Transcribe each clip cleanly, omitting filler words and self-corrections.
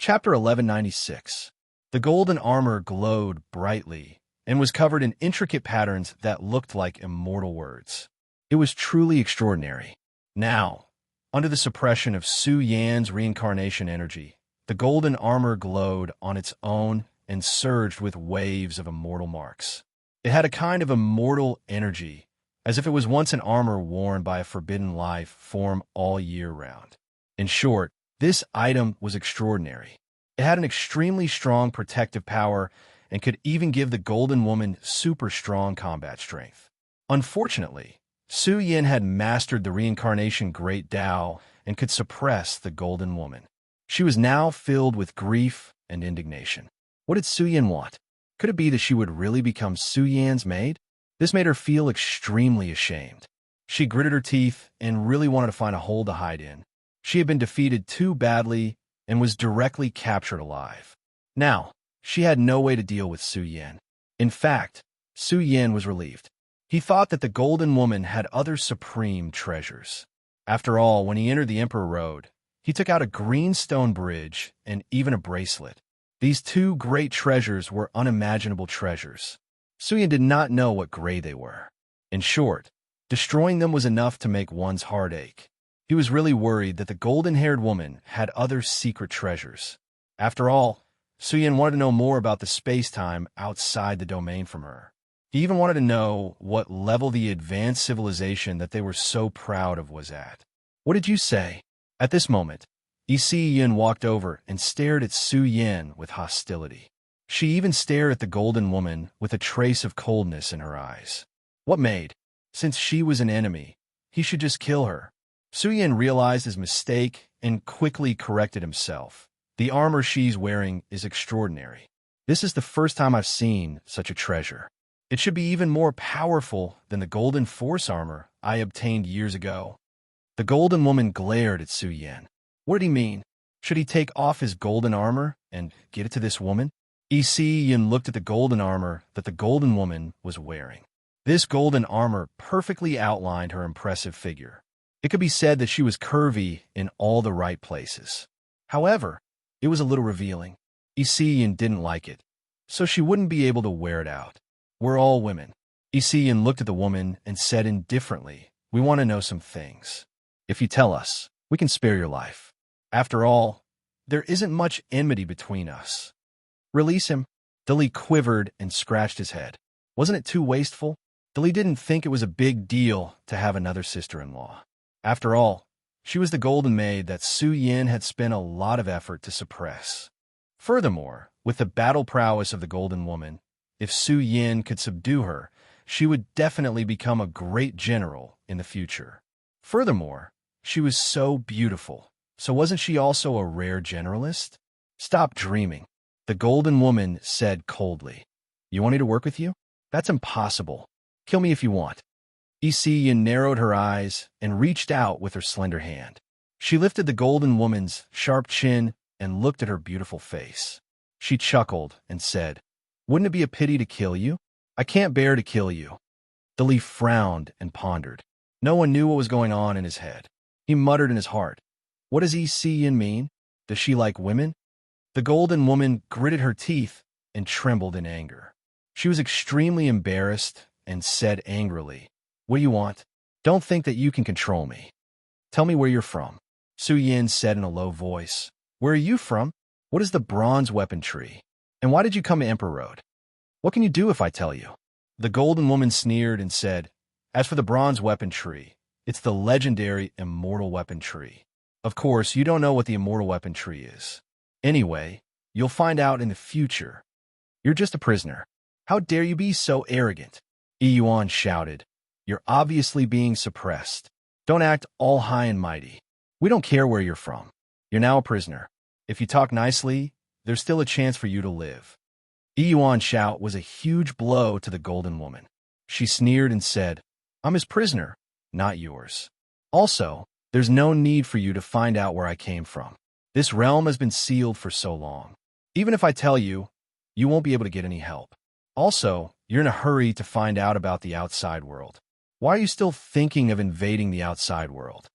Chapter 1196. The golden armor glowed brightly and was covered in intricate patterns that looked like immortal words. It was truly extraordinary. Now, under the suppression of Su Yan's reincarnation energy, the golden armor glowed on its own and surged with waves of immortal marks. It had a kind of immortal energy, as if it was once an armor worn by a forbidden life form all year round. In short, this item was extraordinary. It had an extremely strong protective power and could even give the Golden Woman super strong combat strength. Unfortunately, Su Yin had mastered the reincarnation Great Tao and could suppress the Golden Woman. She was now filled with grief and indignation. What did Su Yin want? Could it be that she would really become Su Yan's maid? This made her feel extremely ashamed. She gritted her teeth and really wanted to find a hole to hide in. She had been defeated too badly and was directly captured alive. Now, she had no way to deal with Su Yin. In fact, Su Yin was relieved. He thought that the Golden Woman had other supreme treasures. After all, when he entered the Emperor Road, he took out a green stone bridge and even a bracelet. These two great treasures were unimaginable treasures. Su Yin did not know what grade they were. In short, destroying them was enough to make one's heart ache. He was really worried that the golden-haired woman had other secret treasures. After all, Su Yin wanted to know more about the space-time outside the domain from her. He even wanted to know what level the advanced civilization that they were so proud of was at. What did you say? At this moment, Yin walked over and stared at Su Yin with hostility. She even stared at the Golden Woman with a trace of coldness in her eyes. What made? Since she was an enemy, he should just kill her. Su Yin realized his mistake and quickly corrected himself. The armor she's wearing is extraordinary. This is the first time I've seen such a treasure. It should be even more powerful than the Golden Force armor I obtained years ago. The Golden Woman glared at Su Yin. What did he mean? Should he take off his golden armor and get it to this woman? Yin looked at the golden armor that the Golden Woman was wearing. This golden armor perfectly outlined her impressive figure. It could be said that she was curvy in all the right places. However, it was a little revealing. Yin didn't like it, so she wouldn't be able to wear it out. We're all women. Yin looked at the woman and said indifferently, "We want to know some things. If you tell us, we can spare your life. After all, there isn't much enmity between us." "Release him." Dali quivered and scratched his head. Wasn't it too wasteful? Dali didn't think it was a big deal to have another sister-in-law. After all, she was the golden maid that Su Yin had spent a lot of effort to suppress. Furthermore, with the battle prowess of the Golden Woman, if Su Yin could subdue her, she would definitely become a great general in the future. Furthermore, she was so beautiful, so wasn't she also a rare generalist? "Stop dreaming," the Golden Woman said coldly. "You want me to work with you? That's impossible. Kill me if you want." Yin narrowed her eyes and reached out with her slender hand. She lifted the Golden Woman's sharp chin and looked at her beautiful face. She chuckled and said, "Wouldn't it be a pity to kill you? I can't bear to kill you." The leaf frowned and pondered. No one knew what was going on in his head. He muttered in his heart, "What does Yin mean? Does she like women?" The Golden Woman gritted her teeth and trembled in anger. She was extremely embarrassed and said angrily, "What do you want? Don't think that you can control me. Tell me where you're from." Su Yin said in a low voice, "Where are you from? What is the bronze weapon tree? And why did you come to Emperor Road? What can you do if I tell you?" The Golden Woman sneered and said, "As for the bronze weapon tree, it's the legendary immortal weapon tree. Of course, you don't know what the immortal weapon tree is. Anyway, you'll find out in the future. You're just a prisoner. How dare you be so arrogant?" Yuan shouted. "You're obviously being suppressed. Don't act all high and mighty. We don't care where you're from. You're now a prisoner. If you talk nicely, there's still a chance for you to live." Yuan's shout was a huge blow to the Golden Woman. She sneered and said, "I'm his prisoner, not yours. Also, there's no need for you to find out where I came from. This realm has been sealed for so long. Even if I tell you, you won't be able to get any help. Also, you're in a hurry to find out about the outside world. Why are you still thinking of invading the outside world?"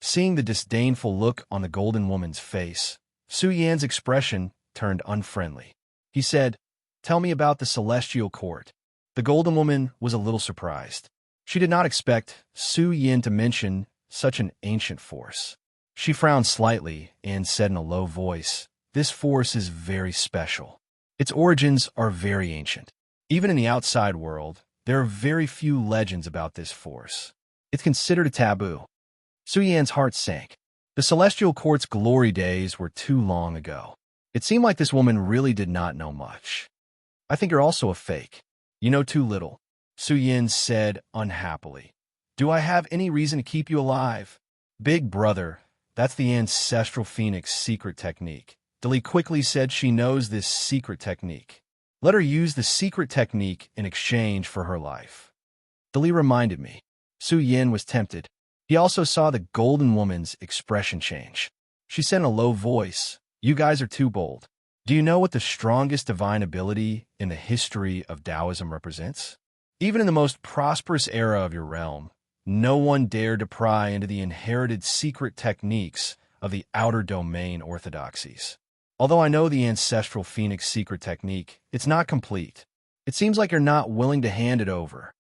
Seeing the disdainful look on the Golden Woman's face, Su Yan's expression turned unfriendly. He said, "Tell me about the celestial court." The golden woman was a little surprised. She did not expect Su Yan to mention such an ancient force. She frowned slightly and said in a low voice, "This force is very special. Its origins are very ancient. Even in the outside world, there are very few legends about this force. It's considered a taboo." Su Yan's heart sank. The celestial court's glory days were too long ago. It seemed like this woman really did not know much. "I think you're also a fake. You know too little," Su Yan said unhappily. "Do I have any reason to keep you alive?" "Big brother, that's the ancestral phoenix secret technique." Dali quickly said she knows this secret technique. Let her use the secret technique in exchange for her life. Dali reminded me. Su Yan was tempted. He also saw the golden woman's expression change. She said in a low voice, "You guys are too bold. Do you know what the strongest divine ability in the history of Taoism represents? Even in the most prosperous era of your realm, no one dared to pry into the inherited secret techniques of the outer domain orthodoxies. Although I know the ancestral phoenix secret technique, it's not complete. It seems like you're not willing to hand it over."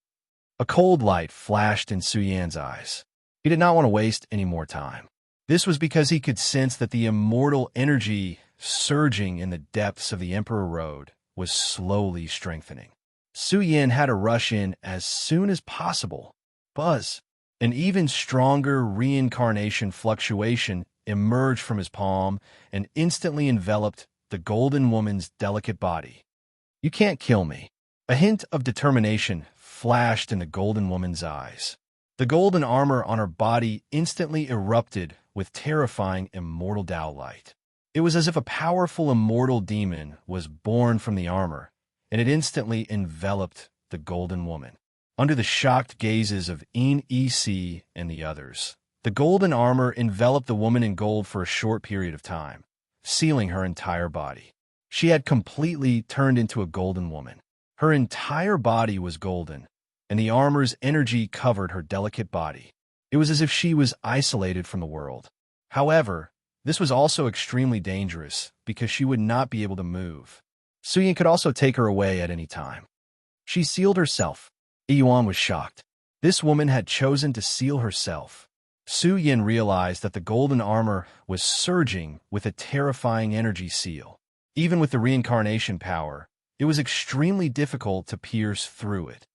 A cold light flashed in Su Yan's eyes. He did not want to waste any more time. This was because he could sense that the immortal energy surging in the depths of the Emperor Road was slowly strengthening. Su Yan had to rush in as soon as possible. Buzz! An even stronger reincarnation fluctuation emerged from his palm and instantly enveloped the golden woman's delicate body. "You can't kill me." A hint of determination flashed in the golden woman's eyes. The golden armor on her body instantly erupted with terrifying immortal Tao light. It was as if a powerful immortal demon was born from the armor, and it instantly enveloped the golden woman. Under the shocked gazes of Ec and the others, the golden armor enveloped the woman in gold for a short period of time, sealing her entire body. She had completely turned into a golden woman. Her entire body was golden, and the armor's energy covered her delicate body. It was as if she was isolated from the world. However, this was also extremely dangerous because she would not be able to move. Su Yan could also take her away at any time. She sealed herself. Yuan was shocked. This woman had chosen to seal herself. Su Yan realized that the golden armor was surging with a terrifying energy seal. Even with the reincarnation power, it was extremely difficult to pierce through it.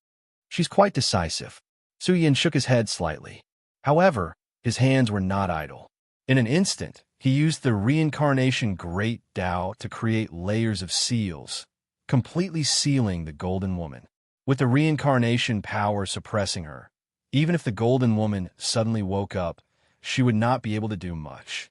"She's quite decisive." Su Yan shook his head slightly. However, his hands were not idle. In an instant, he used the reincarnation Great Tao to create layers of seals, completely sealing the golden woman. With the reincarnation power suppressing her, even if the golden woman suddenly woke up, she would not be able to do much.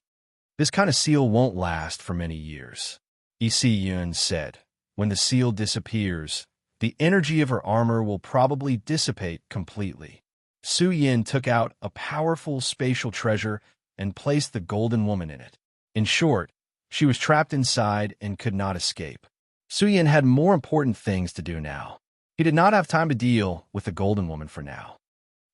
"This kind of seal won't last for many years," Yun said. "When the seal disappears, the energy of her armor will probably dissipate completely." Su Yan took out a powerful spatial treasure and placed the golden woman in it. In short, she was trapped inside and could not escape. Su Yan had more important things to do now. He did not have time to deal with the golden woman for now.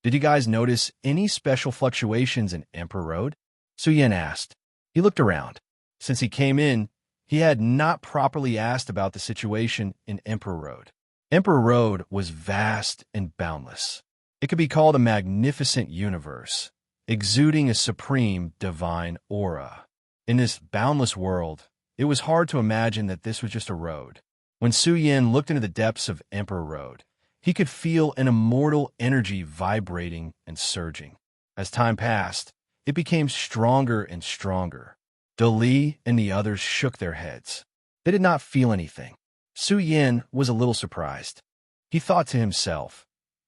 "Did you guys notice any special fluctuations in Emperor Road?" Su Yan asked. He looked around. Since he came in, he had not properly asked about the situation in Emperor Road. Emperor Road was vast and boundless. It could be called a magnificent universe, exuding a supreme divine aura. In this boundless world, it was hard to imagine that this was just a road. When Su Yan looked into the depths of Emperor Road, he could feel an immortal energy vibrating and surging. As time passed, it became stronger and stronger. Dali and the others shook their heads. They did not feel anything. Su Yan was a little surprised. He thought to himself,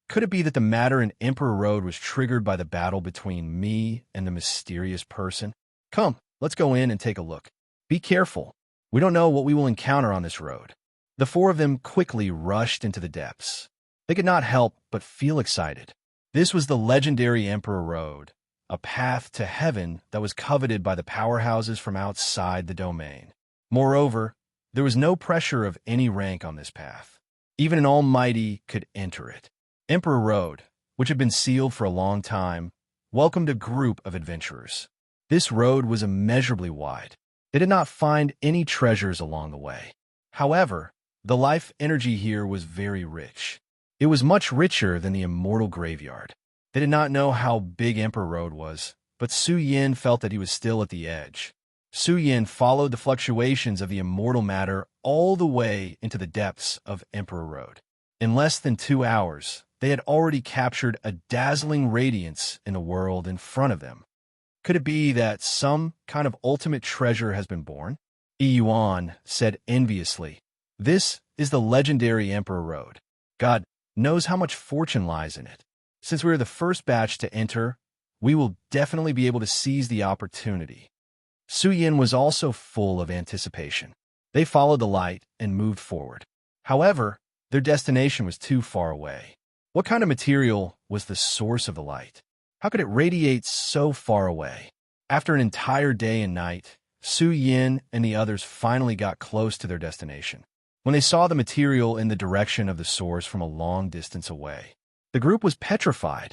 could it be that the matter in Emperor Road was triggered by the battle between me and the mysterious person? Come, let's go in and take a look. Be careful. We don't know what we will encounter on this road. The four of them quickly rushed into the depths. They could not help but feel excited. This was the legendary Emperor Road, a path to heaven that was coveted by the powerhouses from outside the domain. Moreover, there was no pressure of any rank on this path. Even an almighty could enter it. Emperor Road, which had been sealed for a long time, welcomed a group of adventurers. This road was immeasurably wide. They did not find any treasures along the way. However, the life energy here was very rich. It was much richer than the immortal graveyard. They did not know how big Emperor Road was, but Su Yin felt that he was still at the edge. Su Yin followed the fluctuations of the immortal matter all the way into the depths of Emperor Road. In less than 2 hours, they had already captured a dazzling radiance in the world in front of them. Could it be that some kind of ultimate treasure has been born? Yuan said enviously. This is the legendary Emperor Road. God knows how much fortune lies in it. Since we are the first batch to enter, we will definitely be able to seize the opportunity. Su Yin was also full of anticipation. They followed the light and moved forward. However, their destination was too far away. What kind of material was the source of the light? How could it radiate so far away? After an entire day and night, Su Yin and the others finally got close to their destination. When they saw the material in the direction of the source from a long distance away, the group was petrified.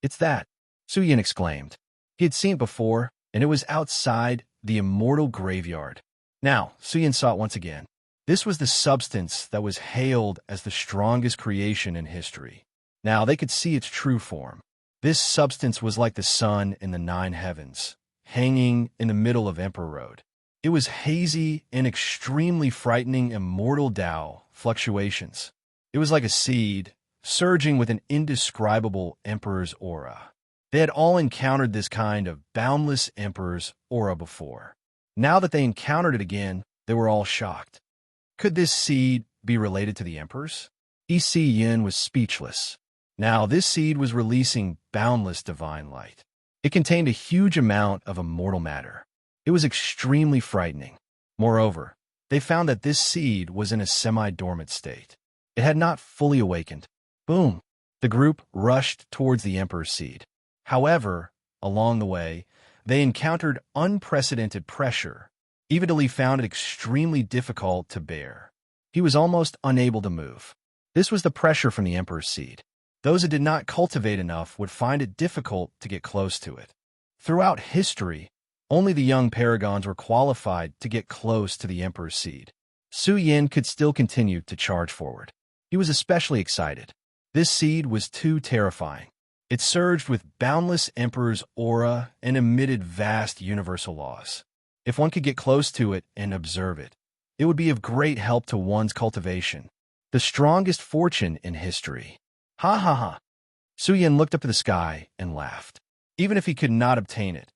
"It's that," Su Yin exclaimed. He had seen it before, and it was outside the immortal graveyard. Now, Su Yin saw it once again. This was the substance that was hailed as the strongest creation in history. Now they could see its true form. This substance was like the sun in the 9 heavens, hanging in the middle of Emperor Road. It was hazy and extremely frightening immortal Tao fluctuations. It was like a seed, surging with an indescribable emperor's aura. They had all encountered this kind of boundless emperor's aura before. Now that they encountered it again, they were all shocked. Could this seed be related to the emperors? E.C. Yin was speechless. Now this seed was releasing boundless divine light. It contained a huge amount of immortal matter. It was extremely frightening. Moreover, they found that this seed was in a semi-dormant state. It had not fully awakened. Boom! The group rushed towards the emperor's seed. However, along the way, they encountered unprecedented pressure. Even Li found it extremely difficult to bear. He was almost unable to move. This was the pressure from the emperor's seed. Those who did not cultivate enough would find it difficult to get close to it. Throughout history, only the young paragons were qualified to get close to the emperor's seed. Su Yin could still continue to charge forward. He was especially excited. This seed was too terrifying. It surged with boundless emperor's aura and emitted vast universal laws. If one could get close to it and observe it, it would be of great help to one's cultivation. The strongest fortune in history. Ha ha ha. Su Yin looked up to the sky and laughed. Even if he could not obtain it,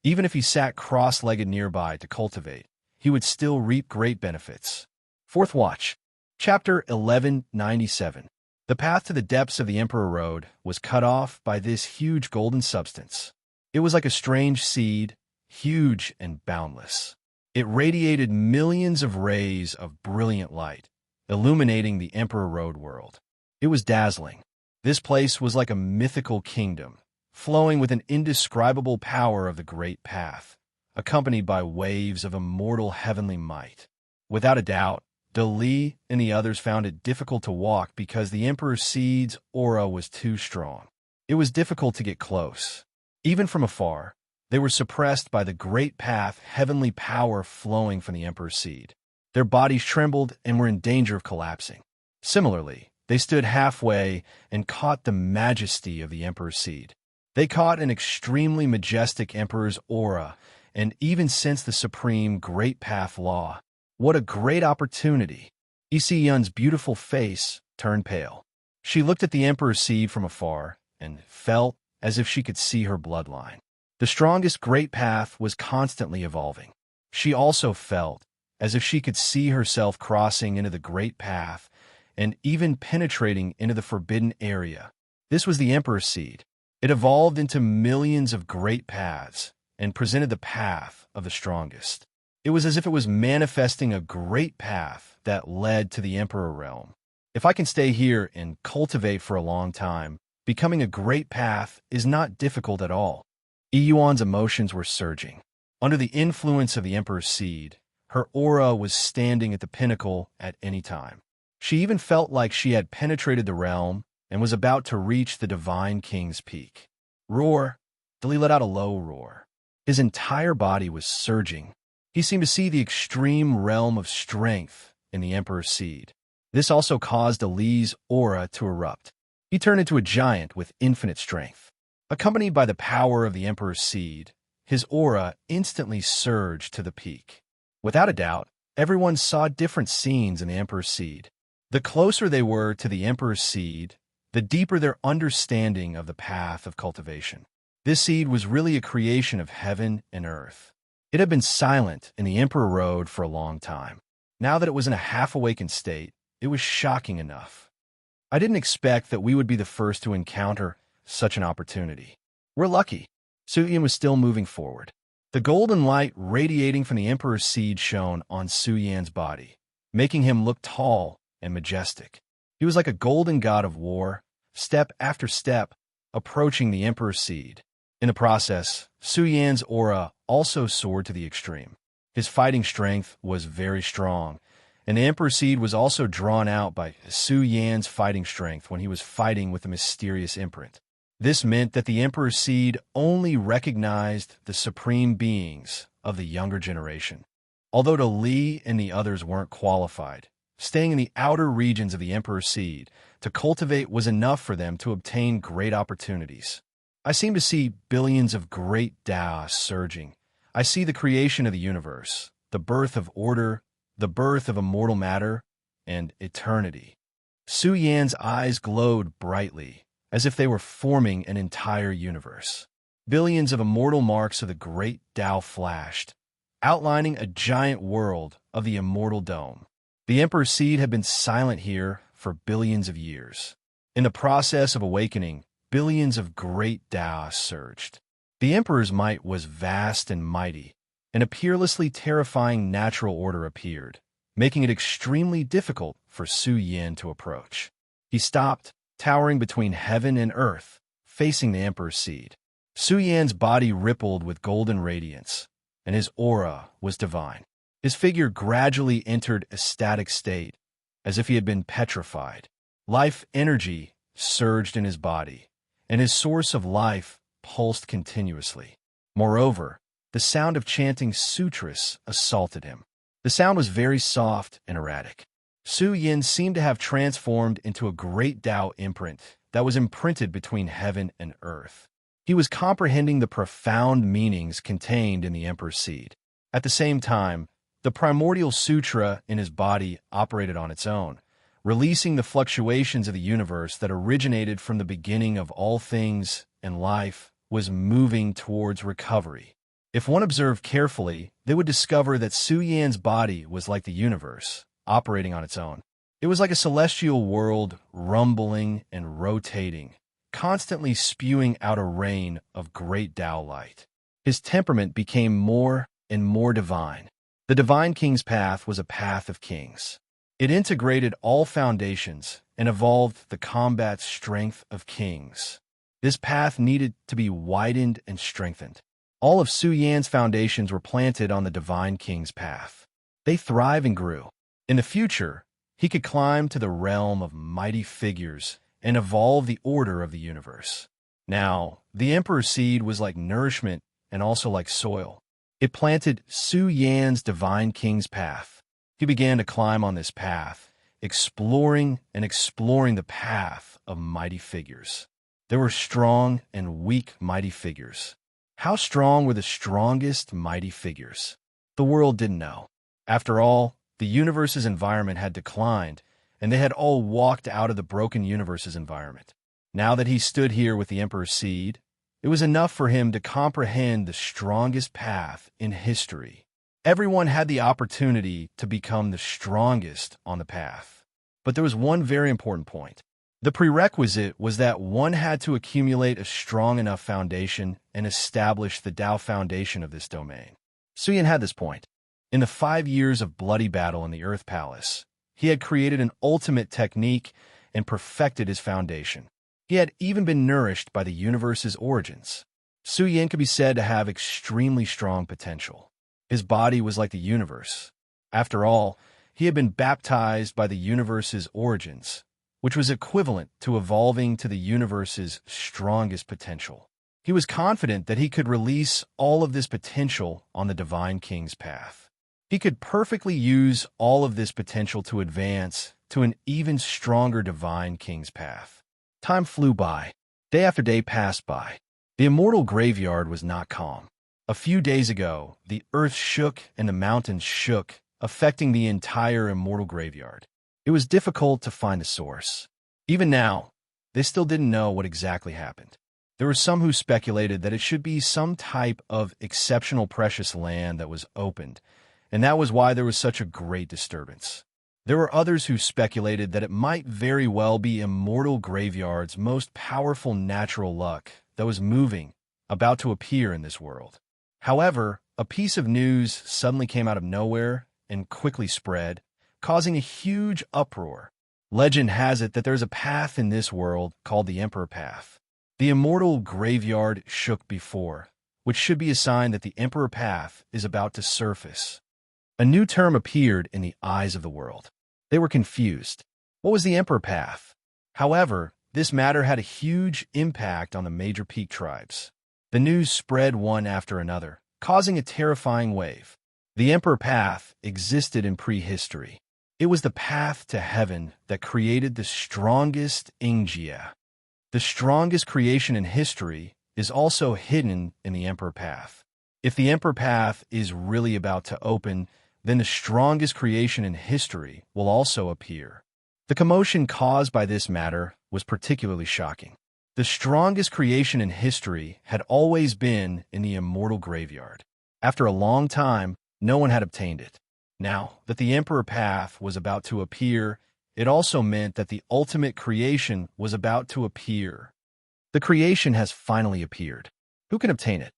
even if he sat cross-legged nearby to cultivate, he would still reap great benefits. Fourth Watch, Chapter 1197. The path to the depths of the Emperor Road was cut off by this huge golden substance. It was like a strange seed, huge and boundless. It radiated millions of rays of brilliant light, illuminating the Emperor Road world. It was dazzling. This place was like a mythical kingdom, flowing with an indescribable power of the great path, accompanied by waves of immortal heavenly might. Without a doubt, Li and the others found it difficult to walk because the Emperor's seed's aura was too strong. It was difficult to get close. Even from afar, they were suppressed by the great path heavenly power flowing from the Emperor's seed. Their bodies trembled and were in danger of collapsing. Similarly, they stood halfway and caught the majesty of the Emperor's seed. They caught an extremely majestic Emperor's aura and even sensed the supreme Great Path law. What a great opportunity! E.C. Yun's beautiful face turned pale. She looked at the Emperor's seed from afar and felt as if she could see her bloodline. The strongest Great Path was constantly evolving. She also felt as if she could see herself crossing into the Great Path and even penetrating into the forbidden area. This was the Emperor's seed. It evolved into millions of great paths and presented the path of the strongest. It was as if it was manifesting a great path that led to the Emperor realm. If I can stay here and cultivate for a long time, becoming a great path is not difficult at all. Yuan's emotions were surging. Under the influence of the Emperor's seed, her aura was standing at the pinnacle at any time. She even felt like she had penetrated the realm and was about to reach the Divine King's peak. Roar! Li let out a low roar. His entire body was surging. He seemed to see the extreme realm of strength in the Emperor's seed. This also caused Ali's aura to erupt. He turned into a giant with infinite strength. Accompanied by the power of the Emperor's seed, his aura instantly surged to the peak. Without a doubt, everyone saw different scenes in the Emperor's seed. The closer they were to the Emperor's seed, the deeper their understanding of the path of cultivation. This seed was really a creation of heaven and earth. It had been silent in the Emperor Road for a long time. Now that it was in a half-awakened state, it was shocking enough. I didn't expect that we would be the first to encounter such an opportunity. We're lucky. Suyin was still moving forward. The golden light radiating from the Emperor's seed shone on Suyan's body, making him look tall and majestic. He was like a golden god of war, step after step, approaching the Emperor's seed. In the process, Suyan's aura also soared to the extreme. His fighting strength was very strong, and the Emperor's seed was also drawn out by Suyan's fighting strength when he was fighting with the mysterious imprint. This meant that the Emperor's seed only recognized the supreme beings of the younger generation. Although Li and the others weren't qualified, staying in the outer regions of the Emperor's seed to cultivate was enough for them to obtain great opportunities. I seem to see billions of great Tao surging. I see the creation of the universe, the birth of order, the birth of immortal matter, and eternity. Suyan's eyes glowed brightly, as if they were forming an entire universe. Billions of immortal marks of the great Tao flashed, outlining a giant world of the immortal dome. The Emperor's seed had been silent here for billions of years. In the process of awakening, billions of great Tao surged. The Emperor's might was vast and mighty, and a peerlessly terrifying natural order appeared, making it extremely difficult for Suyin to approach. He stopped, towering between heaven and earth, facing the Emperor's seed. Suyan's body rippled with golden radiance, and his aura was divine. His figure gradually entered a static state, as if he had been petrified. Life energy surged in his body, and his source of life pulsed continuously. Moreover, the sound of chanting sutras assaulted him. The sound was very soft and erratic. Suyin seemed to have transformed into a great Tao imprint that was imprinted between heaven and earth. He was comprehending the profound meanings contained in the Emperor's seed. At the same time, the primordial sutra in his body operated on its own, releasing the fluctuations of the universe that originated from the beginning of all things, and life was moving towards recovery. If one observed carefully, they would discover that Suyan's body was like the universe, operating on its own. It was like a celestial world rumbling and rotating, constantly spewing out a rain of great Tao light. His temperament became more and more divine. The Divine King's path was a path of kings. It integrated all foundations and evolved the combat strength of kings. This path needed to be widened and strengthened. All of Suyan's foundations were planted on the Divine King's path. They thrived and grew. In the future, he could climb to the realm of mighty figures and evolve the order of the universe. Now, the Emperor's seed was like nourishment and also like soil. It planted Suyan's Divine King's path. He began to climb on this path, exploring the path of mighty figures. There were strong and weak mighty figures. How strong were the strongest mighty figures? The world didn't know. After all, the universe's environment had declined, and they had all walked out of the broken universe's environment. Now that he stood here with the Emperor's seed, it was enough for him to comprehend the strongest path in history. Everyone had the opportunity to become the strongest on the path. But there was one very important point. The prerequisite was that one had to accumulate a strong enough foundation and establish the Tao foundation of this domain. Suyin had this point. In the 5 years of bloody battle in the Earth Palace, he had created an ultimate technique and perfected his foundation. He had even been nourished by the universe's origins. Suyin could be said to have extremely strong potential. His body was like the universe. After all, he had been baptized by the universe's origins, which was equivalent to evolving to the universe's strongest potential. He was confident that he could release all of this potential on the Divine King's path. He could perfectly use all of this potential to advance to an even stronger divine king's path. Time flew by. Day after day passed by. The immortal graveyard was not calm. A few days ago, the earth shook and the mountains shook, affecting the entire immortal graveyard. It was difficult to find the source. Even now, they still didn't know what exactly happened. There were some who speculated that it should be some type of exceptional precious land that was opened, and that was why there was such a great disturbance. There were others who speculated that it might very well be immortal graveyard's most powerful natural luck that was moving, about to appear in this world. However, a piece of news suddenly came out of nowhere and quickly spread, causing a huge uproar. Legend has it that there's a path in this world called the Emperor Path. The immortal graveyard shook before, which should be a sign that the Emperor Path is about to surface. A new term appeared in the eyes of the world. They were confused. What was the Emperor Path? However, this matter had a huge impact on the major peak tribes. The news spread one after another, causing a terrifying wave. The Emperor Path existed in prehistory. It was the path to heaven that created the strongest Ingia. The strongest creation in history is also hidden in the Emperor Path. If the Emperor Path is really about to open, then the strongest creation in history will also appear. The commotion caused by this matter was particularly shocking. The strongest creation in history had always been in the immortal graveyard. After a long time, no one had obtained it. Now that the Emperor Path was about to appear, it also meant that the ultimate creation was about to appear. The creation has finally appeared. Who can obtain it?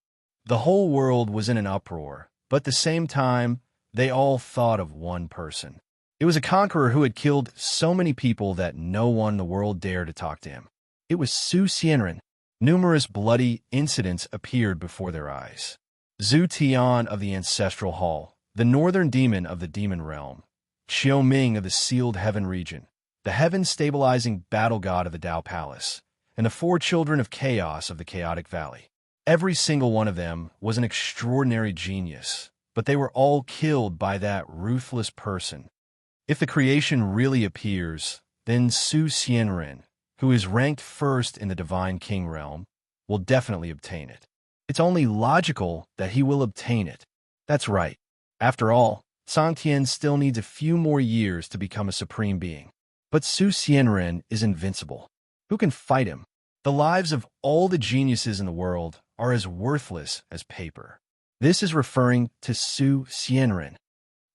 The whole world was in an uproar, but at the same time, they all thought of one person. It was a conqueror who had killed so many people that no one in the world dared to talk to him. It was Su Xianren. Numerous bloody incidents appeared before their eyes. Zhu Tian of the Ancestral Hall, the northern demon of the demon realm, Qiu Ming of the Sealed Heaven region, the heaven-stabilizing battle god of the Dao Palace, and the 4 children of chaos of the Chaotic Valley. Every single one of them was an extraordinary genius, but they were all killed by that ruthless person. If the creation really appears, then Su Xianren, who is ranked first in the Divine King realm, will definitely obtain it. It's only logical that he will obtain it. That's right. After all, Song Tian still needs a few more years to become a supreme being. But Su Xianren is invincible. Who can fight him? The lives of all the geniuses in the world are as worthless as paper. This is referring to Su Xianren.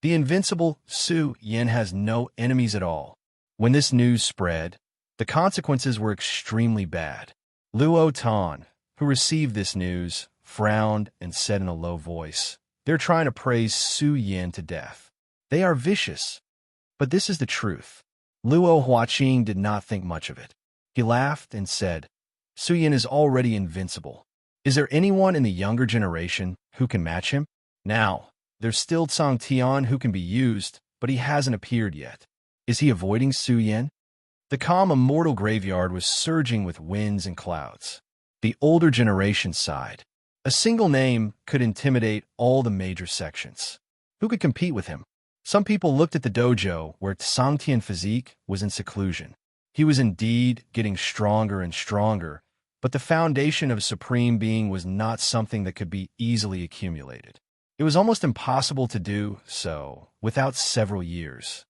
The invincible Su Yan has no enemies at all. When this news spread, the consequences were extremely bad. Luo Tan, who received this news, frowned and said in a low voice, "They're trying to praise Su Yan to death. They are vicious." But this is the truth. Luo Huaqing did not think much of it. He laughed and said, "Su Yan is already invincible. Is there anyone in the younger generation who can match him? Now, there's still Song Tian who can be used, but he hasn't appeared yet. Is he avoiding Su Yan?" The calm immortal graveyard was surging with winds and clouds. The older generation sighed. A single name could intimidate all the major sections. Who could compete with him? Some people looked at the dojo where Song Tian physique was in seclusion. He was indeed getting stronger and stronger, but the foundation of a supreme being was not something that could be easily accumulated. It was almost impossible to do so without several years.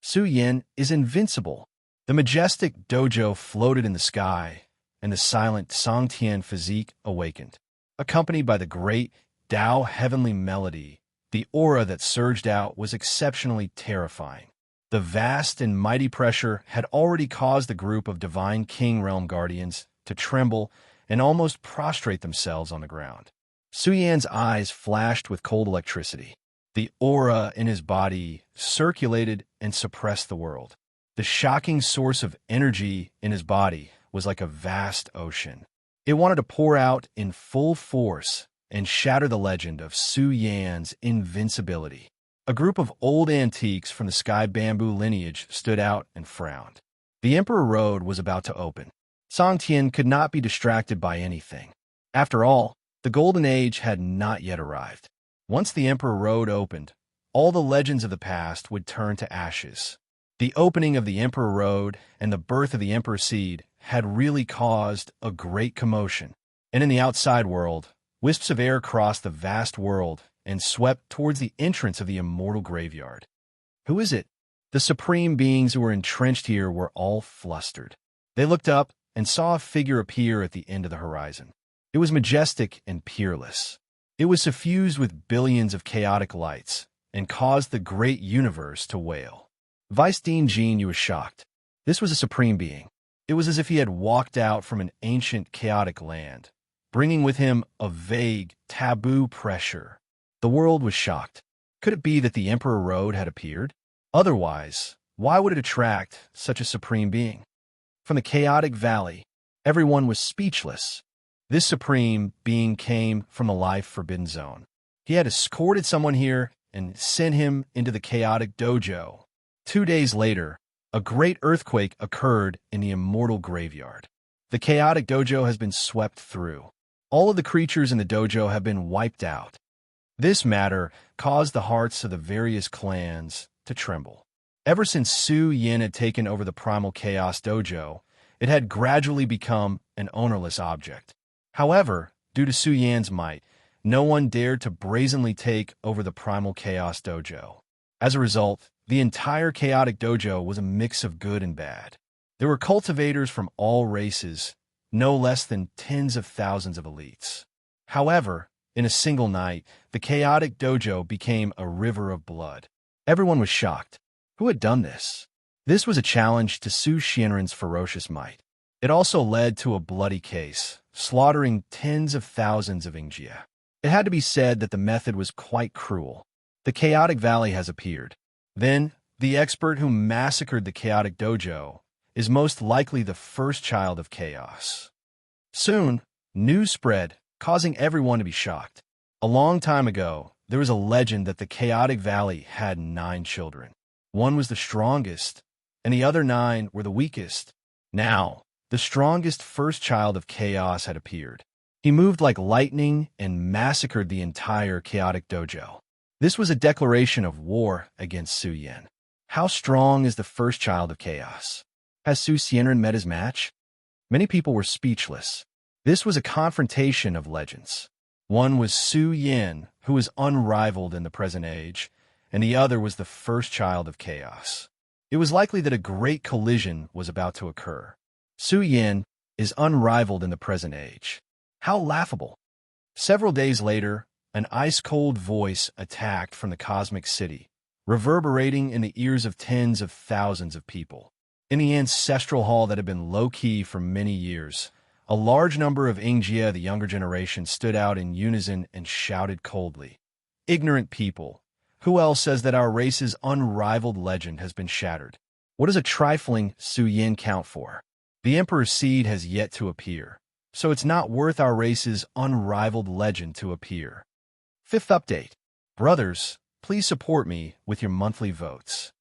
Su Yan is invincible. The majestic dojo floated in the sky, and the silent Song Tian physique awakened. Accompanied by the great Tao heavenly melody, the aura that surged out was exceptionally terrifying. The vast and mighty pressure had already caused the group of Divine King Realm Guardians to tremble and almost prostrate themselves on the ground. Su Yan's eyes flashed with cold electricity. The aura in his body circulated and suppressed the world. The shocking source of energy in his body was like a vast ocean. It wanted to pour out in full force and shatter the legend of Su Yan's invincibility. A group of old antiques from the Sky Bamboo lineage stood out and frowned. The Emperor Road was about to open. Song Tian could not be distracted by anything. After all, the Golden Age had not yet arrived. Once the Emperor Road opened, all the legends of the past would turn to ashes. The opening of the Emperor Road and the birth of the Emperor Seed had really caused a great commotion. And in the outside world, wisps of air crossed the vast world and swept towards the entrance of the immortal graveyard. Who is it? The supreme beings who were entrenched here were all flustered. They looked up and saw a figure appear at the end of the horizon. It was majestic and peerless. It was suffused with billions of chaotic lights and caused the great universe to wail. Vice Dean Jean was shocked. This was a supreme being. It was as if he had walked out from an ancient chaotic land, bringing with him a vague, taboo pressure. The world was shocked. Could it be that the Emperor Road had appeared? Otherwise, why would it attract such a supreme being? From the chaotic valley, everyone was speechless. This supreme being came from the life-forbidden zone. He had escorted someone here and sent him into the chaotic dojo. 2 days later, a great earthquake occurred in the immortal graveyard. The chaotic dojo has been swept through. All of the creatures in the dojo have been wiped out. This matter caused the hearts of the various clans to tremble. Ever since Su Yin had taken over the Primal Chaos Dojo, it had gradually become an ownerless object. However, due to Su Yan's might, no one dared to brazenly take over the Primal Chaos Dojo. As a result, the entire chaotic dojo was a mix of good and bad. There were cultivators from all races, no less than tens of thousands of elites. However, in a single night, the chaotic dojo became a river of blood. Everyone was shocked. Who had done this? This was a challenge to Su Xianren's ferocious might. It also led to a bloody case, slaughtering tens of thousands of Ingjia. It had to be said that the method was quite cruel. The chaotic valley has appeared. Then, the expert who massacred the chaotic dojo is most likely the first child of chaos. Soon, news spread, causing everyone to be shocked. A long time ago, there was a legend that the chaotic valley had 9 children. One was the strongest, and the other 9 were the weakest. Now, the strongest first child of chaos had appeared. He moved like lightning and massacred the entire chaotic dojo. This was a declaration of war against Su Yin. How strong is the first child of chaos? Has Su Xianren met his match? Many people were speechless. This was a confrontation of legends. One was Su Yin, who was unrivaled in the present age, and the other was the first child of chaos. It was likely that a great collision was about to occur. Su Yin is unrivaled in the present age. How laughable! Several days later, an ice-cold voice attacked from the cosmic city, reverberating in the ears of tens of thousands of people. In the ancestral hall that had been low-key for many years, a large number of Ingjia, the younger generation, stood out in unison and shouted coldly, "Ignorant people! Who else says that our race's unrivaled legend has been shattered? What does a trifling Su Yin count for? The Emperor's Seed has yet to appear, so it's not worth our race's unrivaled legend to appear." 5th update. Brothers, please support me with your monthly votes.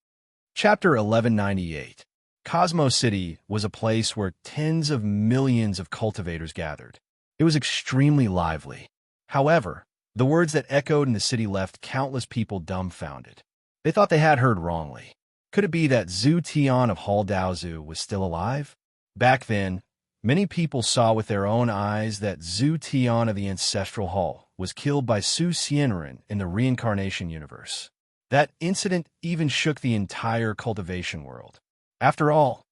Chapter 1198. Cosmo City was a place where tens of millions of cultivators gathered. It was extremely lively. However, the words that echoed in the city left countless people dumbfounded. They thought they had heard wrongly. Could it be that Zhu Tian of Hall Daozu was still alive? Back then, many people saw with their own eyes that Zhu Tian of the Ancestral Hall was killed by Su Xianren in the reincarnation universe. That incident even shook the entire cultivation world. After all,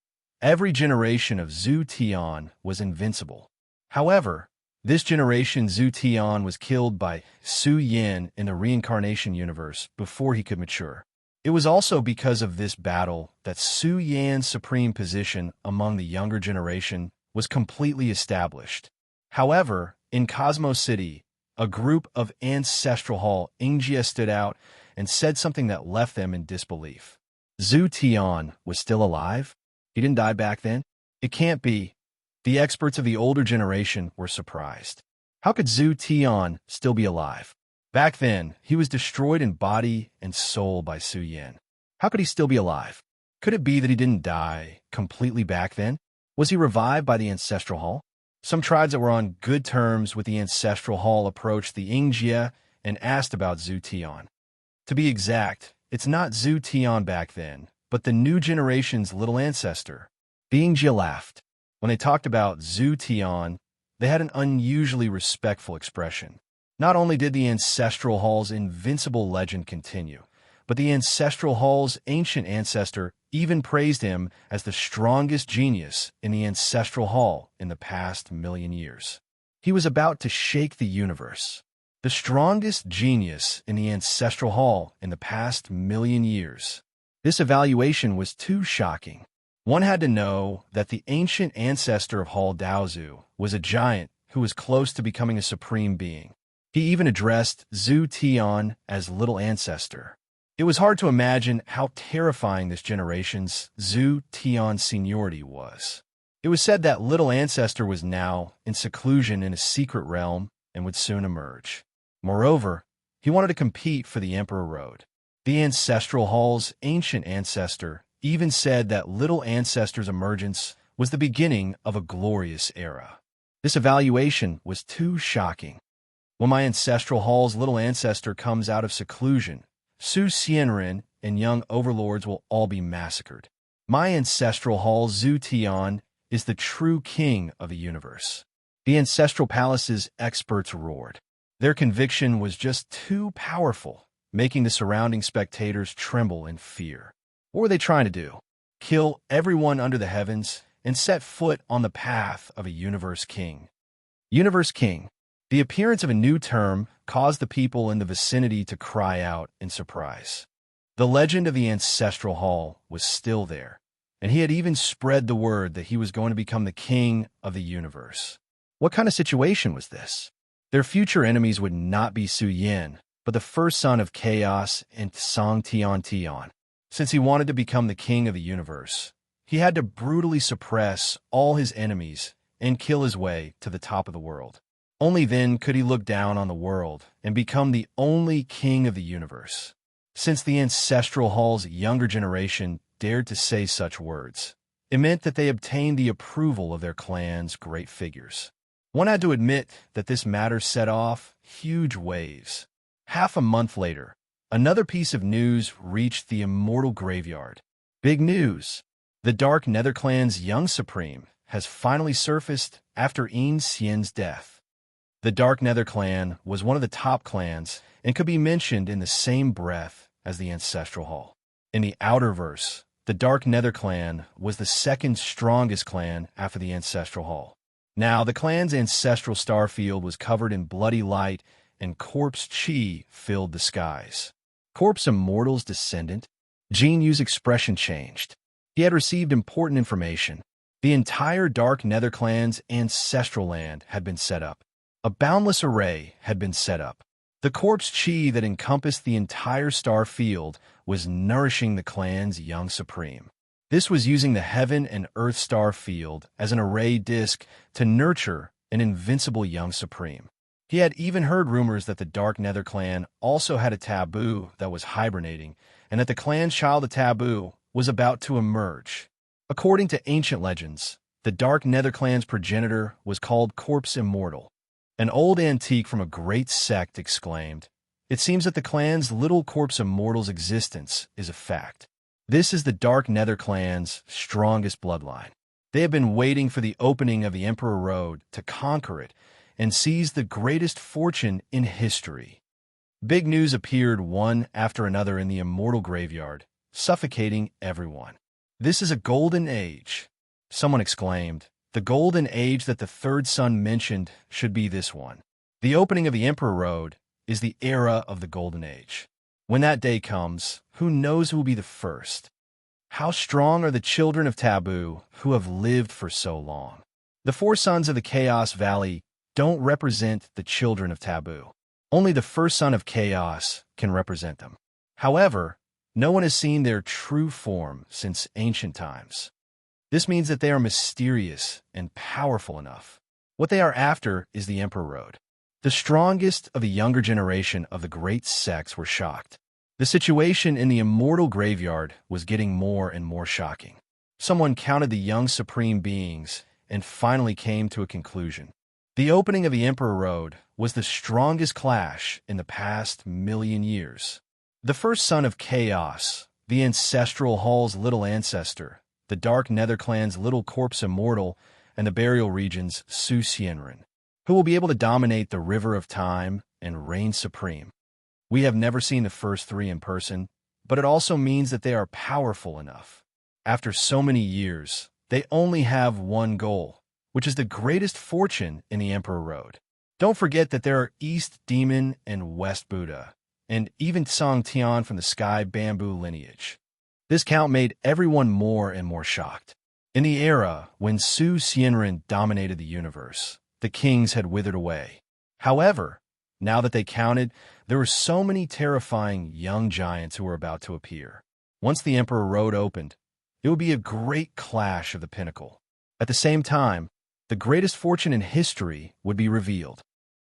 every generation of Zhu Tian was invincible. However, this generation Zhu Tian was killed by Su Yin in the reincarnation universe before he could mature. It was also because of this battle that Su Yan's supreme position among the younger generation was completely established. However, in Cosmo City, a group of Ancestral Hall Ingjia stood out and said something that left them in disbelief. Zhu Tian was still alive? He didn't die back then? It can't be. The experts of the older generation were surprised. How could Zhu Tian still be alive? Back then, he was destroyed in body and soul by Su Yin. How could he still be alive? Could it be that he didn't die completely back then? Was he revived by the Ancestral Hall? Some tribes that were on good terms with the Ancestral Hall approached the Ingjia and asked about Zhu Tian. To be exact, it's not Zhu Tian back then, but the new generation's little ancestor. Bing Jie laughed. When they talked about Zhu Tian, they had an unusually respectful expression. Not only did the Ancestral Hall's invincible legend continue, but the Ancestral Hall's ancient ancestor even praised him as the strongest genius in the Ancestral Hall in the past 1,000,000 years. He was about to shake the universe. The strongest genius in the Ancestral Hall in the past 1,000,000 years. This evaluation was too shocking. One had to know that the ancient ancestor of Hall Daozu was a giant who was close to becoming a supreme being. He even addressed Zhu Tian as little ancestor. It was hard to imagine how terrifying this generation's Zhu Tian seniority was. It was said that little ancestor was now in seclusion in a secret realm and would soon emerge. Moreover, he wanted to compete for the Emperor Road. The Ancestral Hall's ancient ancestor even said that little ancestor's emergence was the beginning of a glorious era. This evaluation was too shocking. When my Ancestral Hall's little ancestor comes out of seclusion, Su Xianren and young overlords will all be massacred. My Ancestral Hall Zhu Tian is the true king of the universe. The Ancestral Palace's experts roared. Their conviction was just too powerful, making the surrounding spectators tremble in fear. What were they trying to do? Kill everyone under the heavens and set foot on the path of a universe king. Universe king. The appearance of a new term caused the people in the vicinity to cry out in surprise. The legend of the Ancestral Hall was still there, and he had even spread the word that he was going to become the king of the universe. What kind of situation was this? Their future enemies would not be Su Yin, but the first son of Chaos and Song Tian Tian. Since he wanted to become the king of the universe, he had to brutally suppress all his enemies and kill his way to the top of the world. Only then could he look down on the world and become the only king of the universe. Since the Ancestral Hall's younger generation dared to say such words, it meant that they obtained the approval of their clan's great figures. One had to admit that this matter set off huge waves. Half a month later, another piece of news reached the immortal graveyard. Big news! The Dark Nether Clan's young supreme has finally surfaced after Yin Xian's death. The Dark Nether Clan was one of the top clans and could be mentioned in the same breath as the Ancestral Hall. In the Outerverse, the Dark Nether Clan was the second strongest clan after the Ancestral Hall. Now, the clan's ancestral starfield was covered in bloody light, and corpse chi filled the skies. Corpse Immortal's descendant? Jin Yu's expression changed. He had received important information. The entire Dark Nether Clan's ancestral land had been set up. A boundless array had been set up. The corpse chi that encompassed the entire star field was nourishing the clan's young supreme. This was using the heaven and earth star field as an array disk to nurture an invincible young supreme. He had even heard rumors that the Dark Nether Clan also had a taboo that was hibernating, and that the clan's child of taboo was about to emerge. According to ancient legends, the Dark Nether Clan's progenitor was called Corpse Immortal. An old antique from a great sect exclaimed, "It seems that the clan's little Corpse Immortal's existence is a fact." This is the Dark Nether Clan's strongest bloodline. They have been waiting for the opening of the Emperor Road to conquer it and seize the greatest fortune in history. Big news appeared one after another in the immortal graveyard, suffocating everyone. "This is a golden age," someone exclaimed. "The golden age that the third son mentioned should be this one." The opening of the Emperor Road is the era of the golden age. When that day comes, who knows who will be the first? How strong are the children of Taboo who have lived for so long? The four sons of the Chaos Valley don't represent the children of Taboo. Only the first son of Chaos can represent them. However, no one has seen their true form since ancient times. This means that they are mysterious and powerful enough. What they are after is the Emperor Road. The strongest of the younger generation of the great sects were shocked. The situation in the immortal graveyard was getting more and more shocking. Someone counted the young supreme beings and finally came to a conclusion. The opening of the Emperor Road was the strongest clash in the past 1,000,000 years. The first son of chaos, the ancestral hall's little ancestor, the dark netherclan's little corpse immortal, and the burial region's Su-Xianren, who will be able to dominate the river of time and reign supreme. We have never seen the first three in person, but it also means that they are powerful enough. After so many years, they only have one goal, which is the greatest fortune in the Emperor Road. Don't forget that there are East Demon and West Buddha, and even Song Tian from the Sky Bamboo lineage. This count made everyone more and more shocked. In the era when Su-Xianren dominated the universe, the kings had withered away. However, now that they counted, there were so many terrifying young giants who were about to appear. Once the Emperor Road opened, it would be a great clash of the pinnacle. At the same time, the greatest fortune in history would be revealed.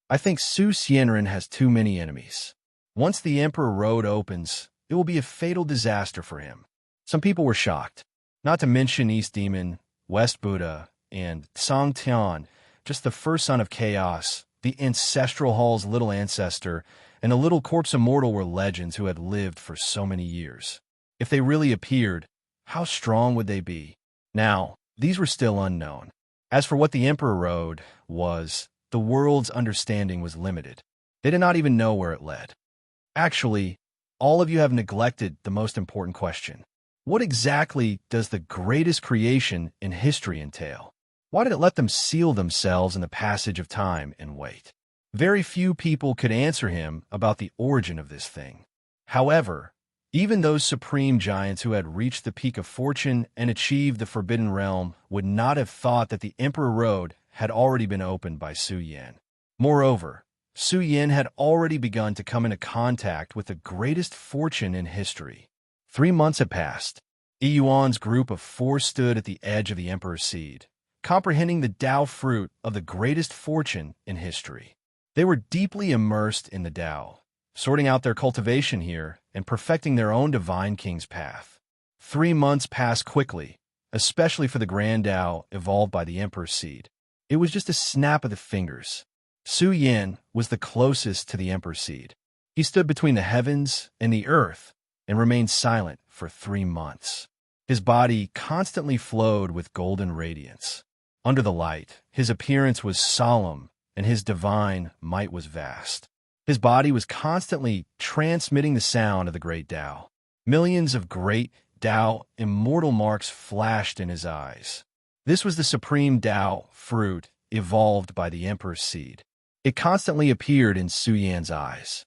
I think Su-Xianren has too many enemies. Once the Emperor Road opens, it will be a fatal disaster for him. Some people were shocked. Not to mention East Demon, West Buddha, and Song Tian, just the first son of chaos, the ancestral hall's little ancestor, and the little corpse immortal were legends who had lived for so many years. If they really appeared, how strong would they be? Now, these were still unknown. As for what the Emperor Road was, the world's understanding was limited. They did not even know where it led. Actually, all of you have neglected the most important question. What exactly does the greatest creation in history entail? Why did it let them seal themselves in the passage of time and wait? Very few people could answer him about the origin of this thing. However, even those supreme giants who had reached the peak of fortune and achieved the Forbidden Realm would not have thought that the Emperor Road had already been opened by Su Yan. Moreover, Su Yan had already begun to come into contact with the greatest fortune in history. 3 months had passed. Yuan's group of 4 stood at the edge of the Emperor's Seed, comprehending the Tao fruit of the greatest fortune in history. They were deeply immersed in the Tao, sorting out their cultivation here and perfecting their own divine king's path. 3 months passed quickly, especially for the grand Tao evolved by the Emperor's Seed. It was just a snap of the fingers. Su Yan was the closest to the Emperor's Seed. He stood between the heavens and the earth and remained silent for 3 months. His body constantly flowed with golden radiance. Under the light, his appearance was solemn and his divine might was vast. His body was constantly transmitting the sound of the great Tao. Millions of great Tao immortal marks flashed in his eyes. This was the supreme Tao fruit evolved by the Emperor's Seed. It constantly appeared in Su Yan's eyes.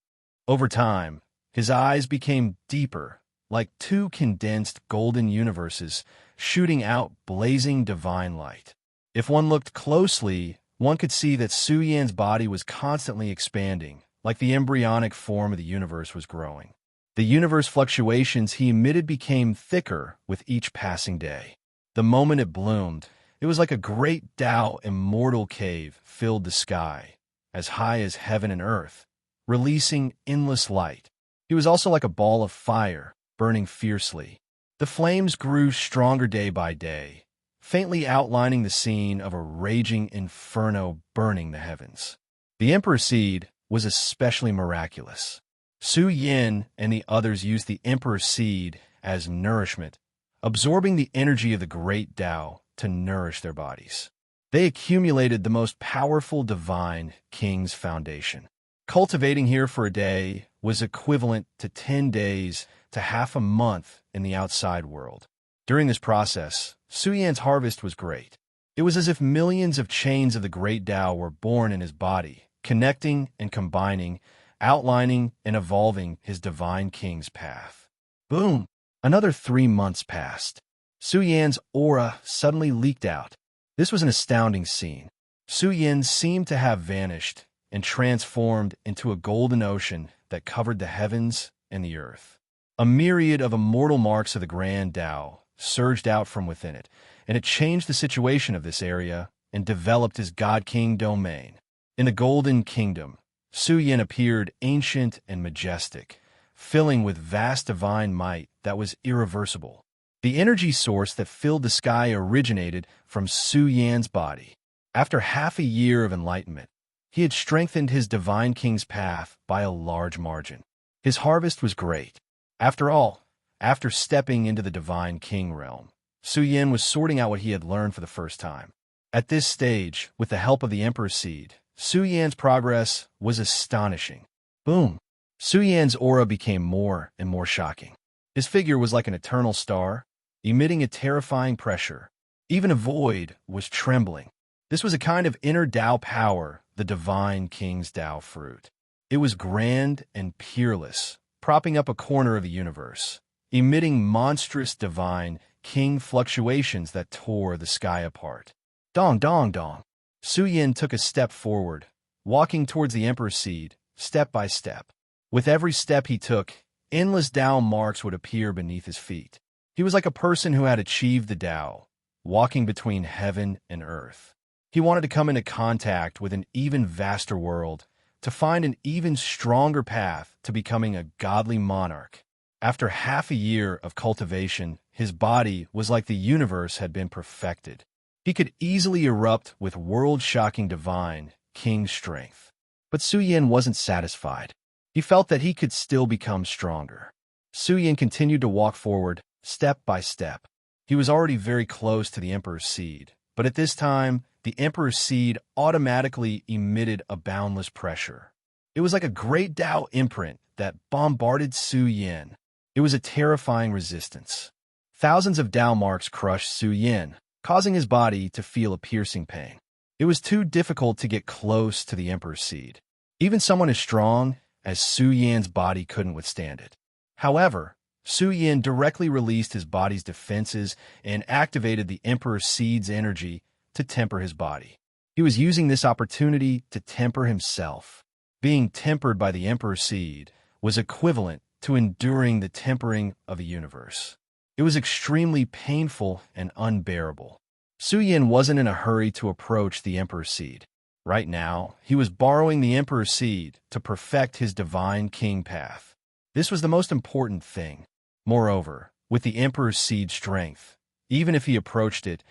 Over time, his eyes became deeper, like 2 condensed golden universes shooting out blazing divine light. If one looked closely, one could see that Su Yan's body was constantly expanding, like the embryonic form of the universe was growing. The universe fluctuations he emitted became thicker with each passing day. The moment it bloomed, it was like a great Tao immortal cave filled the sky, as high as heaven and earth, releasing endless light. He was also like a ball of fire, burning fiercely. The flames grew stronger day by day, faintly outlining the scene of a raging inferno burning the heavens. The Emperor's Seed was especially miraculous. Su Yan and the others used the Emperor's Seed as nourishment, absorbing the energy of the great Tao to nourish their bodies. They accumulated the most powerful divine king's foundation. Cultivating here for a day was equivalent to 10 days to half a month in the outside world. During this process, Su Yan's harvest was great. It was as if millions of chains of the great Tao were born in his body, connecting and combining, outlining and evolving his divine king's path. Boom! Another 3 months passed. Su Yan's aura suddenly leaked out. This was an astounding scene. Su Yan seemed to have vanished and transformed into a golden ocean that covered the heavens and the earth. A myriad of immortal marks of the grand Tao surged out from within it, and it changed the situation of this area and developed his God King domain. In the Golden Kingdom, Su Yan appeared ancient and majestic, filling with vast divine might that was irreversible. The energy source that filled the sky originated from Su Yan's body. After half a year of enlightenment, he had strengthened his divine king's path by a large margin. His harvest was great. After all, after stepping into the divine king realm, Su Yin was sorting out what he had learned for the first time. At this stage, with the help of the Emperor's Seed, Su Yan's progress was astonishing. Boom! Su Yan's aura became more and more shocking. His figure was like an eternal star, emitting a terrifying pressure. Even a void was trembling. This was a kind of inner Tao power, the divine king's Tao fruit. It was grand and peerless, propping up a corner of the universe, emitting monstrous divine king fluctuations that tore the sky apart. Dong, dong, dong. Su Yin took a step forward, walking towards the Emperor's Seed, step by step. With every step he took, endless Tao marks would appear beneath his feet. He was like a person who had achieved the Tao, walking between heaven and earth. He wanted to come into contact with an even vaster world, to find an even stronger path to becoming a godly monarch. After half a year of cultivation, his body was like the universe had been perfected. He could easily erupt with world-shocking divine king strength. But Su Yin wasn't satisfied. He felt that he could still become stronger. Su Yin continued to walk forward, step by step. He was already very close to the Emperor's Seed, but at this time, the Emperor's Seed automatically emitted a boundless pressure. It was like a great Tao imprint that bombarded Su Yin. It was a terrifying resistance. Thousands of Tao marks crushed Su Yin, causing his body to feel a piercing pain. It was too difficult to get close to the Emperor's Seed. Even someone as strong as Su Yan's body couldn't withstand it. However, Su Yin directly released his body's defenses and activated the Emperor's Seed's energy to temper his body. He was using this opportunity to temper himself. Being tempered by the Emperor's Seed was equivalent to enduring the tempering of the universe. It was extremely painful and unbearable. Su Yin wasn't in a hurry to approach the Emperor's Seed. Right now, he was borrowing the Emperor's Seed to perfect his divine king path. This was the most important thing. Moreover, with the Emperor's Seed strength, even if he approached it,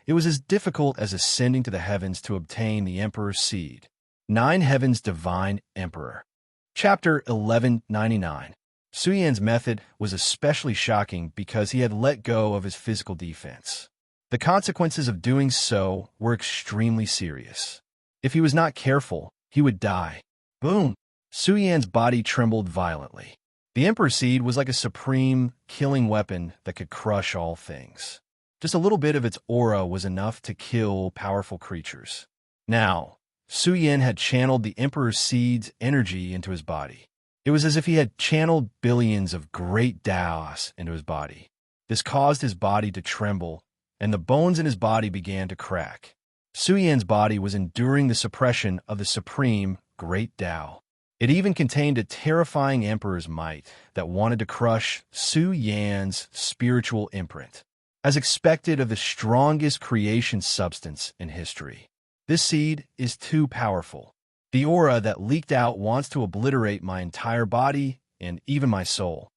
it was as difficult as ascending to the heavens to obtain the Emperor's Seed. 9 Heaven's Divine Emperor. Chapter 1199. Su Yan's method was especially shocking because he had let go of his physical defense. The consequences of doing so were extremely serious. If he was not careful, he would die. Boom! Su Yan's body trembled violently. The Emperor's Seed was like a supreme, killing weapon that could crush all things. Just a little bit of its aura was enough to kill powerful creatures. Now, Su Yin had channeled the Emperor's Seed's energy into his body. It was as if he had channeled billions of great Taos into his body. This caused his body to tremble, and the bones in his body began to crack. Su Yan's body was enduring the suppression of the supreme great Tao. It even contained a terrifying emperor's might that wanted to crush Su Yan's spiritual imprint. As expected of the strongest creation substance in history, this seed is too powerful. The aura that leaked out wants to obliterate my entire body and even my soul.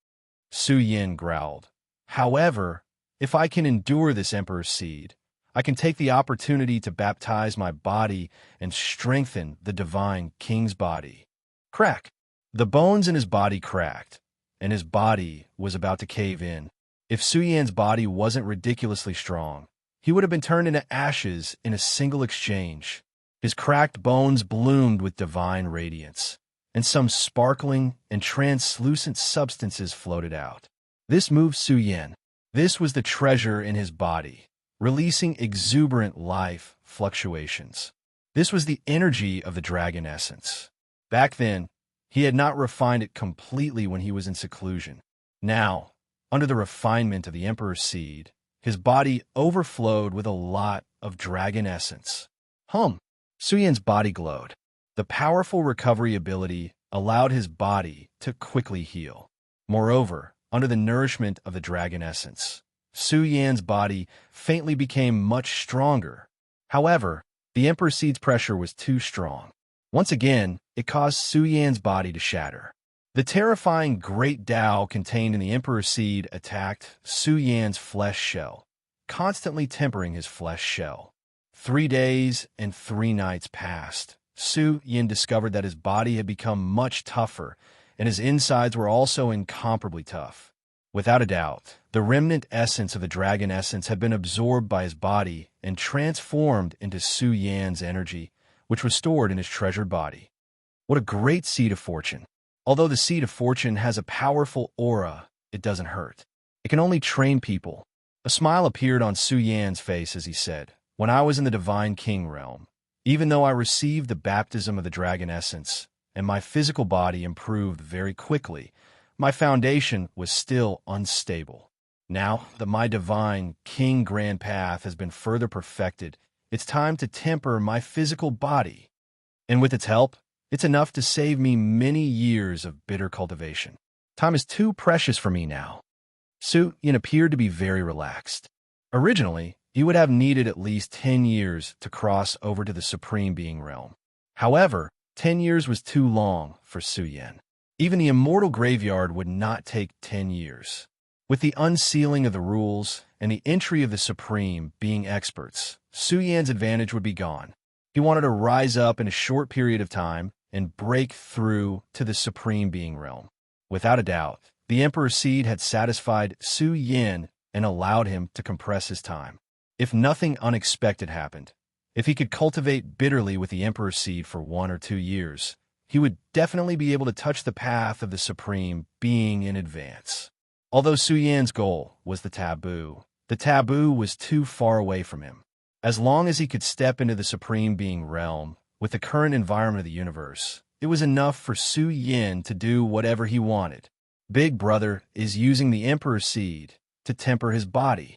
Su Yin growled. However, if I can endure this Emperor's Seed, I can take the opportunity to baptize my body and strengthen the divine king's body. Crack! The bones in his body cracked, and his body was about to cave in. If Su Yan's body wasn't ridiculously strong, he would have been turned into ashes in a single exchange. His cracked bones bloomed with divine radiance, and some sparkling and translucent substances floated out. This moved Su Yin. This was the treasure in his body, releasing exuberant life fluctuations. This was the energy of the dragon essence. Back then, he had not refined it completely when he was in seclusion. Now, under the refinement of the Emperor's Seed, his body overflowed with a lot of dragon essence. Su Yin's body glowed. The powerful recovery ability allowed his body to quickly heal. Moreover, under the nourishment of the dragon essence, Su Yan's body faintly became much stronger. However, the Emperor's Seed's pressure was too strong. Once again, it caused Su Yan's body to shatter. The terrifying Great Tao contained in the Emperor's Seed attacked Su Yan's flesh shell, constantly tempering his flesh shell. 3 days and 3 nights passed. Su Yin discovered that his body had become much tougher, and his insides were also incomparably tough. Without a doubt, the remnant essence of the dragon essence had been absorbed by his body and transformed into Su Yan's energy, which was stored in his treasured body. What a great seed of fortune! Although the seed of fortune has a powerful aura, it doesn't hurt. It can only train people. A smile appeared on Su Yan's face as he said, "When I was in the Divine King realm, even though I received the baptism of the dragon essence, and my physical body improved very quickly, my foundation was still unstable. Now that my Divine King grand path has been further perfected, it's time to temper my physical body. And with its help, it's enough to save me many years of bitter cultivation. Time is too precious for me now." Su Yan appeared to be very relaxed. Originally, he would have needed at least 10 years to cross over to the Supreme Being realm. However, 10 years was too long for Su Yan. Even the immortal graveyard would not take 10 years. With the unsealing of the rules and the entry of the Supreme Being experts, Su Yan's advantage would be gone. He wanted to rise up in a short period of time and break through to the Supreme Being realm. Without a doubt, the Emperor's seed had satisfied Su Yan and allowed him to compress his time. If nothing unexpected happened, if he could cultivate bitterly with the Emperor's seed for 1 or 2 years, he would definitely be able to touch the path of the Supreme Being in advance. Although Su Yan's goal was the taboo was too far away from him. As long as he could step into the Supreme Being realm with the current environment of the universe, it was enough for Su Yan to do whatever he wanted. Big Brother is using the Emperor's seed to temper his body.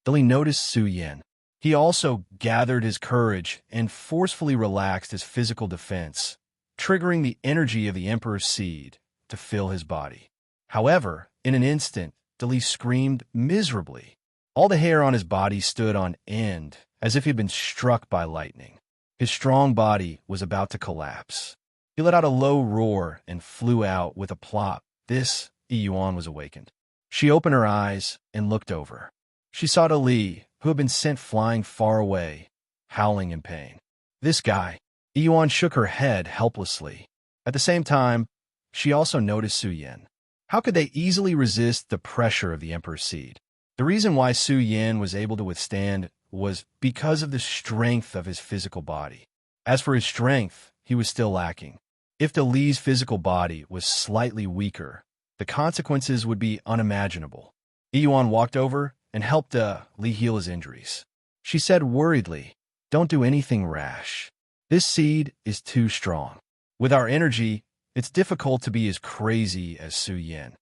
Till he noticed Su Yan. He also gathered his courage and forcefully relaxed his physical defense, triggering the energy of the Emperor's seed to fill his body. However, in an instant, Dali screamed miserably. All the hair on his body stood on end, as if he had been struck by lightning. His strong body was about to collapse. He let out a low roar and flew out with a plop. This, Yuan was awakened. She opened her eyes and looked over. She saw Dali, who had been sent flying far away, howling in pain. This guy. Yuan shook her head helplessly. At the same time, she also noticed Su Yan. How could they easily resist the pressure of the Emperor's seed? The reason why Su Yan was able to withstand was because of the strength of his physical body. As for his strength, he was still lacking. If Dali's physical body was slightly weaker, the consequences would be unimaginable. Yuan walked over and helped Li heal his injuries. She said worriedly, "Don't do anything rash. This seed is too strong. With our energy, it's difficult to be as crazy as Su Yan."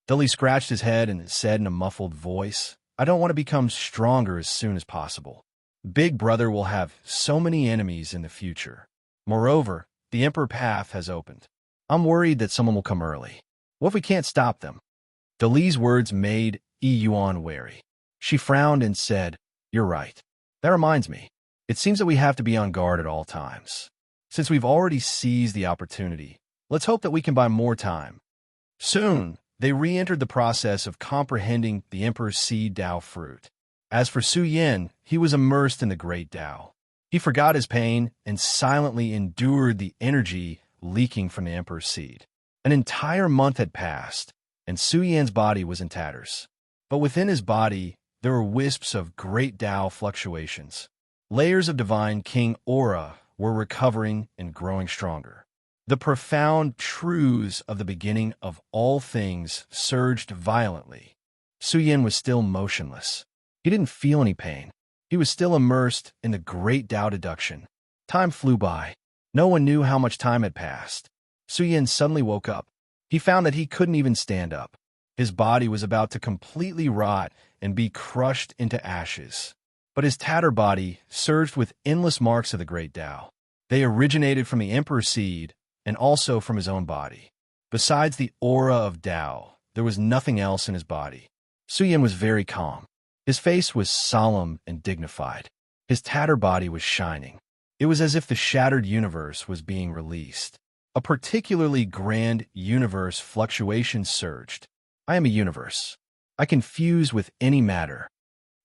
Dali scratched his head and said in a muffled voice, "I don't want to become stronger as soon as possible. Big Brother will have so many enemies in the future. Moreover, the Emperor path has opened. I'm worried that someone will come early. What if we can't stop them?" Dali's words made Yuan wary. She frowned and said, "You're right. That reminds me. It seems that we have to be on guard at all times. Since we've already seized the opportunity, let's hope that we can buy more time." Soon, they re-entered the process of comprehending the Emperor's seed Dao fruit. As for Su Yan, he was immersed in the great Dao. He forgot his pain and silently endured the energy leaking from the Emperor's seed. An entire month had passed, and Su Yan's body was in tatters. But within his body, there were wisps of great Dao fluctuations. Layers of Divine King aura were recovering and growing stronger. The profound truths of the beginning of all things surged violently. Su Yan was still motionless. He didn't feel any pain. He was still immersed in the great Dao deduction. Time flew by. No one knew how much time had passed. Su Yan suddenly woke up. He found that he couldn't even stand up. His body was about to completely rot and be crushed into ashes. But his tattered body surged with endless marks of the great Dao. They originated from the Emperor's seed and also from his own body. Besides the aura of Dao, there was nothing else in his body. Su Yan was very calm. His face was solemn and dignified. His tattered body was shining. It was as if the shattered universe was being released. A particularly grand universe fluctuation surged. I am a universe. I can fuse with any matter.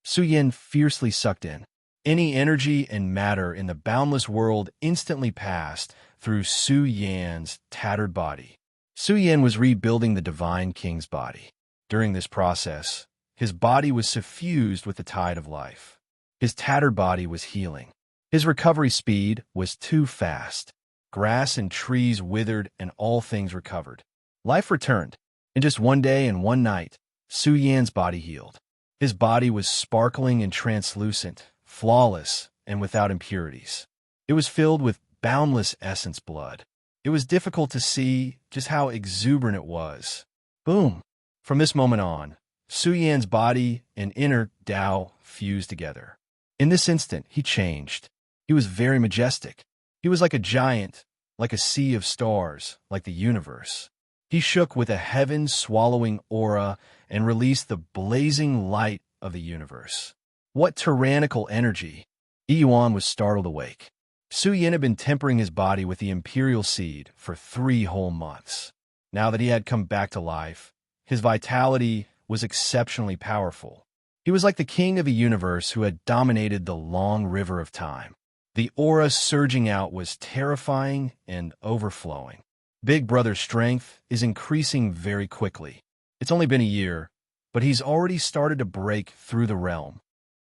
Su Yan fiercely sucked in. Any energy and matter in the boundless world instantly passed through Su Yan's tattered body. Su Yin was rebuilding the Divine King's body. During this process, his body was suffused with the tide of life. His tattered body was healing. His recovery speed was too fast. Grass and trees withered and all things recovered. Life returned. In just one day and one night, Su Yan's body healed. His body was sparkling and translucent, flawless, and without impurities. It was filled with boundless essence blood. It was difficult to see just how exuberant it was. Boom! From this moment on, Su Yan's body and inner Tao fused together. In this instant, he changed. He was very majestic. He was like a giant, like a sea of stars, like the universe. He shook with a heaven-swallowing aura and released the blazing light of the universe. What tyrannical energy! Yuan was startled awake. Su Yin had been tempering his body with the imperial seed for 3 whole months. Now that he had come back to life, his vitality was exceptionally powerful. He was like the king of a universe who had dominated the long river of time. The aura surging out was terrifying and overflowing. Big Brother's strength is increasing very quickly. It's only been a year, but he's already started to break through the realm.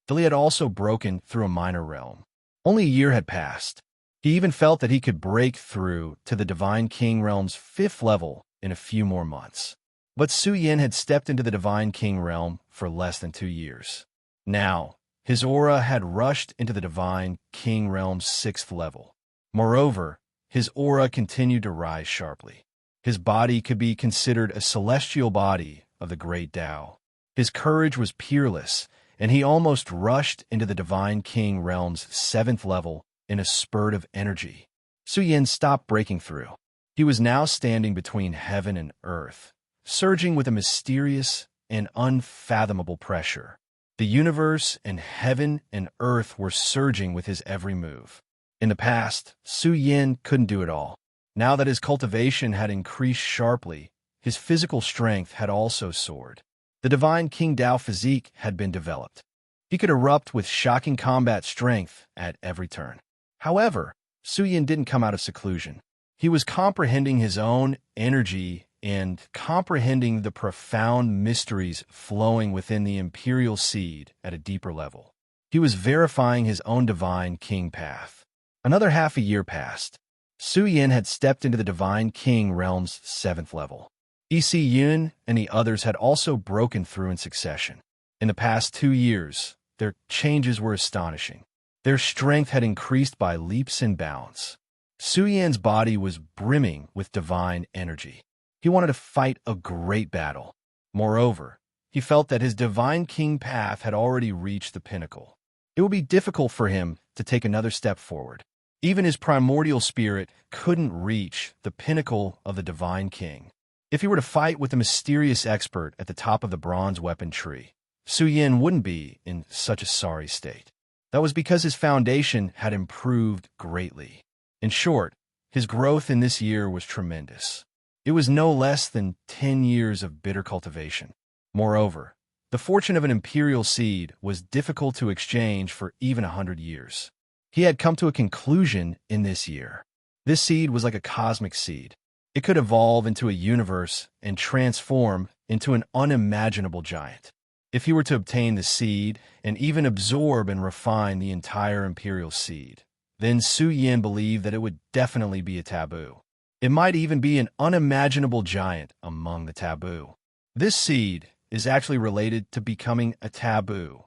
Though he had also broken through a minor realm. Only a year had passed. He even felt that he could break through to the Divine King realm's 5th level in a few more months. But Su Yin had stepped into the Divine King realm for less than 2 years. Now, his aura had rushed into the Divine King realm's 6th level. Moreover, his aura continued to rise sharply. His body could be considered a celestial body of the great Tao. His courage was peerless, and he almost rushed into the Divine King realm's 7th level in a spurt of energy. Su Yin stopped breaking through. He was now standing between heaven and earth, surging with a mysterious and unfathomable pressure. The universe and heaven and earth were surging with his every move. In the past, Su Yin couldn't do it all. Now that his cultivation had increased sharply, his physical strength had also soared. The Divine King Tao physique had been developed. He could erupt with shocking combat strength at every turn. However, Su Yin didn't come out of seclusion. He was comprehending his own energy and comprehending the profound mysteries flowing within the imperial seed at a deeper level. He was verifying his own Divine King path. Another half a year passed. Su Yin had stepped into the Divine King realm's 7th level. E.C. Yun and the others had also broken through in succession. In the past 2 years, their changes were astonishing. Their strength had increased by leaps and bounds. Su Yan's body was brimming with divine energy. He wanted to fight a great battle. Moreover, he felt that his Divine King path had already reached the pinnacle. It would be difficult for him to take another step forward. Even his primordial spirit couldn't reach the pinnacle of the Divine King. If he were to fight with a mysterious expert at the top of the bronze weapon tree, Su Yin wouldn't be in such a sorry state. That was because his foundation had improved greatly. In short, his growth in this year was tremendous. It was no less than 10 years of bitter cultivation. Moreover, the fortune of an imperial seed was difficult to exchange for even 100 years. He had come to a conclusion in this year. This seed was like a cosmic seed. It could evolve into a universe and transform into an unimaginable giant. If he were to obtain the seed and even absorb and refine the entire imperial seed, then Su Yin believed that it would definitely be a taboo. It might even be an unimaginable giant among the taboo. This seed is actually related to becoming a taboo.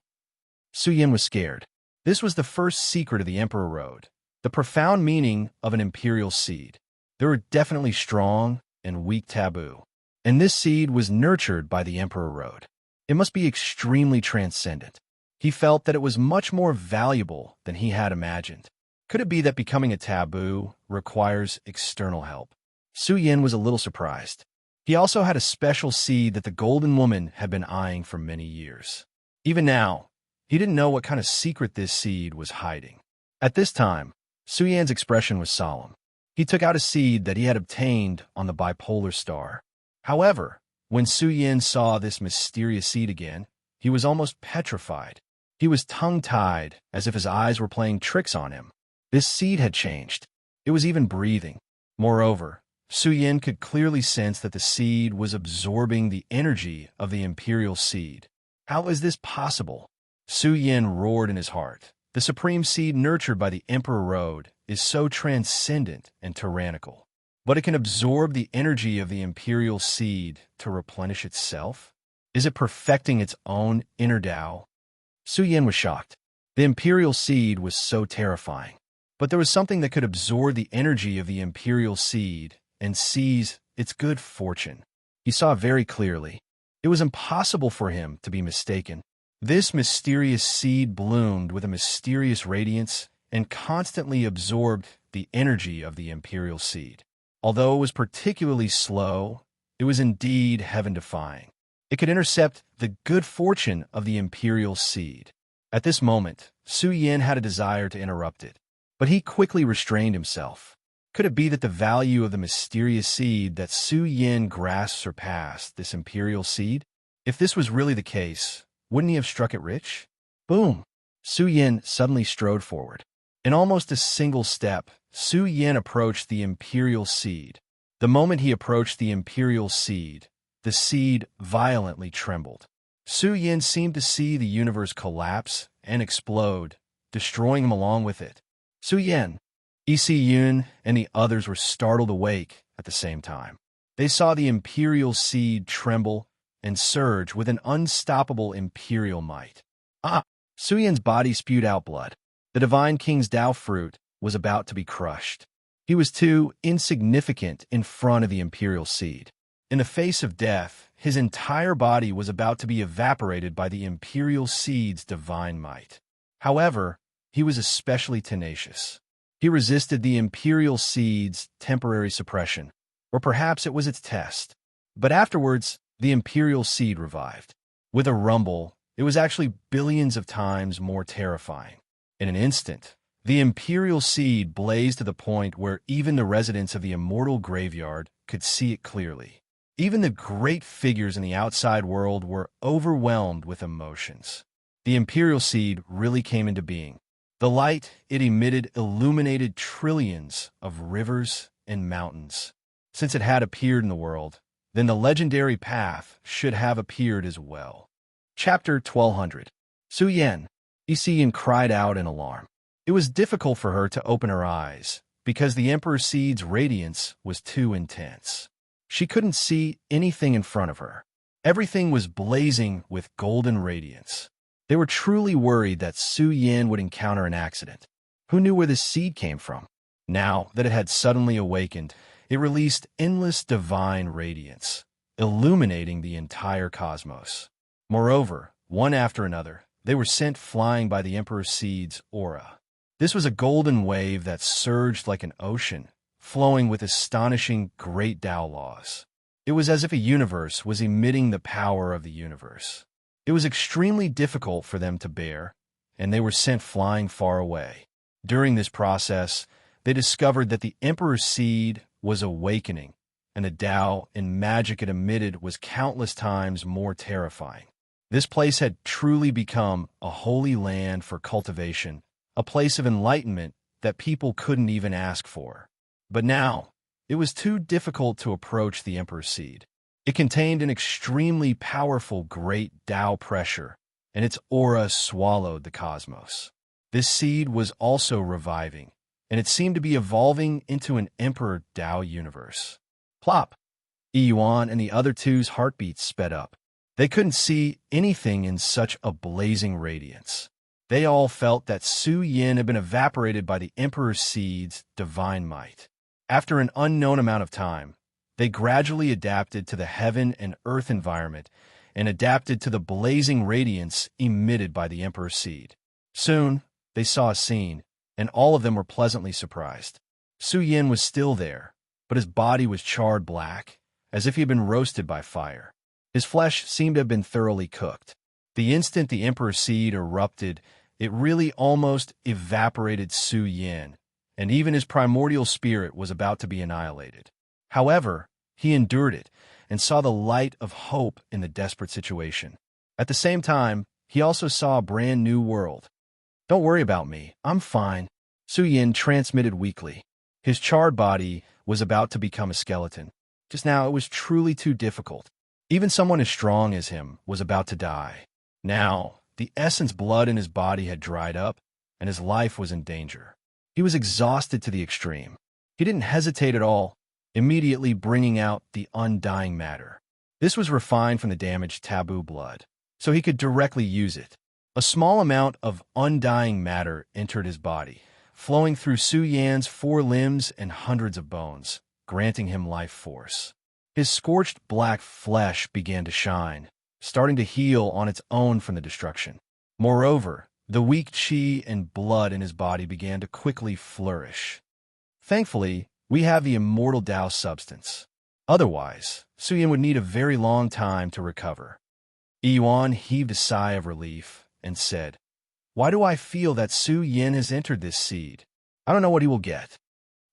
Su Yin was scared. This was the first secret of the Emperor Road, the profound meaning of an imperial seed. There were definitely strong and weak taboo, and this seed was nurtured by the Emperor Road. It must be extremely transcendent. He felt that it was much more valuable than he had imagined. Could it be that becoming a taboo requires external help? Su Yin was a little surprised. He also had a special seed that the Golden Woman had been eyeing for many years. Even now, he didn't know what kind of secret this seed was hiding. At this time, Su Yan's expression was solemn. He took out a seed that he had obtained on the bipolar star. However, when Su Yin saw this mysterious seed again, he was almost petrified. He was tongue-tied, as if his eyes were playing tricks on him. This seed had changed. It was even breathing. Moreover, Su Yin could clearly sense that the seed was absorbing the energy of the imperial seed. How is this possible? Su Yin roared in his heart. The supreme seed nurtured by the Emperor Road is so transcendent and tyrannical. But it can absorb the energy of the imperial seed to replenish itself? Is it perfecting its own inner Tao? Su Yin was shocked. The imperial seed was so terrifying. But there was something that could absorb the energy of the imperial seed and seize its good fortune. He saw very clearly. It was impossible for him to be mistaken. This mysterious seed bloomed with a mysterious radiance and constantly absorbed the energy of the imperial seed. Although it was particularly slow, it was indeed heaven-defying. It could intercept the good fortune of the imperial seed. At this moment, Su Yin had a desire to interrupt it, but he quickly restrained himself. Could it be that the value of the mysterious seed that Su Yin grasped surpassed this imperial seed? If this was really the case, wouldn't he have struck it rich? Boom! Su Yin suddenly strode forward. In almost a single step, Su Yin approached the imperial seed. The moment he approached the imperial seed, the seed violently trembled. Su Yin seemed to see the universe collapse and explode, destroying him along with it. Su Yin, Yun, and the others were startled awake at the same time. They saw the imperial seed tremble and surge with an unstoppable imperial might. Su Yin's body spewed out blood. The divine king's Tao fruit was about to be crushed. He was too insignificant in front of the imperial seed. In the face of death, his entire body was about to be evaporated by the imperial seed's divine might. However, he was especially tenacious. He resisted the imperial seed's temporary suppression, or perhaps it was its test. But afterwards, the imperial seed revived. With a rumble, it was actually billions of times more terrifying. In an instant, the imperial seed blazed to the point where even the residents of the immortal graveyard could see it clearly. Even the great figures in the outside world were overwhelmed with emotions. The imperial seed really came into being. The light it emitted illuminated trillions of rivers and mountains. Since it had appeared in the world, then the legendary path should have appeared as well. Chapter 1200. Su Yin. Yin cried out in alarm. It was difficult for her to open her eyes, because the Emperor Seed's radiance was too intense. She couldn't see anything in front of her. Everything was blazing with golden radiance. They were truly worried that Su Yin would encounter an accident. Who knew where this seed came from? Now that it had suddenly awakened, it released endless divine radiance, illuminating the entire cosmos. Moreover, one after another, they were sent flying by the Emperor Seed's aura. This was a golden wave that surged like an ocean, flowing with astonishing great Tao laws. It was as if a universe was emitting the power of the universe. It was extremely difficult for them to bear, and they were sent flying far away. During this process, they discovered that the Emperor's Seed was awakening, and the Tao and magic it emitted was countless times more terrifying. This place had truly become a holy land for cultivation, a place of enlightenment that people couldn't even ask for. But now, it was too difficult to approach the Emperor's Seed. It contained an extremely powerful great Tao pressure, and its aura swallowed the cosmos. This seed was also reviving, and it seemed to be evolving into an Emperor Tao universe. Plop! Yuan and the other two's heartbeats sped up. They couldn't see anything in such a blazing radiance. They all felt that Su Yin had been evaporated by the Emperor's Seed's divine might. After an unknown amount of time, they gradually adapted to the heaven and earth environment and adapted to the blazing radiance emitted by the Emperor's Seed. Soon, they saw a scene, and all of them were pleasantly surprised. Su Yin was still there, but his body was charred black, as if he had been roasted by fire. His flesh seemed to have been thoroughly cooked. The instant the Emperor's Seed erupted, it really almost evaporated Su Yin, and even his primordial spirit was about to be annihilated. However, he endured it and saw the light of hope in the desperate situation. At the same time, he also saw a brand new world. "Don't worry about me, I'm fine," Su Yin transmitted weakly. His charred body was about to become a skeleton. Just now, it was truly too difficult. Even someone as strong as him was about to die. Now, the essence blood in his body had dried up, and his life was in danger. He was exhausted to the extreme. He didn't hesitate at all, immediately bringing out the undying matter. This was refined from the damaged taboo blood, so he could directly use it. A small amount of undying matter entered his body, flowing through Su Yan's 4 limbs and hundreds of bones, granting him life force. His scorched black flesh began to shine, starting to heal on its own from the destruction. Moreover, the weak qi and blood in his body began to quickly flourish. Thankfully, we have the immortal Tao substance. Otherwise, Su Yan would need a very long time to recover. Yuan heaved a sigh of relief and said, "Why do I feel that Su Yan has entered this seed? I don't know what he will get.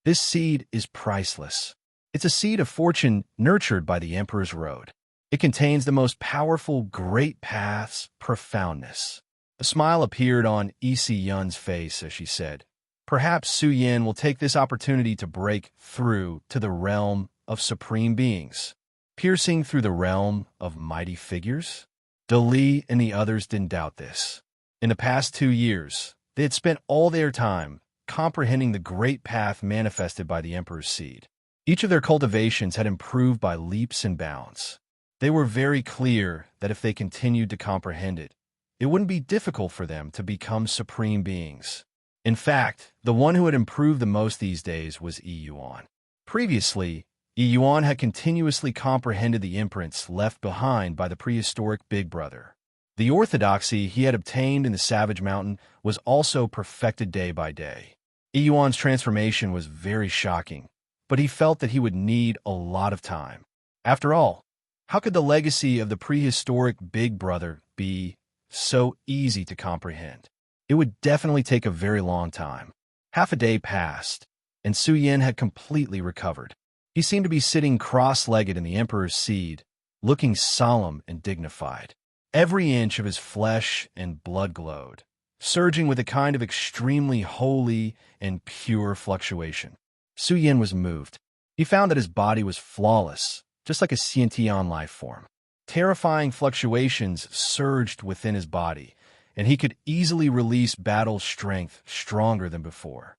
This seed is priceless. It's a seed of fortune nurtured by the Emperor's Road. It contains the most powerful great path's profoundness." A smile appeared on Isi Yun's face as she said, "Perhaps Su Yan will take this opportunity to break through to the realm of supreme beings, piercing through the realm of mighty figures." De Li and the others didn't doubt this. In the past 2 years, they had spent all their time comprehending the great path manifested by the Emperor's seed. Each of their cultivations had improved by leaps and bounds. They were very clear that if they continued to comprehend it, it wouldn't be difficult for them to become supreme beings. In fact, the one who had improved the most these days was Yuan. Previously, Yuan had continuously comprehended the imprints left behind by the prehistoric Big Brother. The orthodoxy he had obtained in the Savage Mountain was also perfected day by day. Yuan's transformation was very shocking, but he felt that he would need a lot of time. After all, how could the legacy of the prehistoric Big Brother be so easy to comprehend? It would definitely take a very long time. Half a day passed, and Su Yan had completely recovered. He seemed to be sitting cross-legged in the Emperor's seed, looking solemn and dignified. Every inch of his flesh and blood glowed, surging with a kind of extremely holy and pure fluctuation. Su Yan was moved. He found that his body was flawless, just like a sentient life form. Terrifying fluctuations surged within his body, and he could easily release battle strength stronger than before.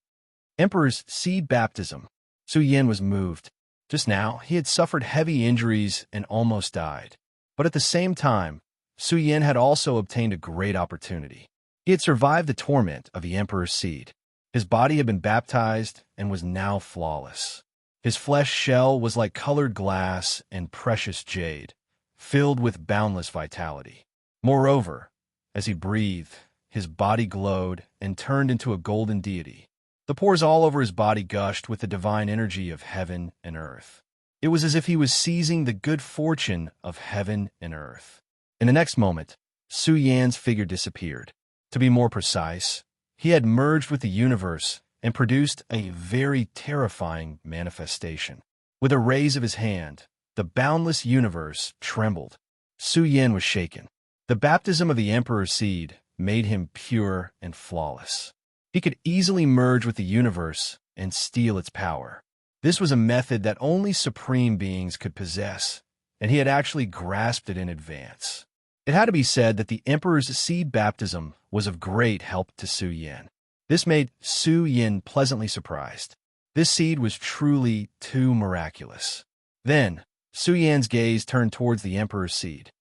Emperor's seed baptism. Su Yan was moved. Just now, he had suffered heavy injuries and almost died. But at the same time, Su Yan had also obtained a great opportunity. He had survived the torment of the Emperor's seed. His body had been baptized and was now flawless. His flesh shell was like colored glass and precious jade, filled with boundless vitality. Moreover, as he breathed, his body glowed and turned into a golden deity. The pores all over his body gushed with the divine energy of heaven and earth. It was as if he was seizing the good fortune of heaven and earth. In the next moment, Su Yan's figure disappeared. To be more precise, he had merged with the universe and produced a very terrifying manifestation. With a raise of his hand, the boundless universe trembled. Su Yan was shaken. The baptism of the Emperor's seed made him pure and flawless. He could easily merge with the universe and steal its power. This was a method that only supreme beings could possess, and he had actually grasped it in advance. It had to be said that the Emperor's seed baptism was of great help to Su Yan. This made Su Yan pleasantly surprised. This seed was truly too miraculous. Then, Su Yan's gaze turned towards the Emperor's seed.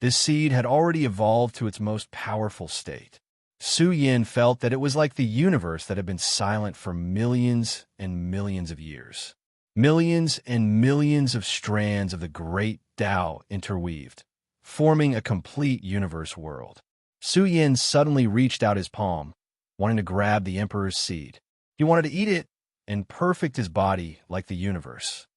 This seed had already evolved to its most powerful state. Su Yan felt that it was like the universe that had been silent for millions and millions of years. Millions and millions of strands of the great Tao interweaved, forming a complete universe world. Su Yan suddenly reached out his palm, wanting to grab the Emperor's seed. He wanted to eat it and perfect his body like the universe.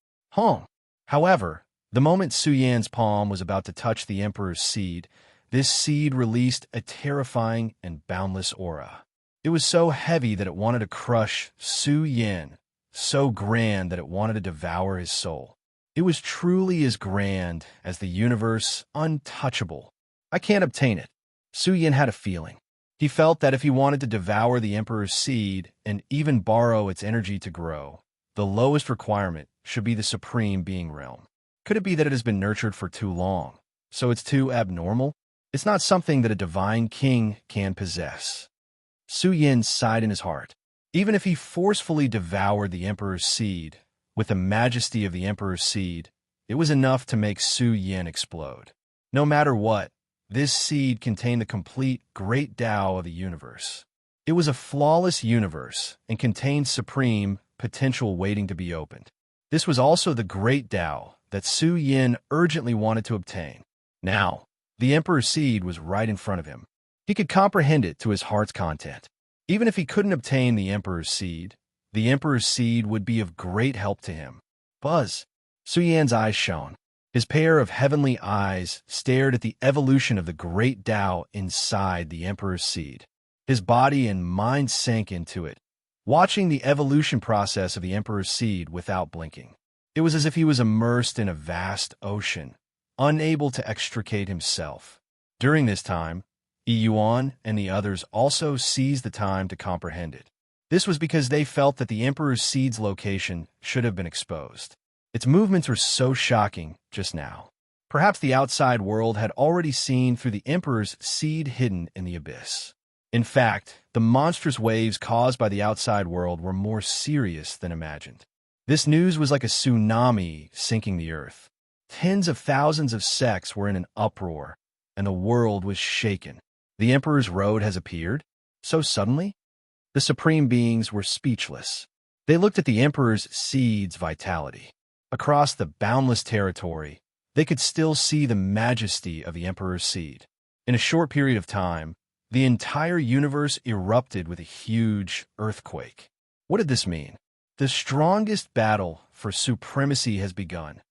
However, the moment Su Yan's palm was about to touch the Emperor's seed, this seed released a terrifying and boundless aura. It was so heavy that it wanted to crush Su Yan, so grand that it wanted to devour his soul. It was truly as grand as the universe, untouchable. I can't obtain it. Su Yan had a feeling. He felt that if he wanted to devour the Emperor's seed and even borrow its energy to grow, the lowest requirement should be the supreme being realm. Could it be that it has been nurtured for too long, so it's too abnormal? It's not something that a divine king can possess. Su Yin sighed in his heart. Even if he forcefully devoured the emperor's seed, with the majesty of the emperor's seed, it was enough to make Su Yin explode. No matter what, this seed contained the complete great Tao of the universe. It was a flawless universe and contained supreme potential waiting to be opened. This was also the great Tao that Su Yin urgently wanted to obtain. Now, the emperor's seed was right in front of him. He could comprehend it to his heart's content. Even if he couldn't obtain the emperor's seed would be of great help to him. Buzz! Su Yan's eyes shone. His pair of heavenly eyes stared at the evolution of the great Tao inside the emperor's seed. His body and mind sank into it, watching the evolution process of the emperor's seed without blinking. It was as if he was immersed in a vast ocean, unable to extricate himself. During this time, Yuan and the others also seized the time to comprehend it. This was because they felt that the emperor's seed's location should have been exposed. Its movements were so shocking just now. Perhaps the outside world had already seen through the emperor's seed hidden in the abyss. In fact, the monstrous waves caused by the outside world were more serious than imagined. This news was like a tsunami sinking the earth. Tens of thousands of sects were in an uproar, and the world was shaken. The emperor's road has appeared? So suddenly? The supreme beings were speechless. They looked at the emperor's seed's vitality. Across the boundless territory, they could still see the majesty of the emperor's seed. In a short period of time, the entire universe erupted with a huge earthquake. What did this mean? The strongest battle for supremacy has begun.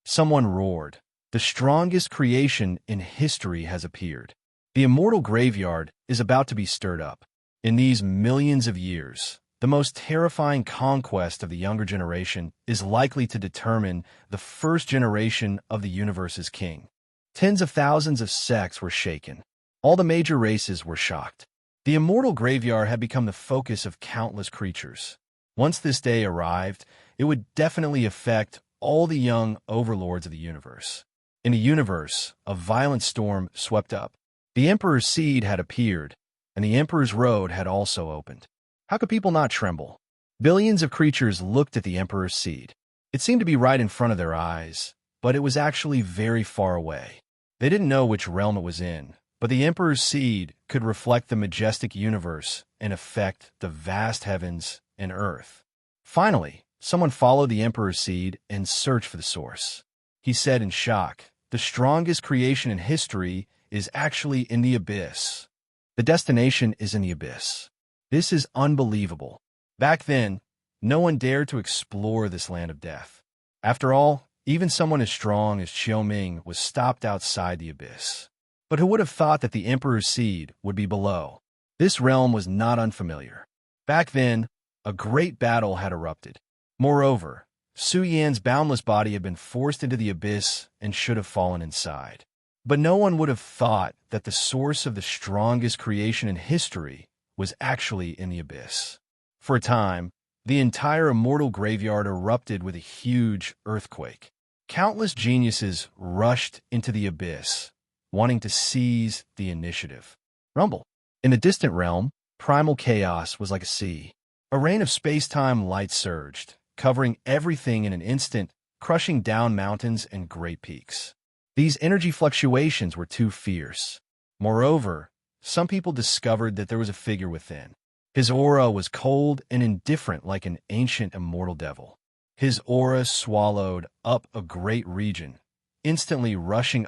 Someone roared. The strongest creation in history has appeared. The immortal graveyard is about to be stirred up. In these millions of years, the most terrifying conquest of the younger generation is likely to determine the first generation of the universe's king. Tens of thousands of sects were shaken. All the major races were shocked. The immortal graveyard had become the focus of countless creatures. Once this day arrived, it would definitely affect all the young overlords of the universe. In the universe, a violent storm swept up. The Emperor's seed had appeared, and the Emperor's road had also opened. How could people not tremble? Billions of creatures looked at the Emperor's seed. It seemed to be right in front of their eyes, but it was actually very far away. They didn't know which realm it was in, but the Emperor's seed could reflect the majestic universe and affect the vast heavens and earth. Finally, someone followed the Emperor's seed and searched for the source. He said in shock, "The strongest creation in history is actually in the abyss. The destination is in the abyss. This is unbelievable." Back then, no one dared to explore this land of death. After all, even someone as strong as Qiu Ming was stopped outside the abyss. But who would have thought that the Emperor's seed would be below? This realm was not unfamiliar. Back then, a great battle had erupted. Moreover, Su Yan's boundless body had been forced into the abyss and should have fallen inside. But no one would have thought that the source of the strongest creation in history was actually in the abyss. For a time, the entire immortal graveyard erupted with a huge earthquake. Countless geniuses rushed into the abyss, wanting to seize the initiative. Rumble. In the distant realm, primal chaos was like a sea. A rain of space-time light surged, covering everything in an instant, crushing down mountains and great peaks. These energy fluctuations were too fierce. Moreover, some people discovered that there was a figure within. His aura was cold and indifferent like an ancient immortal devil. His aura swallowed up a great region, instantly rushing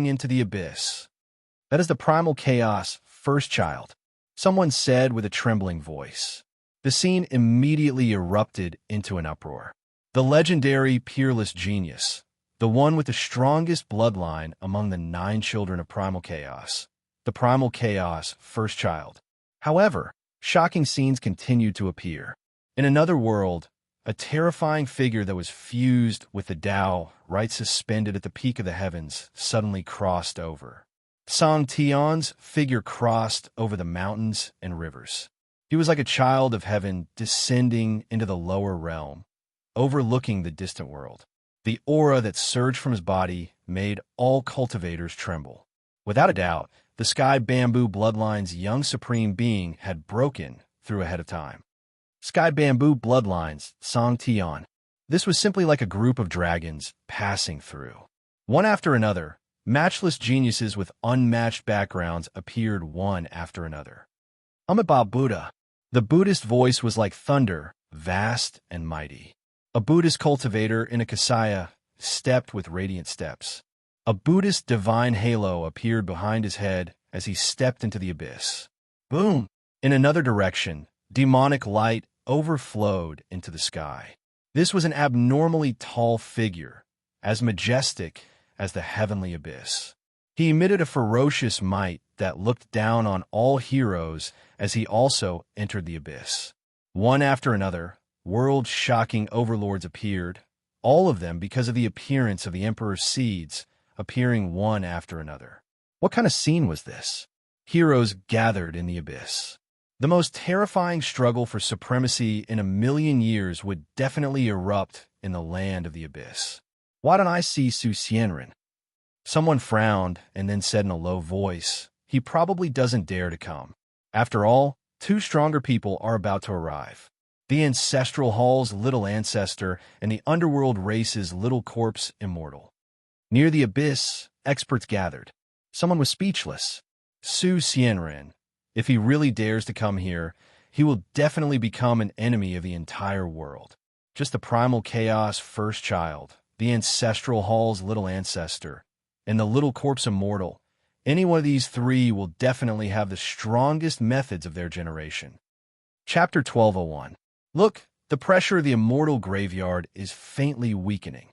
into the abyss. "That is the primal chaos, first child," someone said with a trembling voice. The scene immediately erupted into an uproar. The legendary peerless genius, the one with the strongest bloodline among the 9 children of primal chaos, the primal chaos, first child. However, shocking scenes continued to appear. In another world, a terrifying figure that was fused with the Tao, right suspended at the peak of the heavens, suddenly crossed over. Song Tian's figure crossed over the mountains and rivers. He was like a child of heaven descending into the lower realm, overlooking the distant world. The aura that surged from his body made all cultivators tremble. Without a doubt, the Sky Bamboo bloodline's young supreme being had broken through ahead of time. Sky Bamboo bloodlines, Song Tian. This was simply like a group of dragons passing through. One after another, matchless geniuses with unmatched backgrounds appeared one after another. Amitabha Buddha. The Buddhist voice was like thunder, vast and mighty. A Buddhist cultivator in a kasaya stepped with radiant steps. A Buddhist divine halo appeared behind his head as he stepped into the abyss. Boom! In another direction, demonic light overflowed into the sky. This was an abnormally tall figure, as majestic as the heavenly abyss. He emitted a ferocious might that looked down on all heroes as he also entered the abyss. One after another, world-shocking overlords appeared, all of them because of the appearance of the Emperor's seeds, appearing one after another. What kind of scene was this? Heroes gathered in the abyss. The most terrifying struggle for supremacy in a million years would definitely erupt in the land of the abyss. Why don't I see Su Xianren? Someone frowned and then said in a low voice, he probably doesn't dare to come. After all, two stronger people are about to arrive. The ancestral hall's little ancestor and the underworld race's little corpse immortal. Near the abyss, experts gathered. Someone was speechless. Su Xianren. If he really dares to come here, he will definitely become an enemy of the entire world. Just the primal chaos first child, the ancestral hall's little ancestor, and the little corpse immortal. Any one of these three will definitely have the strongest methods of their generation. Chapter 1201. Look, the pressure of the immortal graveyard is faintly weakening.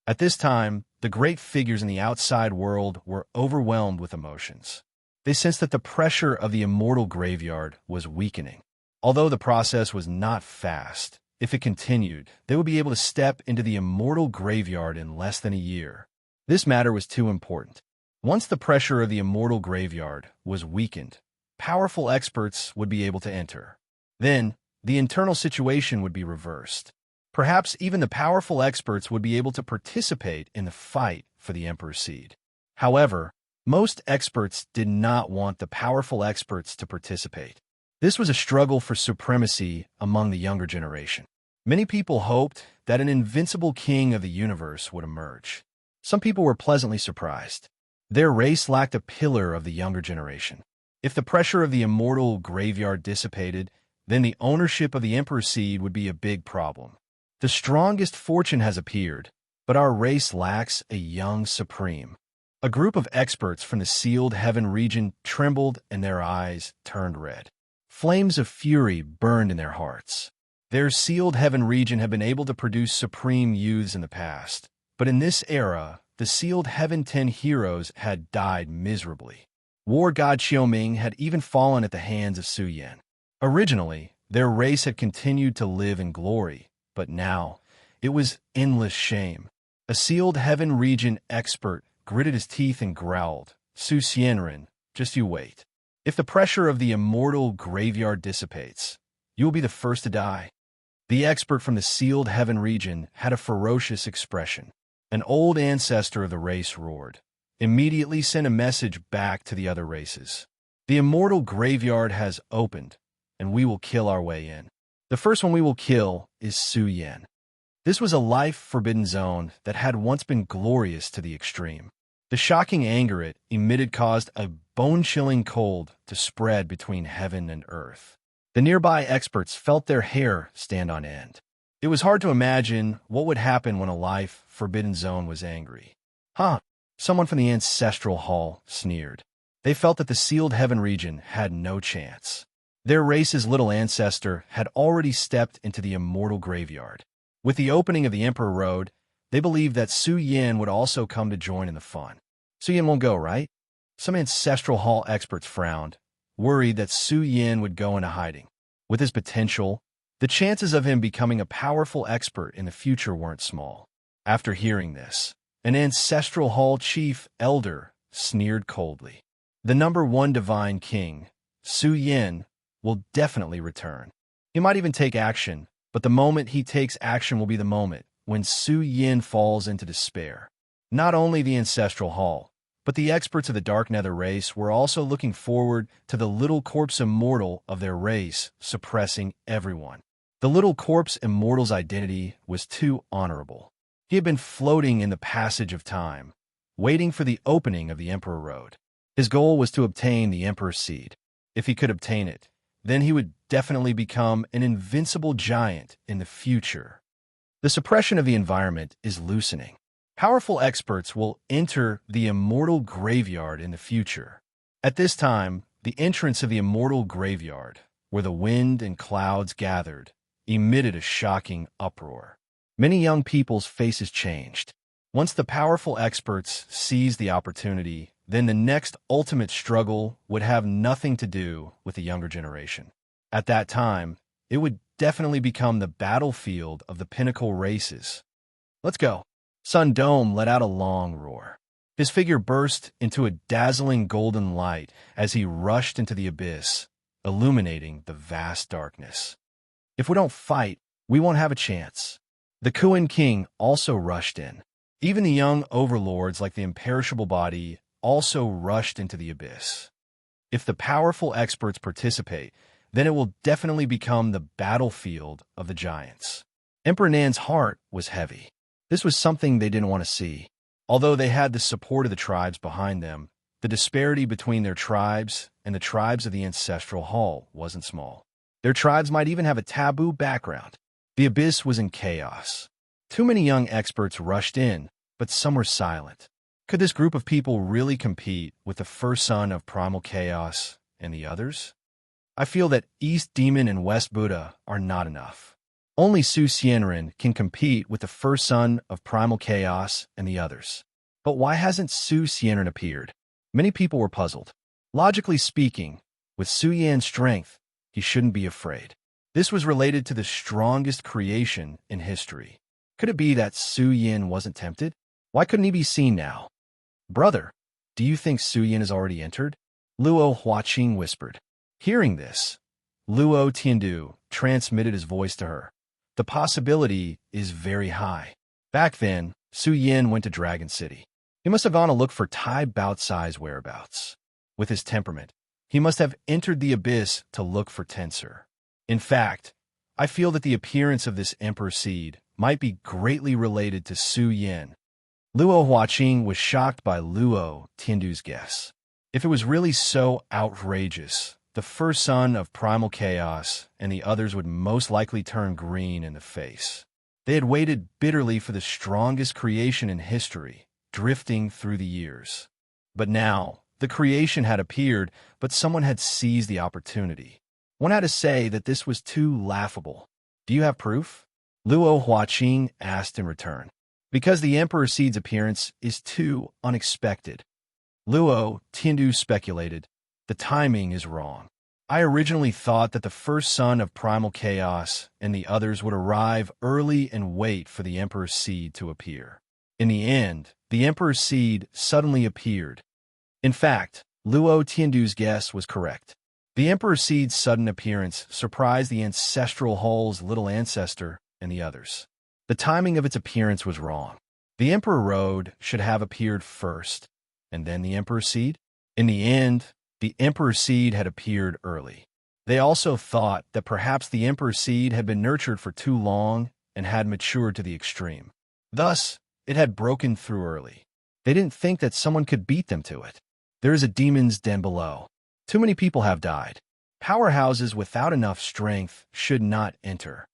At this time, the great figures in the outside world were overwhelmed with emotions. They sensed that the pressure of the immortal graveyard was weakening. Although the process was not fast, if it continued, they would be able to step into the immortal graveyard in less than a year. This matter was too important. Once the pressure of the immortal graveyard was weakened, powerful experts would be able to enter. Then, the internal situation would be reversed. Perhaps even the powerful experts would be able to participate in the fight for the Emperor's seed. However, most experts did not want the powerful experts to participate. This was a struggle for supremacy among the younger generation. Many people hoped that an invincible king of the universe would emerge. Some people were pleasantly surprised. Their race lacked a pillar of the younger generation. If the pressure of the immortal graveyard dissipated, then the ownership of the Emperor's seed would be a big problem. The strongest fortune has appeared, but our race lacks a young supreme. A group of experts from the sealed heaven region trembled and their eyes turned red. Flames of fury burned in their hearts. Their sealed heaven region had been able to produce supreme youths in the past, but in this era, the sealed heaven 10 heroes had died miserably. War god Xiaoming had even fallen at the hands of Su Yan. Originally, their race had continued to live in glory, but now, it was endless shame. A sealed heaven region expert gritted his teeth and growled, Su Xianren, just you wait. If the pressure of the immortal graveyard dissipates, you will be the first to die. The expert from the sealed heaven region had a ferocious expression. An old ancestor of the race roared. Immediately sent a message back to the other races. The immortal graveyard has opened, and we will kill our way in. The first one we will kill is Su Yan. This was a life-forbidden zone that had once been glorious to the extreme. The shocking anger it emitted caused a bone-chilling cold to spread between heaven and earth. The nearby experts felt their hair stand on end. It was hard to imagine what would happen when a life-forbidden zone was angry. Huh, someone from the ancestral hall sneered. They felt that the sealed heaven region had no chance. Their race's little ancestor had already stepped into the immortal graveyard. With the opening of the Emperor Road, they believed that Su Yan would also come to join in the fun. Su Yan won't go, right? Some ancestral hall experts frowned, worried that Su Yan would go into hiding. With his potential, the chances of him becoming a powerful expert in the future weren't small. After hearing this, an ancestral hall chief elder sneered coldly. The number 1 divine king, Su Yan, will definitely return. He might even take action, but the moment he takes action will be the moment when Su Yin falls into despair. Not only the Ancestral Hall, but the experts of the Dark Nether race were also looking forward to the little corpse immortal of their race suppressing everyone. The little corpse immortal's identity was too honorable. He had been floating in the passage of time, waiting for the opening of the Emperor Road. His goal was to obtain the Emperor's Seed. If he could obtain it, then he would definitely become an invincible giant in the future. The suppression of the environment is loosening. Powerful experts will enter the immortal graveyard in the future. At this time, the entrance of the immortal graveyard, where the wind and clouds gathered, emitted a shocking uproar. Many young people's faces changed. Once the powerful experts seized the opportunity, then the next ultimate struggle would have nothing to do with the younger generation. At that time, it would definitely become the battlefield of the pinnacle races. Let's go. Sun Dome let out a long roar. His figure burst into a dazzling golden light as he rushed into the abyss, illuminating the vast darkness. If we don't fight, we won't have a chance. The Kuan King also rushed in. Even the young overlords like the imperishable body also rushed into the abyss. If the powerful experts participate, then it will definitely become the battlefield of the giants. Emperor Nan's heart was heavy. This was something they didn't want to see. Although they had the support of the tribes behind them, the disparity between their tribes and the tribes of the Ancestral Hall wasn't small. Their tribes might even have a taboo background. The abyss was in chaos. Too many young experts rushed in, but some were silent. Could this group of people really compete with the first son of primal chaos and the others? I feel that East Demon and West Buddha are not enough. Only Su Xianren can compete with the first son of primal chaos and the others. But why hasn't Su Xianren appeared? Many people were puzzled. Logically speaking, with Su Yan's strength, he shouldn't be afraid. This was related to the strongest creation in history. Could it be that Su Yin wasn't tempted? Why couldn't he be seen now? Brother, do you think Su Yin has already entered? Luo Huaqing whispered. Hearing this, Luo Tiandu transmitted his voice to her. The possibility is very high. Back then, Su Yin went to Dragon City. He must have gone to look for Tai Baotsai's whereabouts. With his temperament, he must have entered the abyss to look for Tensor. In fact, I feel that the appearance of this Emperor Seed might be greatly related to Su Yin. Luo Huaqing was shocked by Luo Tiandu's guess. If it was really so outrageous, the first son of primal chaos and the others would most likely turn green in the face. They had waited bitterly for the strongest creation in history, drifting through the years. But now, the creation had appeared, but someone had seized the opportunity. One had to say that this was too laughable. Do you have proof? Luo Huaqing asked in return. Because the Emperor Seed's appearance is too unexpected. Luo Tiandu speculated. The timing is wrong. I originally thought that the first son of primal chaos and the others would arrive early and wait for the Emperor's Seed to appear. In the end, the Emperor's Seed suddenly appeared. In fact, Luo Tiandu's guess was correct. The Emperor's Seed's sudden appearance surprised the Ancestral Hall's little ancestor and the others. The timing of its appearance was wrong. The Emperor Road should have appeared first, and then the Emperor's Seed. In the end, the Emperor's Seed had appeared early. They also thought that perhaps the Emperor's Seed had been nurtured for too long and had matured to the extreme. Thus, it had broken through early. They didn't think that someone could beat them to it. There is a demon's den below. Too many people have died. Powerhouses without enough strength should not enter.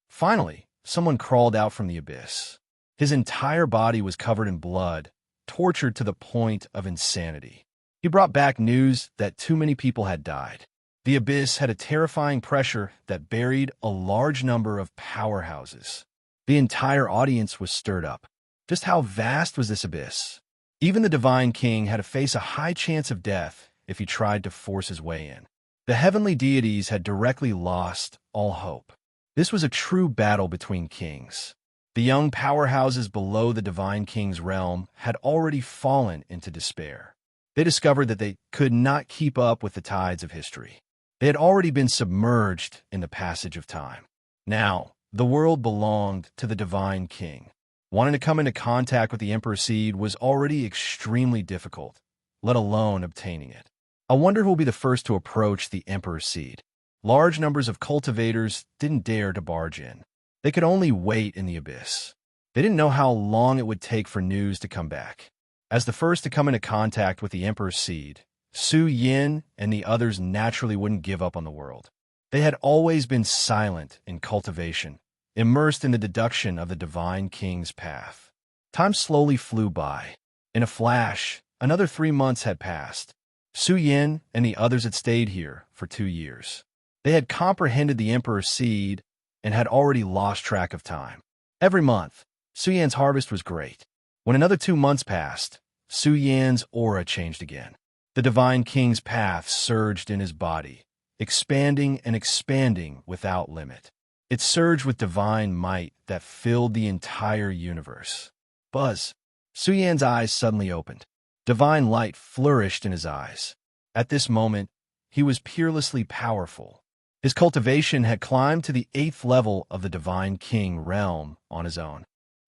Finally, someone crawled out from the abyss. His entire body was covered in blood, tortured to the point of insanity. He brought back news that too many people had died. The abyss had a terrifying pressure that buried a large number of powerhouses. The entire audience was stirred up. Just how vast was this abyss? Even the Divine King had to face a high chance of death if he tried to force his way in. The heavenly deities had directly lost all hope. This was a true battle between kings. The young powerhouses below the Divine King's realm had already fallen into despair. They discovered that they could not keep up with the tides of history. They had already been submerged in the passage of time. Now, the world belonged to the Divine King. Wanting to come into contact with the Emperor Seed was already extremely difficult, let alone obtaining it. I wonder who will be the first to approach the Emperor Seed. Large numbers of cultivators didn't dare to barge in. They could only wait in the abyss. They didn't know how long it would take for news to come back. As the first to come into contact with the Emperor Seed, Su Yin and the others naturally wouldn't give up on the world. They had always been silent in cultivation, immersed in the deduction of the Divine King's path. Time slowly flew by. In a flash, another 3 months had passed. Su Yin and the others had stayed here for 2 years. They had comprehended the Emperor's Seed and had already lost track of time. Every month, Su Yan's harvest was great. When another 2 months passed, Su Yan's aura changed again. The Divine King's path surged in his body, expanding and expanding without limit. It surged with divine might that filled the entire universe. Buzz! Su Yan's eyes suddenly opened. Divine light flourished in his eyes. At this moment, he was peerlessly powerful. His cultivation had climbed to the 8th level of the Divine King realm on his own.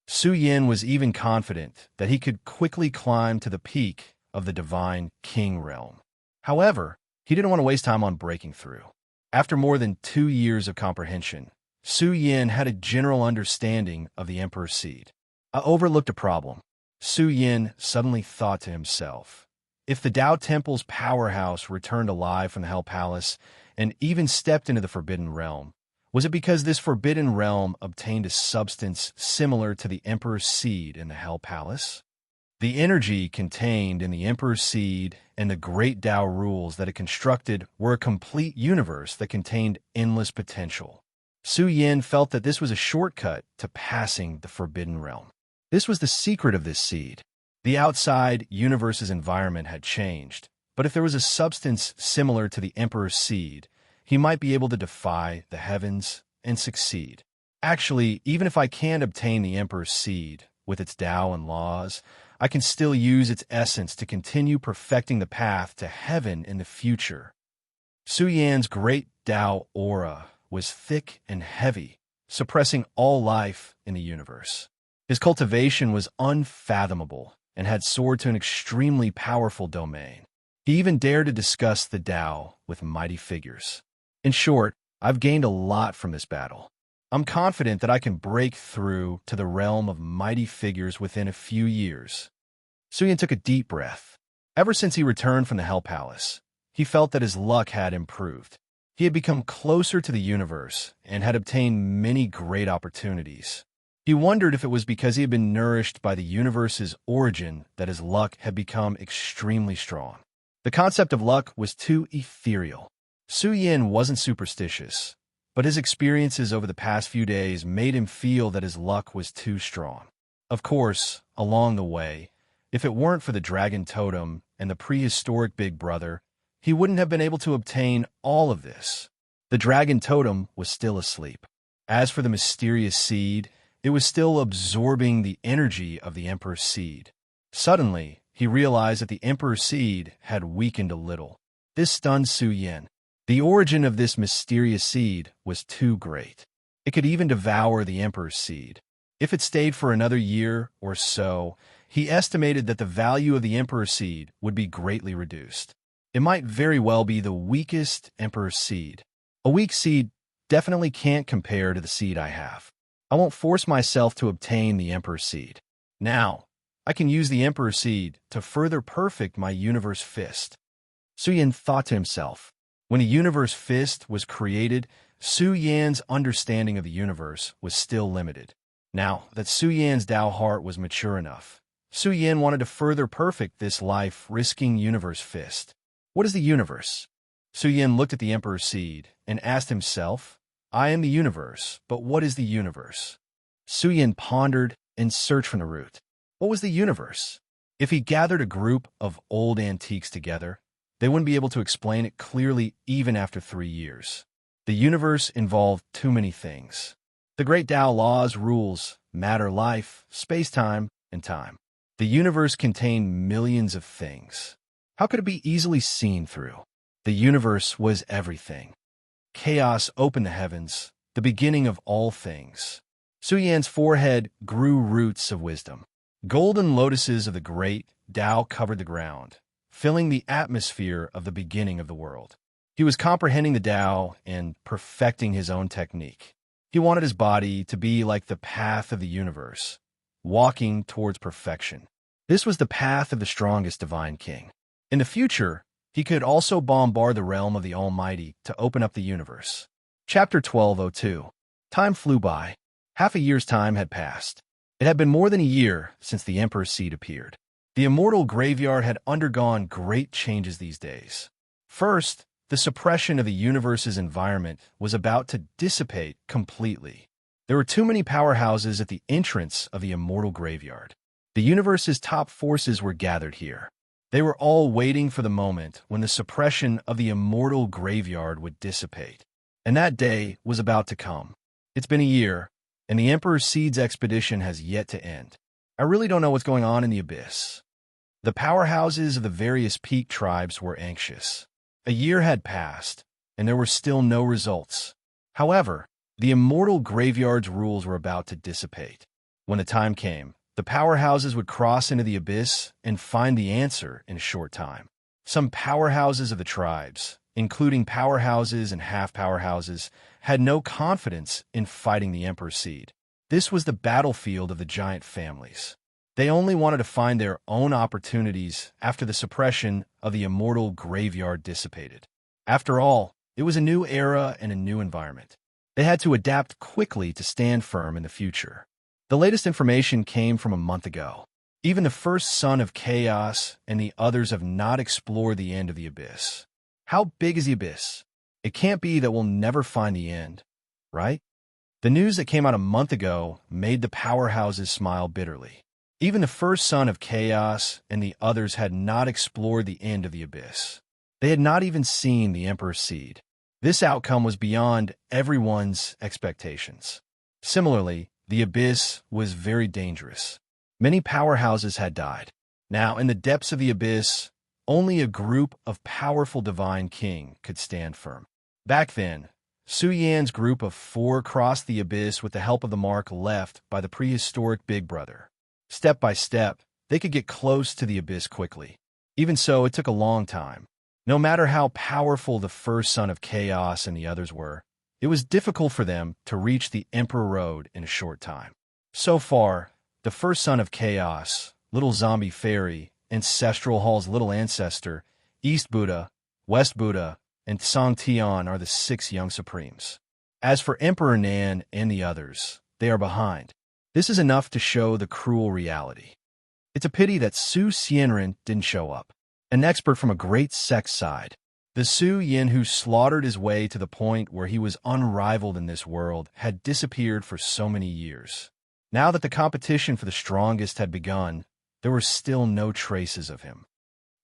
Su Yin was even confident that he could quickly climb to the peak of the Divine King realm. However, he didn't want to waste time on breaking through. After more than 2 years of comprehension, Su Yin had a general understanding of the Emperor's Seed. I overlooked a problem. Su Yin suddenly thought to himself, if the Tao Temple's powerhouse returned alive from the Hell Palace and even stepped into the Forbidden Realm, was it because this Forbidden Realm obtained a substance similar to the Emperor's Seed in the Hell Palace? The energy contained in the Emperor's Seed and the great Tao rules that it constructed were a complete universe that contained endless potential. Su Yin felt that this was a shortcut to passing the Forbidden Realm. This was the secret of this seed. The outside universe's environment had changed, but if there was a substance similar to the Emperor's Seed, he might be able to defy the heavens and succeed. Actually, even if I can't obtain the Emperor's Seed with its Tao and laws, I can still use its essence to continue perfecting the path to heaven in the future. Su Yan's great Tao aura was thick and heavy, suppressing all life in the universe. His cultivation was unfathomable and had soared to an extremely powerful domain. He even dared to discuss the Tao with mighty figures. In short, I've gained a lot from this battle. I'm confident that I can break through to the realm of mighty figures within a few years. Su Yin took a deep breath. Ever since he returned from the Hell Palace, he felt that his luck had improved. He had become closer to the universe and had obtained many great opportunities. He wondered if it was because he had been nourished by the universe's origin that his luck had become extremely strong. The concept of luck was too ethereal. Su Yin wasn't superstitious, but his experiences over the past few days made him feel that his luck was too strong. Of course, along the way, if it weren't for the Dragon Totem and the prehistoric Big Brother, he wouldn't have been able to obtain all of this. The Dragon Totem was still asleep. As for the mysterious seed, it was still absorbing the energy of the Emperor's Seed. Suddenly, he realized that the Emperor's Seed had weakened a little. This stunned Su Yin. The origin of this mysterious seed was too great. It could even devour the Emperor's Seed. If it stayed for another year or so, he estimated that the value of the Emperor's Seed would be greatly reduced. It might very well be the weakest Emperor's Seed. A weak seed definitely can't compare to the seed I have. I won't force myself to obtain the Emperor's Seed. Now, I can use the Emperor's Seed to further perfect my Universe Fist. Su Yin thought to himself. When the Universe Fist was created, Su Yan's understanding of the universe was still limited. Now that Su Yan's Tao heart was mature enough, Su Yin wanted to further perfect this life-risking Universe Fist. What is the universe? Su Yin looked at the Emperor's Seed and asked himself, I am the universe, but what is the universe? Su Yin pondered and searched from the root. What was the universe? If he gathered a group of old antiques together, they wouldn't be able to explain it clearly even after 3 years. The universe involved too many things. The great Tao laws, rules, matter, life, space-time, and time. The universe contained millions of things. How could it be easily seen through? The universe was everything. Chaos opened the heavens, the beginning of all things. Su Yan's forehead grew roots of wisdom. Golden lotuses of the great Tao covered the ground, filling the atmosphere of the beginning of the world. He was comprehending the Tao and perfecting his own technique. He wanted his body to be like the path of the universe, walking towards perfection. This was the path of the strongest divine king. In the future, he could also bombard the realm of the Almighty to open up the universe. Chapter 12:02. Time flew by. Half a year's time had passed. It had been more than a year since the Emperor's seed appeared. The immortal graveyard had undergone great changes these days. First, the suppression of the universe's environment was about to dissipate completely. There were too many powerhouses at the entrance of the immortal graveyard. The universe's top forces were gathered here. They were all waiting for the moment when the suppression of the immortal graveyard would dissipate. And that day was about to come. It's been a year, and the Emperor's Seed's expedition has yet to end. I really don't know what's going on in the abyss. The powerhouses of the various peak tribes were anxious. A year had passed, and there were still no results. However, the immortal graveyard's rules were about to dissipate. When the time came, the powerhouses would cross into the abyss and find the answer in a short time. Some powerhouses of the tribes, including powerhouses and half-powerhouses, had no confidence in fighting the Emperor's Seed. This was the battlefield of the giant families. They only wanted to find their own opportunities after the suppression of the immortal graveyard dissipated. After all, it was a new era and a new environment. They had to adapt quickly to stand firm in the future. The latest information came from a month ago. Even the first son of chaos and the others have not explored the end of the abyss. How big is the abyss? It can't be that we'll never find the end, right? The news that came out a month ago made the powerhouses smile bitterly. Even the first son of chaos and the others had not explored the end of the abyss. They had not even seen the Emperor's Seed. This outcome was beyond everyone's expectations. Similarly, the abyss was very dangerous. Many powerhouses had died. Now, in the depths of the abyss, only a group of powerful divine king could stand firm. Back then, Su Yan's group of 4 crossed the abyss with the help of the mark left by the prehistoric Big Brother. Step by step, they could get close to the abyss quickly. Even so, it took a long time. No matter how powerful the first son of chaos and the others were, it was difficult for them to reach the Emperor Road in a short time. So far, the first son of chaos, Little Zombie Fairy, Ancestral Hall's little ancestor, East Buddha, West Buddha, and Tsang Tian are the 6 young supremes. As for Emperor Nan and the others, they are behind. This is enough to show the cruel reality. It's a pity that Su Xianren didn't show up, an expert from a great sex side. The Su Yin who slaughtered his way to the point where he was unrivaled in this world had disappeared for so many years. Now that the competition for the strongest had begun, there were still no traces of him.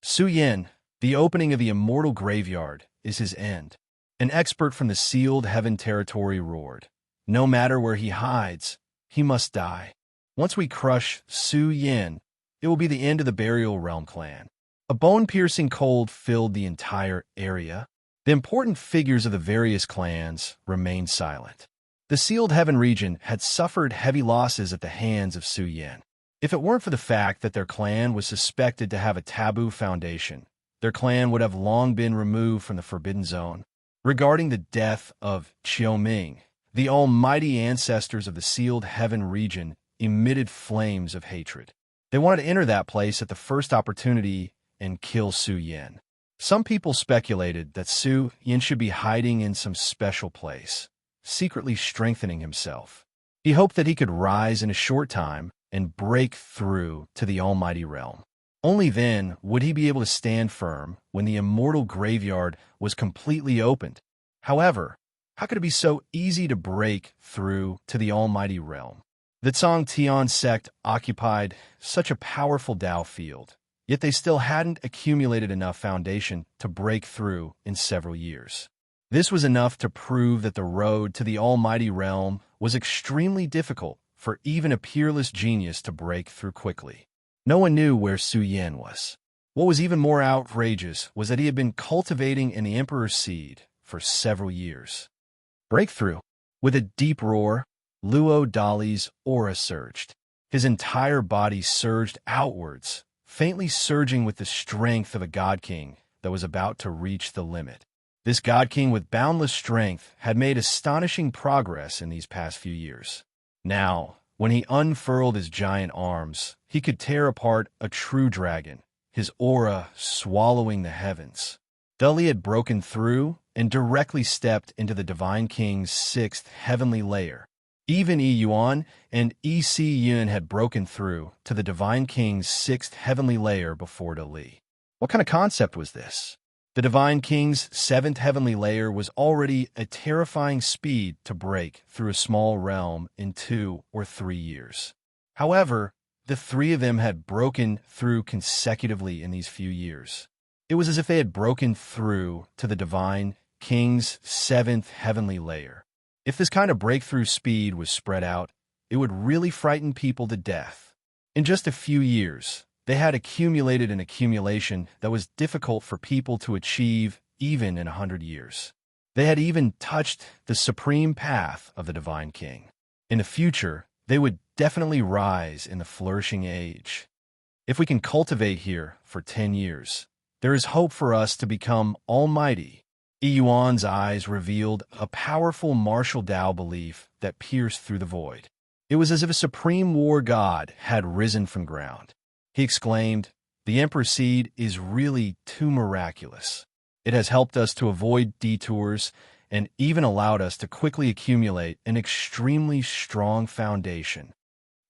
Su Yin, the opening of the immortal graveyard, is his end. An expert from the sealed heaven territory roared. No matter where he hides, he must die. Once we crush Su Yin, it will be the end of the Burial Realm clan. A bone-piercing cold filled the entire area. The important figures of the various clans remained silent. The sealed heaven region had suffered heavy losses at the hands of Su Yin. If it weren't for the fact that their clan was suspected to have a taboo foundation, their clan would have long been removed from the Forbidden Zone. Regarding the death of Qiuming, the almighty ancestors of the sealed heaven region emitted flames of hatred. They wanted to enter that place at the first opportunity and kill Su Yin. Some people speculated that Su Yin should be hiding in some special place, secretly strengthening himself. He hoped that he could rise in a short time and break through to the almighty realm. Only then would he be able to stand firm when the immortal graveyard was completely opened. However, how could it be so easy to break through to the almighty realm? The Tsang Tian sect occupied such a powerful Tao field, yet they still hadn't accumulated enough foundation to break through in several years. This was enough to prove that the road to the almighty realm was extremely difficult for even a peerless genius to break through quickly. No one knew where Su Yin was. What was even more outrageous was that he had been cultivating in the Emperor's seed for several years. Breakthrough. With a deep roar, Luo Dali's aura surged. His entire body surged outwards, faintly surging with the strength of a god king that was about to reach the limit. This god king with boundless strength had made astonishing progress in these past few years. Now, when he unfurled his giant arms, he could tear apart a true dragon, his aura swallowing the heavens. Dali had broken through and directly stepped into the Divine King's sixth heavenly layer. Even Yi Yuan and Yi Si Yun had broken through to the Divine King's sixth heavenly layer before Dali. What kind of concept was this? The Divine King's seventh heavenly layer was already a terrifying speed to break through a small realm in 2 or 3 years. However, the three of them had broken through consecutively in these few years. It was as if they had broken through to the Divine King's seventh heavenly layer. If this kind of breakthrough speed was spread out, it would really frighten people to death. In just a few years, they had accumulated an accumulation that was difficult for people to achieve even in 100 years. They had even touched the supreme path of the Divine King. In the future, they would definitely rise in the flourishing age. If we can cultivate here for 10 years, there is hope for us to become almighty. Yi Yuan's eyes revealed a powerful martial Dao belief that pierced through the void. It was as if a supreme war god had risen from ground. He exclaimed, "The Emperor's seed is really too miraculous. It has helped us to avoid detours and even allowed us to quickly accumulate an extremely strong foundation."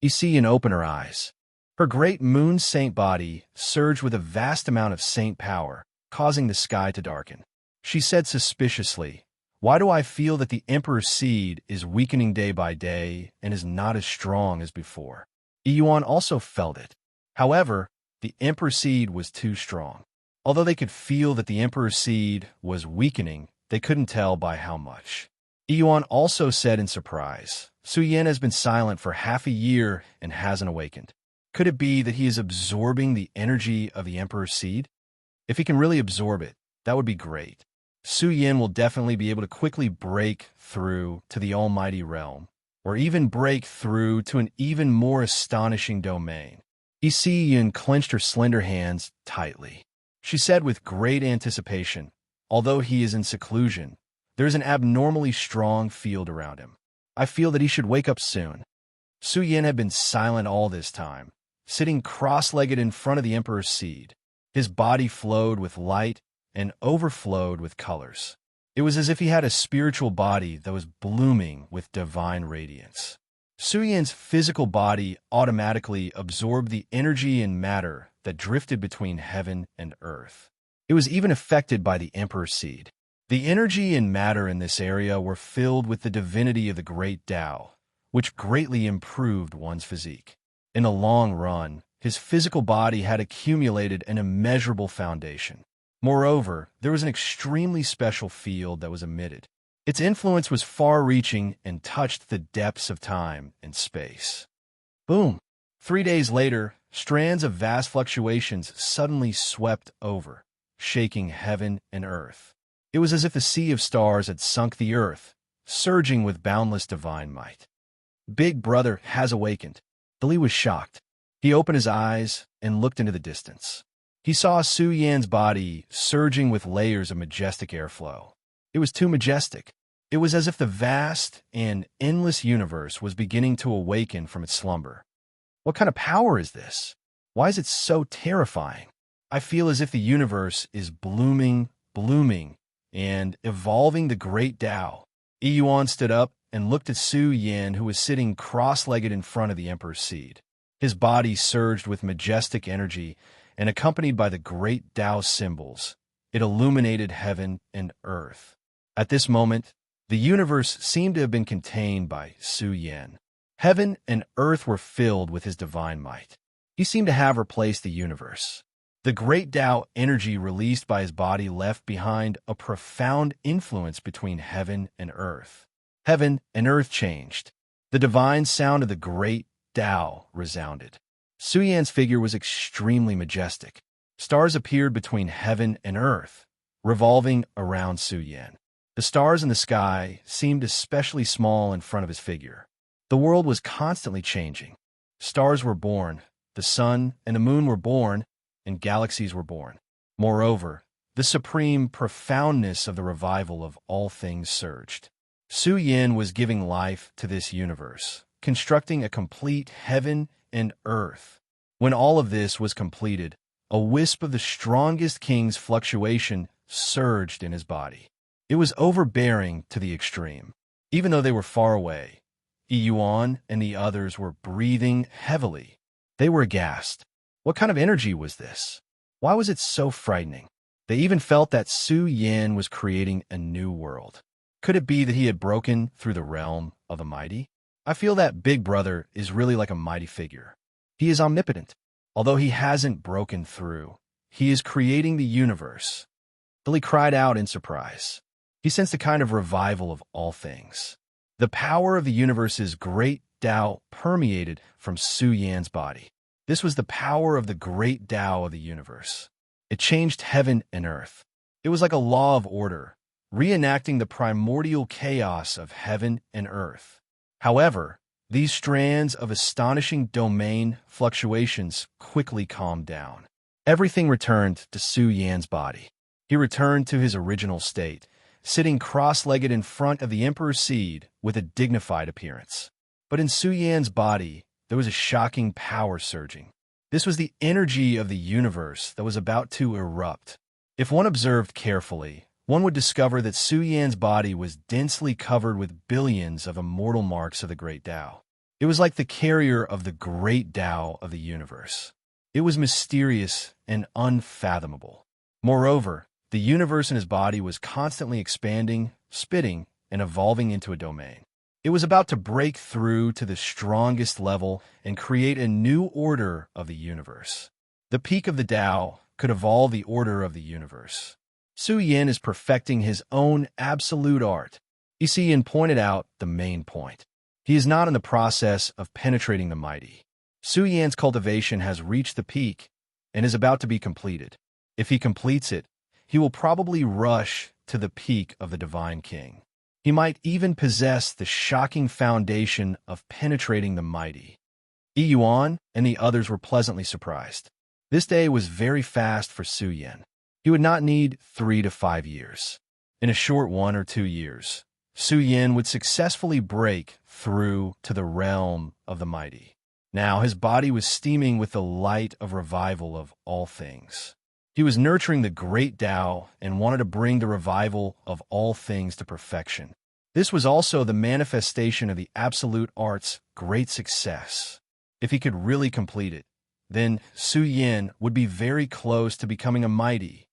Yi Si Yun opened her eyes. Her great moon saint body surged with a vast amount of saint power, causing the sky to darken. She said suspiciously, "Why do I feel that the Emperor's seed is weakening day by day and is not as strong as before?" Yi Yuan also felt it. However, the Emperor's seed was too strong. Although they could feel that the Emperor's seed was weakening, they couldn't tell by how much. Yi Yuan also said in surprise, "Su Yan has been silent for half a year and hasn't awakened. Could it be that he is absorbing the energy of the Emperor's seed? If he can really absorb it, that would be great. Su Yan will definitely be able to quickly break through to the almighty realm, or even break through to an even more astonishing domain." Yi Si Yun clenched her slender hands tightly. She said with great anticipation, "Although he is in seclusion, there is an abnormally strong field around him. I feel that he should wake up soon." Su Yan had been silent all this time, sitting cross-legged in front of the Emperor's seed. His body flowed with light and overflowed with colors. It was as if he had a spiritual body that was blooming with divine radiance. Su Yan's physical body automatically absorbed the energy and matter that drifted between heaven and earth. It was even affected by the Emperor's seed. The energy and matter in this area were filled with the divinity of the great Tao, which greatly improved one's physique. In the long run, his physical body had accumulated an immeasurable foundation. Moreover, there was an extremely special field that was emitted. Its influence was far-reaching and touched the depths of time and space. Boom! 3 days later, strands of vast fluctuations suddenly swept over, shaking heaven and earth. It was as if the sea of stars had sunk the earth, surging with boundless divine might. Big Brother has awakened. Dali was shocked. He opened his eyes and looked into the distance. He saw Su Yan's body surging with layers of majestic airflow. It was too majestic. It was as if the vast and endless universe was beginning to awaken from its slumber. What kind of power is this? Why is it so terrifying? I feel as if the universe is blooming, and evolving the great Tao. Yi Yuan stood up and looked at Su Yan, who was sitting cross-legged in front of the Emperor's seed. His body surged with majestic energy, and accompanied by the great Tao symbols, it illuminated heaven and earth. At this moment, the universe seemed to have been contained by Su Yan. Heaven and earth were filled with his divine might. He seemed to have replaced the universe. The great Tao energy released by his body left behind a profound influence between heaven and earth. Heaven and earth changed. The divine sound of the great Tao resounded. Su Yan's figure was extremely majestic. Stars appeared between heaven and earth, revolving around Su Yan. The stars in the sky seemed especially small in front of his figure. The world was constantly changing. Stars were born, the sun and the moon were born, and galaxies were born. Moreover, the supreme profoundness of the revival of all things surged. Su Yin was giving life to this universe, constructing a complete heaven and earth. When all of this was completed, a wisp of the strongest king's fluctuation surged in his body. It was overbearing to the extreme. Even though they were far away, Yuan and the others were breathing heavily. They were aghast. What kind of energy was this? Why was it so frightening? They even felt that Su Yin was creating a new world. Could it be that he had broken through the realm of the mighty? I feel that Big Brother is really like a mighty figure. He is omnipotent. Although he hasn't broken through, he is creating the universe. Billy cried out in surprise. He sensed a kind of revival of all things. The power of the universe's great Tao permeated from Su Yan's body. This was the power of the great Tao of the universe. It changed heaven and earth. It was like a law of order, reenacting the primordial chaos of heaven and earth. However, these strands of astonishing domain fluctuations quickly calmed down. Everything returned to Su Yan's body. He returned to his original state, sitting cross-legged in front of the Emperor's seat with a dignified appearance. But in Su Yan's body, there was a shocking power surging. This was the energy of the universe that was about to erupt. If one observed carefully, one would discover that Su Yan's body was densely covered with billions of immortal marks of the great Tao. It was like the carrier of the great Tao of the universe. It was mysterious and unfathomable. Moreover, the universe in his body was constantly expanding, spitting, and evolving into a domain. It was about to break through to the strongest level and create a new order of the universe. The peak of the Tao could evolve the order of the universe. Su Yin is perfecting his own absolute art. Yin pointed out the main point. He is not in the process of penetrating the mighty. Su Yan's cultivation has reached the peak and is about to be completed. If he completes it, he will probably rush to the peak of the Divine King. He might even possess the shocking foundation of penetrating the mighty. Yuan and the others were pleasantly surprised. This day was very fast for Su Yin. He would not need 3 to 5 years. In a short 1 or 2 years, Su Yin would successfully break through to the realm of the mighty. Now his body was steaming with the light of revival of all things. He was nurturing the great Tao and wanted to bring the revival of all things to perfection. This was also the manifestation of the absolute art's great success. If he could really complete it, then Su Yin would be very close to becoming a mighty.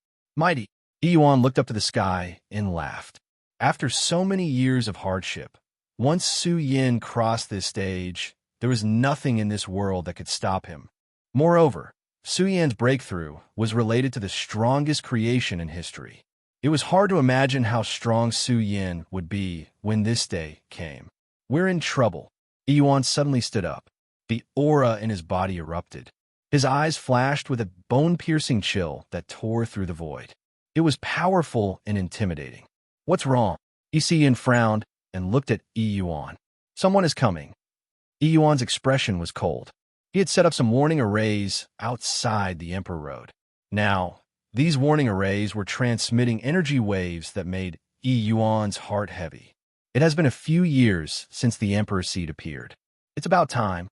Yuan looked up to the sky and laughed. After so many years of hardship, once Su Yin crossed this stage, there was nothing in this world that could stop him. Moreover, Su Yan's breakthrough was related to the strongest creation in history. It was hard to imagine how strong Su Yin would be when this day came. We're in trouble. Yuan suddenly stood up. The aura in his body erupted. His eyes flashed with a bone-piercing chill that tore through the void. It was powerful and intimidating. What's wrong? Yin frowned and looked at Yuan. Someone is coming. Yuan's expression was cold. He had set up some warning arrays outside the Emperor Road. Now, these warning arrays were transmitting energy waves that made Yuan's heart heavy. It has been a few years since the Emperor's seed appeared. It's about time.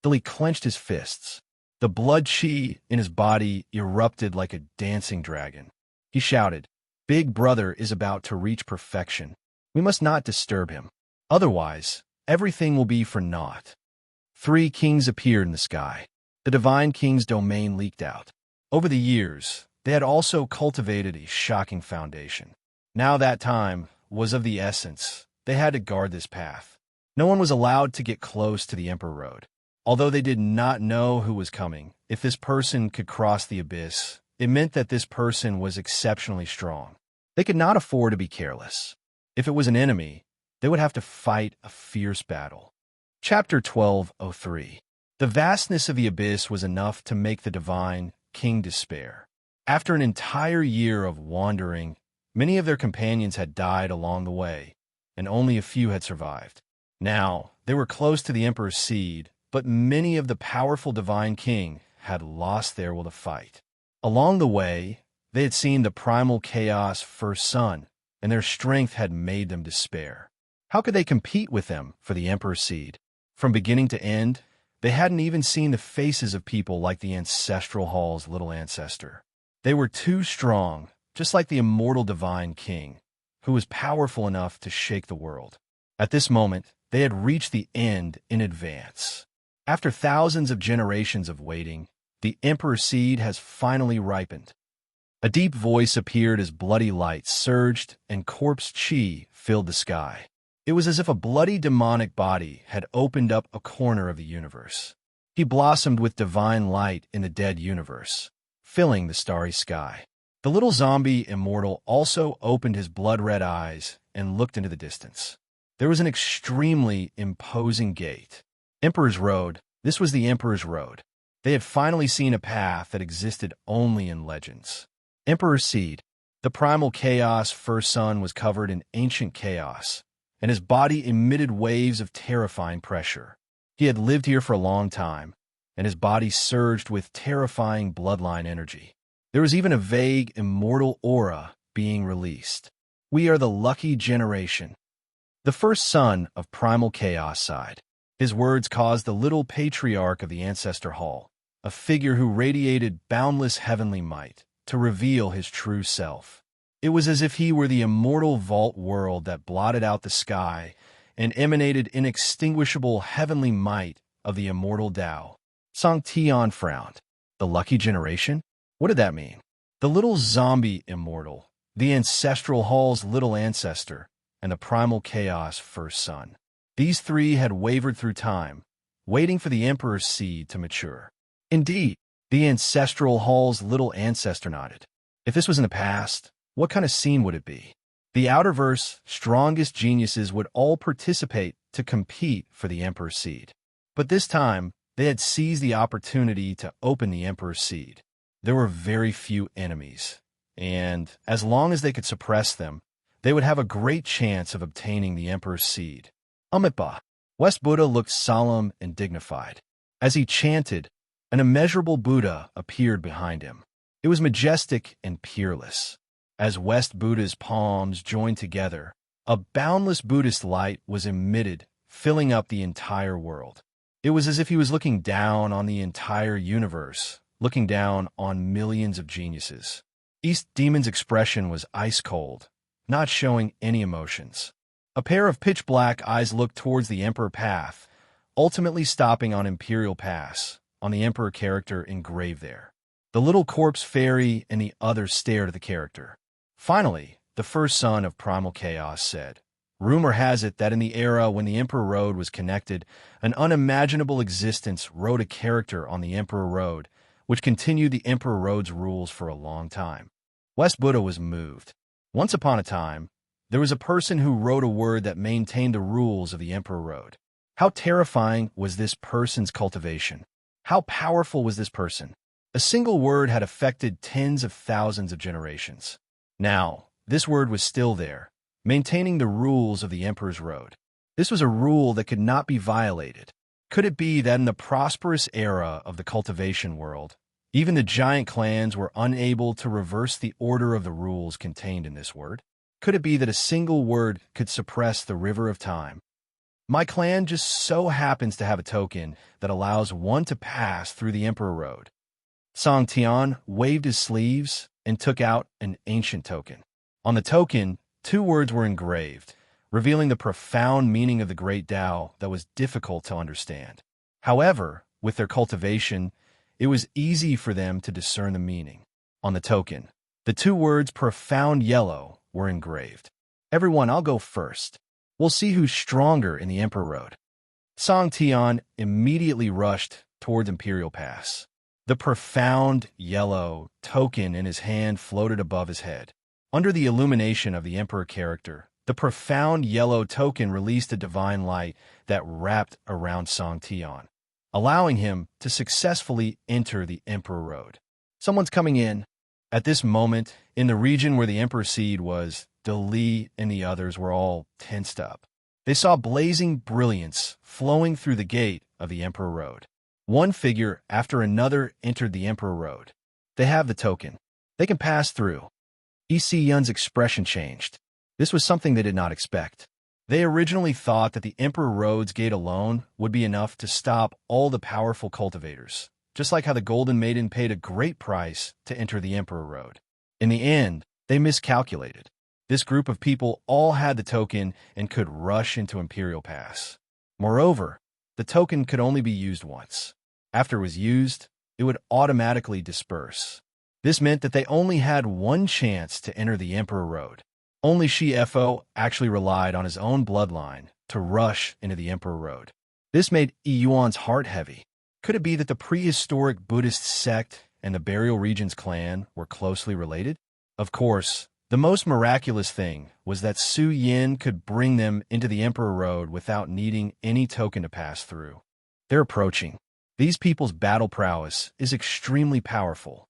Billy clenched his fists. The blood chi in his body erupted like a dancing dragon. He shouted, "Big Brother is about to reach perfection. We must not disturb him. Otherwise, everything will be for naught." 3 kings appeared in the sky. The Divine King's domain leaked out. Over the years, they had also cultivated a shocking foundation. Now that time was of the essence. They had to guard this path. No one was allowed to get close to the Emperor Road. Although they did not know who was coming, if this person could cross the abyss, it meant that this person was exceptionally strong. They could not afford to be careless. If it was an enemy, they would have to fight a fierce battle. Chapter 12:03. The vastness of the abyss was enough to make the Divine King despair. After an entire year of wandering, many of their companions had died along the way, and only a few had survived. Now, they were close to the Emperor's seed, but many of the powerful Divine King had lost their will to fight. Along the way, they had seen the primal chaos first son, and their strength had made them despair. How could they compete with them for the Emperor's seed? From beginning to end, they hadn't even seen the faces of people like the Ancestral Hall's little ancestor. They were too strong, just like the immortal Divine King, who was powerful enough to shake the world. At this moment, they had reached the end in advance. After thousands of generations of waiting, the Emperor's seed has finally ripened. A deep voice appeared as bloody light surged and corpse chi filled the sky. It was as if a bloody demonic body had opened up a corner of the universe. He blossomed with divine light in the dead universe, filling the starry sky. The little zombie immortal also opened his blood-red eyes and looked into the distance. There was an extremely imposing gate. Emperor's Road. This was the Emperor's Road. They had finally seen a path that existed only in legends. Emperor's Seed. The primal chaos first son was covered in ancient chaos, and his body emitted waves of terrifying pressure. He had lived here for a long time, and his body surged with terrifying bloodline energy. There was even a vague, immortal aura being released. We are the lucky generation. The first son of primal chaos sighed. His words caused the little patriarch of the Ancestor Hall, a figure who radiated boundless heavenly might, to reveal his true self. It was as if he were the immortal vault world that blotted out the sky and emanated inextinguishable heavenly might of the immortal Tao. Song Tian frowned. The lucky generation? What did that mean? The little zombie immortal, the Ancestral Hall's little ancestor, and the primal chaos first son. These three had wavered through time, waiting for the Emperor's seed to mature. Indeed, the Ancestral Hall's little ancestor nodded. If this was in the past, what kind of scene would it be? The Outerverse strongest geniuses would all participate to compete for the Emperor's seed. But this time, they had seized the opportunity to open the Emperor's seed. There were very few enemies, and as long as they could suppress them, they would have a great chance of obtaining the Emperor's seed. Amitabha. West Buddha looked solemn and dignified. As he chanted, an immeasurable Buddha appeared behind him. It was majestic and peerless. As West Buddha's palms joined together, a boundless Buddhist light was emitted, filling up the entire world. It was as if he was looking down on the entire universe, looking down on millions of geniuses. East Demon's expression was ice-cold, not showing any emotions. A pair of pitch-black eyes looked towards the Emperor Path, ultimately stopping on Imperial Pass, on the Emperor character engraved there. The little corpse fairy and the others stared at the character. Finally, the first son of Primal Chaos said, "Rumor has it that in the era when the Emperor Road was connected, an unimaginable existence wrote a character on the Emperor Road, which continued the Emperor Road's rules for a long time." West Buddha was moved. Once upon a time, there was a person who wrote a word that maintained the rules of the Emperor Road. How terrifying was this person's cultivation? How powerful was this person? A single word had affected tens of thousands of generations. Now, this word was still there, maintaining the rules of the Emperor's Road. This was a rule that could not be violated. Could it be that in the prosperous era of the cultivation world, even the giant clans were unable to reverse the order of the rules contained in this word? Could it be that a single word could suppress the river of time? My clan just so happens to have a token that allows one to pass through the Emperor Road. Song Tian waved his sleeves and took out an ancient token. On the token, 2 words were engraved, revealing the profound meaning of the great Tao that was difficult to understand. However, with their cultivation, it was easy for them to discern the meaning. On the token, the 2 words profound yellow were engraved. Everyone, I'll go first. We'll see who's stronger in the Emperor Road. Song Tian immediately rushed towards Imperial Pass. The profound yellow token in his hand floated above his head. Under the illumination of the Emperor character, the profound yellow token released a divine light that wrapped around Song Tian, allowing him to successfully enter the Emperor Road. Someone's coming in. At this moment, in the region where the Emperor Seed was, Dali and the others were all tensed up. They saw blazing brilliance flowing through the gate of the Emperor Road. One figure after another entered the Emperor Road. They have the token. They can pass through. EC Yun's expression changed. This was something they did not expect. They originally thought that the Emperor Road's gate alone would be enough to stop all the powerful cultivators, just like how the Golden Maiden paid a great price to enter the Emperor Road. In the end, they miscalculated. This group of people all had the token and could rush into Imperial Pass. Moreover, the token could only be used once. After it was used, it would automatically disperse. This meant that they only had one chance to enter the Emperor Road. Only Shi-Fo actually relied on his own bloodline to rush into the Emperor Road. This made Yuan's heart heavy. Could it be that the prehistoric Buddhist sect and the Burial Region's clan were closely related? Of course, the most miraculous thing was that Su Yin could bring them into the Emperor Road without needing any token to pass through. They're approaching. These people's battle prowess is extremely powerful.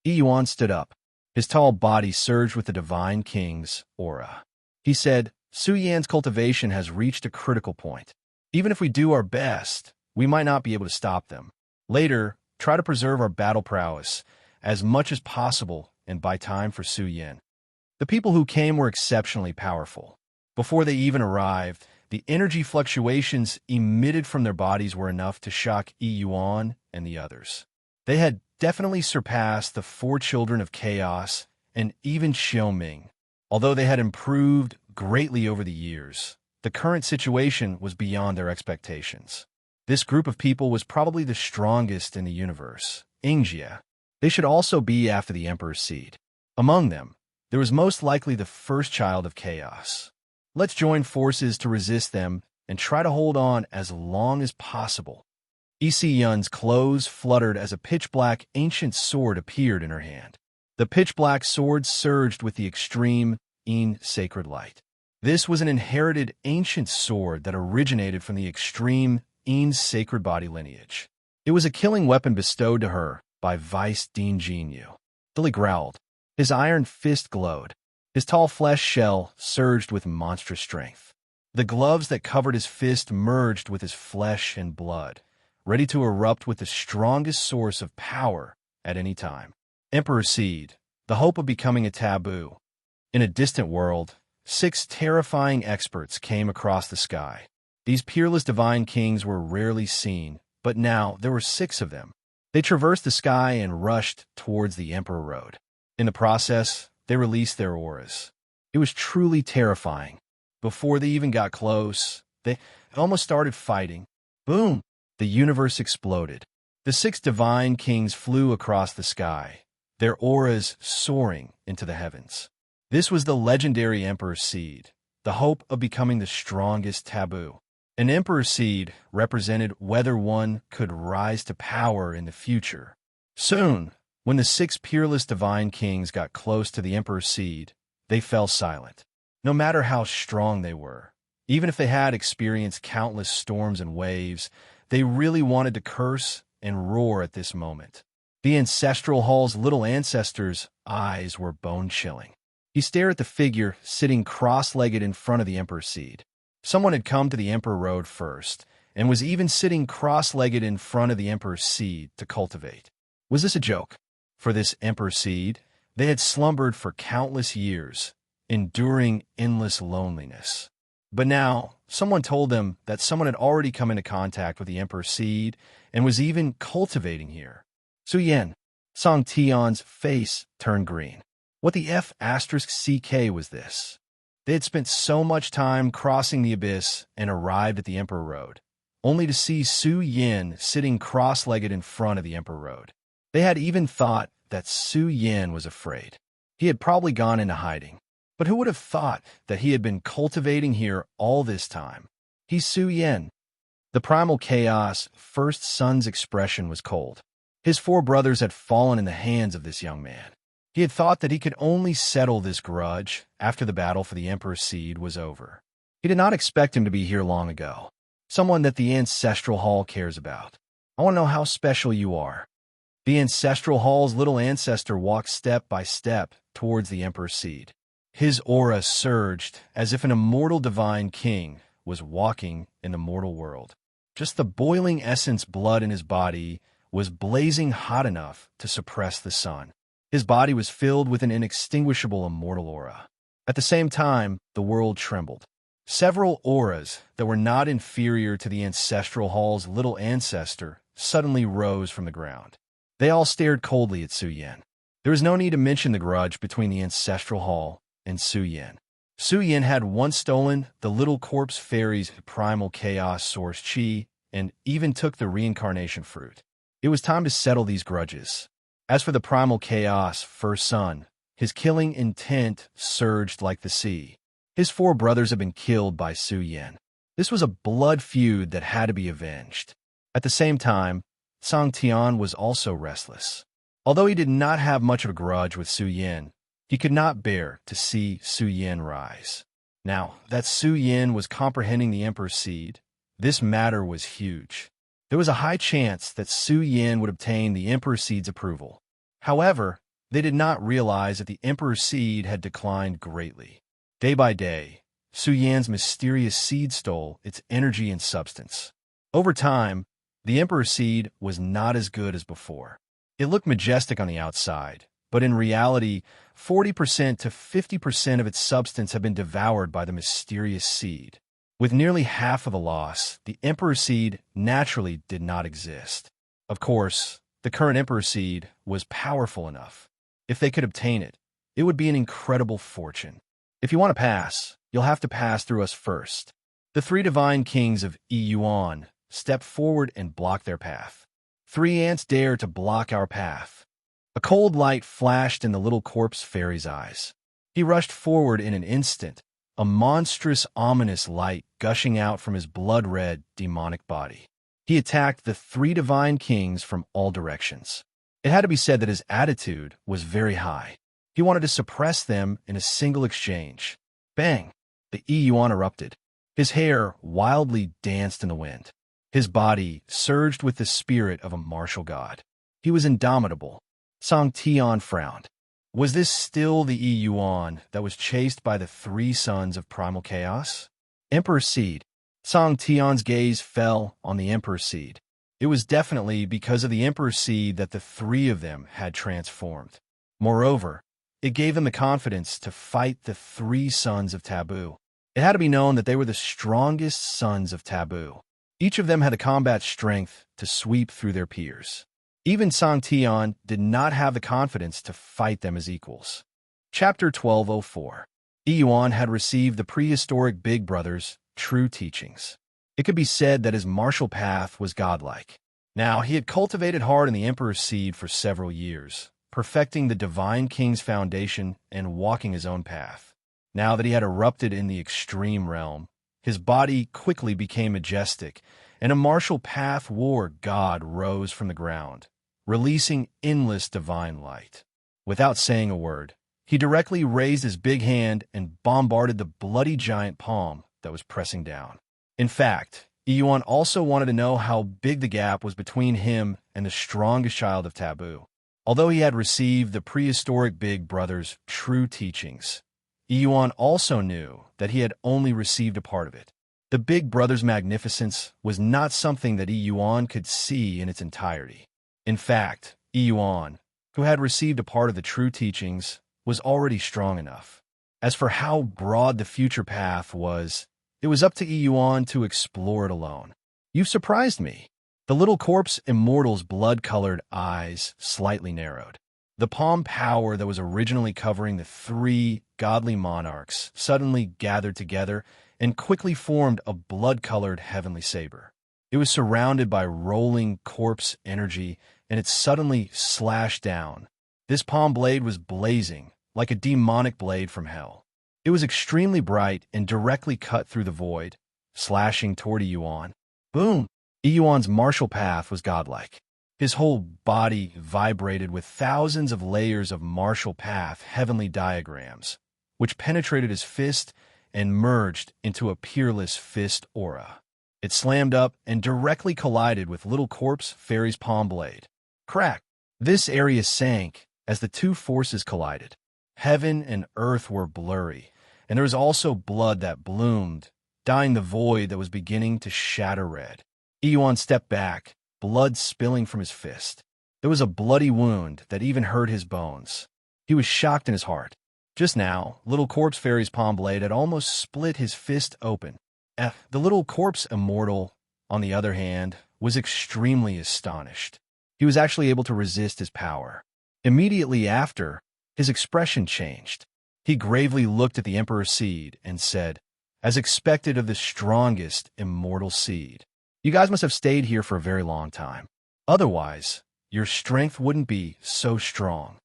Yuan stood up. His tall body surged with the Divine King's aura. He said, Su Yan's cultivation has reached a critical point. Even if we do our best, we might not be able to stop them. Later, try to preserve our battle prowess as much as possible and buy time for Su Yan. The people who came were exceptionally powerful. Before they even arrived, the energy fluctuations emitted from their bodies were enough to shock Yuan and the others. They had definitely surpassed the four children of chaos and even Xiaoming. Although they had improved greatly over the years, the current situation was beyond their expectations. This group of people was probably the strongest in the universe. Ingjia. They should also be after the Emperor's Seed. Among them, there was most likely the first child of chaos. Let's join forces to resist them and try to hold on as long as possible. EC Yun's clothes fluttered as a pitch-black ancient sword appeared in her hand. The pitch-black sword surged with the extreme Yin sacred light. This was an inherited ancient sword that originated from the extreme Yin's sacred body lineage. It was a killing weapon bestowed to her by Vice Dean Jinyu. Billy growled. His iron fist glowed. His tall flesh shell surged with monstrous strength. The gloves that covered his fist merged with his flesh and blood, ready to erupt with the strongest source of power at any time. Emperor Seed, the hope of becoming a taboo. In a distant world, 6 terrifying experts came across the sky. These peerless divine kings were rarely seen, but now there were 6 of them. They traversed the sky and rushed towards the Emperor Road. In the process, they released their auras. It was truly terrifying. Before they even got close, they almost started fighting. Boom! The universe exploded. The 6 divine kings flew across the sky, their auras soaring into the heavens. This was the legendary Emperor Seed, the hope of becoming the strongest taboo. An Emperor Seed represented whether one could rise to power in the future. Soon, when the 6 peerless divine kings got close to the Emperor Seed, they fell silent. No matter how strong they were, even if they had experienced countless storms and waves, they really wanted to curse and roar at this moment. The ancestral hall's little ancestor's eyes were bone-chilling. He stared at the figure sitting cross-legged in front of the Emperor Seed. Someone had come to the Emperor Road first, and was even sitting cross-legged in front of the Emperor's Seed to cultivate. Was this a joke? For this Emperor Seed, they had slumbered for countless years, enduring endless loneliness. But now, someone told them that someone had already come into contact with the Emperor Seed and was even cultivating here. Su Yan, Song Tion's face turned green. What the F***CK was this? They had spent so much time crossing the abyss and arrived at the Emperor Road, only to see Su Yin sitting cross-legged in front of the Emperor Road. They had even thought that Su Yin was afraid. He had probably gone into hiding. But who would have thought that he had been cultivating here all this time? He's Su Yin. The primal chaos first son's expression was cold. His 4 brothers had fallen in the hands of this young man. He had thought that he could only settle this grudge after the battle for the Emperor's Seed was over. He did not expect him to be here long ago. Someone that the Ancestral Hall cares about. I want to know how special you are. The ancestral hall's little ancestor walked step by step towards the Emperor's seed. His aura surged as if an immortal divine king was walking in the mortal world. Just the boiling essence blood in his body was blazing hot enough to suppress the sun. His body was filled with an inextinguishable immortal aura. At the same time, the world trembled. Several auras that were not inferior to the ancestral hall's little ancestor suddenly rose from the ground. They all stared coldly at Su Yin. There was no need to mention the grudge between the ancestral hall and Su Yin. Su Yin had once stolen the little corpse fairy's primal chaos source chi and even took the reincarnation fruit. It was time to settle these grudges. As for the primal chaos first son, his killing intent surged like the sea. His 4 brothers had been killed by Su Yin. This was a blood feud that had to be avenged. At the same time, Song Tian was also restless. Although he did not have much of a grudge with Su Yin, he could not bear to see Su Yin rise. Now that Su Yin was comprehending the Emperor's seed, this matter was huge. There was a high chance that Su Yin would obtain the Emperor's seed's approval. However, they did not realize that the Emperor's seed had declined greatly. Day by day, Su Yin's mysterious seed stole its energy and substance. Over time, the Emperor's seed was not as good as before. It looked majestic on the outside, but in reality, 40% to 50% of its substance had been devoured by the mysterious seed. With nearly half of the loss, the Emperor's seed naturally did not exist. Of course, the current Emperor's seed was powerful enough. If they could obtain it, it would be an incredible fortune. If you want to pass, you'll have to pass through us first. The 3 divine kings of Yuan stepped forward and blocked their path. 3 ants dare to block our path. A cold light flashed in the little corpse fairy's eyes. He rushed forward in an instant, a monstrous, ominous light gushing out from his blood-red, demonic body. He attacked the 3 divine kings from all directions. It had to be said that his attitude was very high. He wanted to suppress them in a single exchange. Bang! The Yuan erupted. His hair wildly danced in the wind. His body surged with the spirit of a martial god. He was indomitable. Song Tian frowned. Was this still the Yuan that was chased by the 3 sons of primal chaos? Emperor's seed. Song Tian's gaze fell on the Emperor's seed. It was definitely because of the Emperor's seed that the 3 of them had transformed. Moreover, it gave them the confidence to fight the 3 sons of Taboo. It had to be known that they were the strongest sons of Taboo. Each of them had the combat strength to sweep through their peers. Even Song Tian did not have the confidence to fight them as equals. Chapter 1204. Yuan had received the prehistoric Big Brother's true teachings. It could be said that his martial path was godlike. Now, he had cultivated hard in the Emperor's seed for several years, perfecting the Divine King's foundation and walking his own path. Now that he had erupted in the extreme realm, his body quickly became majestic, and a martial path war god rose from the ground, releasing endless divine light. Without saying a word, he directly raised his big hand and bombarded the bloody giant palm that was pressing down. In fact, Yuan also wanted to know how big the gap was between him and the strongest child of Taboo. Although he had received the prehistoric Big Brother's true teachings, Yuan also knew that he had only received a part of it. The Big Brother's magnificence was not something that Yuan could see in its entirety. In fact, Yuan, who had received a part of the true teachings, was already strong enough. As for how broad the future path was, it was up to Yuan to explore it alone. "You've surprised me." The little corpse immortal's blood-colored eyes slightly narrowed. The palm power that was originally covering the 3 godly monarchs suddenly gathered together and quickly formed a blood-colored heavenly saber. It was surrounded by rolling corpse energy, and it suddenly slashed down. This palm blade was blazing, like a demonic blade from hell. It was extremely bright and directly cut through the void, slashing toward Yuan. Boom! Yuan's martial path was godlike. His whole body vibrated with thousands of layers of martial path heavenly diagrams, which penetrated his fist and merged into a peerless fist aura. It slammed up and directly collided with little corpse fairy's palm blade. Crack! This area sank as the two forces collided. Heaven and earth were blurry, and there was also blood that bloomed, dyeing the void that was beginning to shatter red. Yuan stepped back, blood spilling from his fist. There was a bloody wound that even hurt his bones. He was shocked in his heart. Just now, little corpse fairy's palm blade had almost split his fist open. The little corpse immortal, on the other hand, was extremely astonished. He was actually able to resist his power. Immediately after, his expression changed. He gravely looked at the Emperor's seed and said, "As expected of the strongest immortal seed, you guys must have stayed here for a very long time. Otherwise, your strength wouldn't be so strong."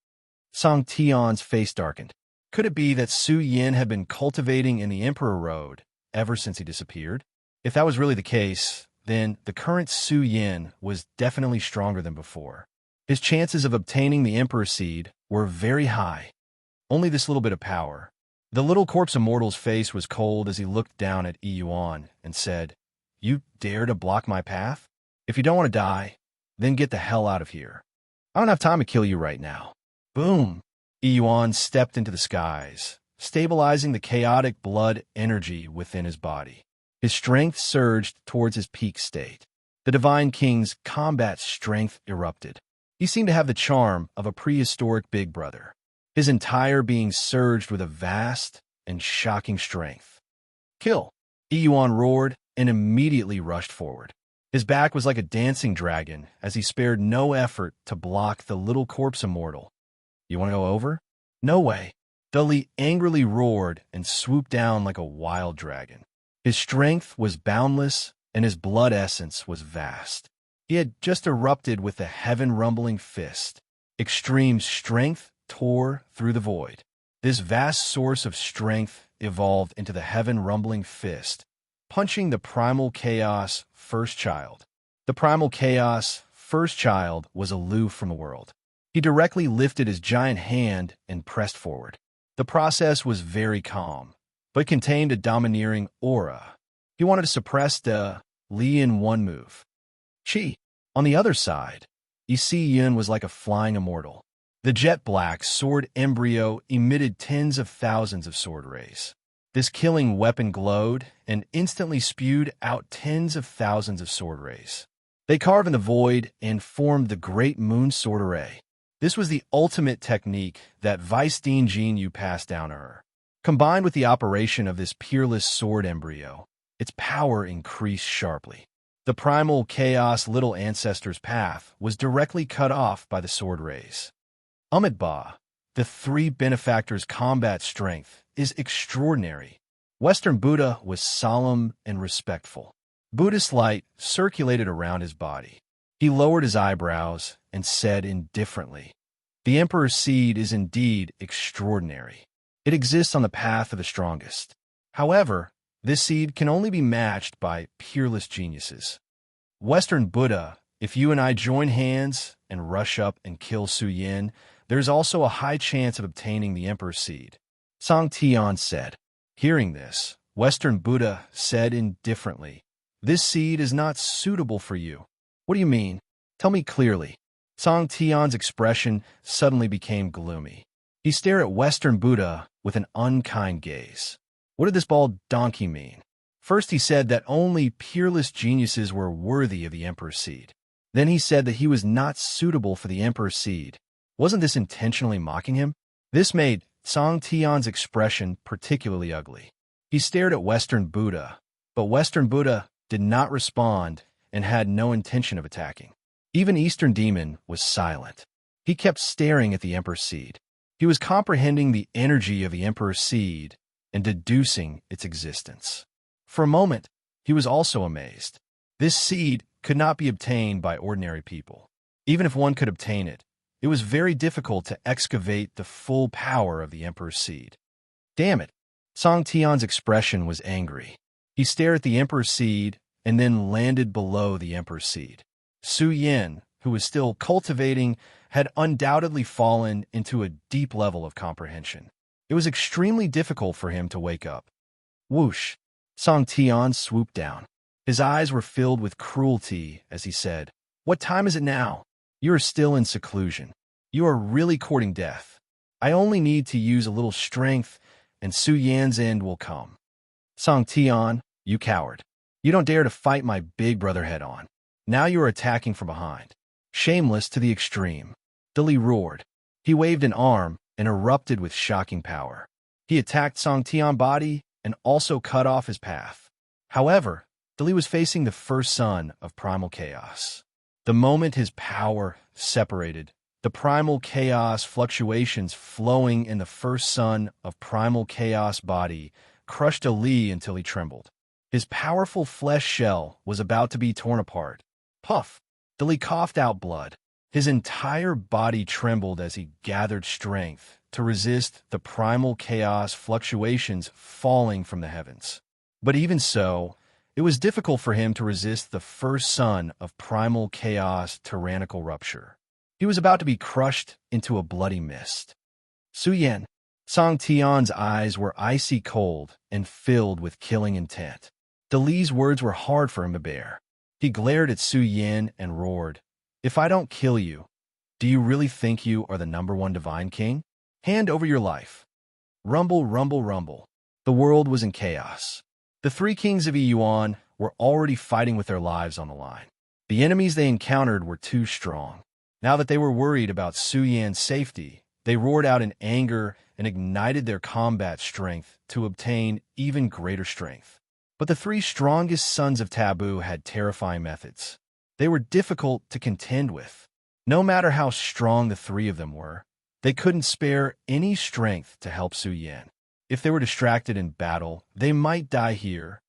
Song Tian's face darkened. Could it be that Su Yin had been cultivating in the Emperor Road ever since he disappeared? If that was really the case, then the current Su Yin was definitely stronger than before. His chances of obtaining the Emperor Seed were very high. Only this little bit of power. The little corpse immortal's face was cold as he looked down at Yuan and said, "You dare to block my path? If you don't want to die, then get the hell out of here. I don't have time to kill you right now." Boom! Yuan stepped into the skies, stabilizing the chaotic blood energy within his body. His strength surged towards his peak state. The Divine King's combat strength erupted. He seemed to have the charm of a prehistoric big brother. His entire being surged with a vast and shocking strength. "Kill!" Yuan roared and immediately rushed forward. His back was like a dancing dragon as he spared no effort to block the little corpse immortal. "You want to go over?" "No way." Dudley angrily roared and swooped down like a wild dragon. His strength was boundless and his blood essence was vast. He had just erupted with a heaven-rumbling fist. Extreme strength tore through the void. This vast source of strength evolved into the heaven-rumbling fist, punching the primal chaos first child. The primal chaos first child was aloof from the world. He directly lifted his giant hand and pressed forward. The process was very calm, but contained a domineering aura. He wanted to suppress the Li in one move. Chi. On the other side, Yi Yun was like a flying immortal. The jet-black sword embryo emitted tens of thousands of sword rays. This killing weapon glowed and instantly spewed out tens of thousands of sword rays. They carved in the void and formed the Great Moon Sword Array. This was the ultimate technique that Vice Dean Jean Yu passed down to her. Combined with the operation of this peerless sword embryo, its power increased sharply. The primal chaos little ancestor's path was directly cut off by the sword rays. Amitabha, the three benefactors' combat strength is extraordinary. Western Buddha was solemn and respectful. Buddhist light circulated around his body. He lowered his eyebrows and said indifferently, "The Emperor's seed is indeed extraordinary. It exists on the path of the strongest. However, this seed can only be matched by peerless geniuses. Western Buddha, if you and I join hands and rush up and kill Su Yin, there's also a high chance of obtaining the Emperor's seed," Song Tian said. Hearing this, Western Buddha said indifferently, "This seed is not suitable for you." "What do you mean? Tell me clearly." Song Tian's expression suddenly became gloomy. He stared at Western Buddha with an unkind gaze. What did this bald donkey mean? First he said that only peerless geniuses were worthy of the Emperor's seed. Then he said that he was not suitable for the Emperor's seed. Wasn't this intentionally mocking him? This made Song Tian's expression particularly ugly. He stared at Western Buddha, but Western Buddha did not respond and had no intention of attacking. Even Eastern Demon was silent. He kept staring at the Emperor's seed. He was comprehending the energy of the Emperor's seed and deducing its existence. For a moment, he was also amazed. This seed could not be obtained by ordinary people. Even if one could obtain it, it was very difficult to excavate the full power of the Emperor's seed. Damn it! Song Tian's expression was angry. He stared at the Emperor's seed and then landed below the Emperor's seed. Su Yin, who was still cultivating, had undoubtedly fallen into a deep level of comprehension. It was extremely difficult for him to wake up. Whoosh! Song Tian swooped down. His eyes were filled with cruelty as he said, "What time is it now?" You are still in seclusion. You are really courting death. I only need to use a little strength, and Su Yan's end will come. Song Tian, you coward. You don't dare to fight my big brother head-on. Now you are attacking from behind. Shameless to the extreme. Dali roared. He waved an arm and erupted with shocking power. He attacked Song Tian's body and also cut off his path. However, Dali was facing the first son of primal chaos. The moment his power separated, the primal chaos fluctuations flowing in the first son of primal chaos body crushed Ali until he trembled. His powerful flesh shell was about to be torn apart. Puff! Dali coughed out blood. His entire body trembled as he gathered strength to resist the primal chaos fluctuations falling from the heavens. But even so, it was difficult for him to resist the first son of primal chaos tyrannical rupture. He was about to be crushed into a bloody mist. Su Yan. Song Tian's eyes were icy cold and filled with killing intent. Dali's words were hard for him to bear. He glared at Su Yan and roared, "If I don't kill you, do you really think you are the #1 divine king? Hand over your life." Rumble, rumble, rumble. The world was in chaos. The three kings of Yuan were already fighting with their lives on the line. The enemies they encountered were too strong. Now that they were worried about Su Yan's safety, they roared out in anger and ignited their combat strength to obtain even greater strength. But the three strongest sons of Taboo had terrifying methods. They were difficult to contend with. No matter how strong the three of them were, they couldn't spare any strength to help Su Yan. If they were distracted in battle, they might die here.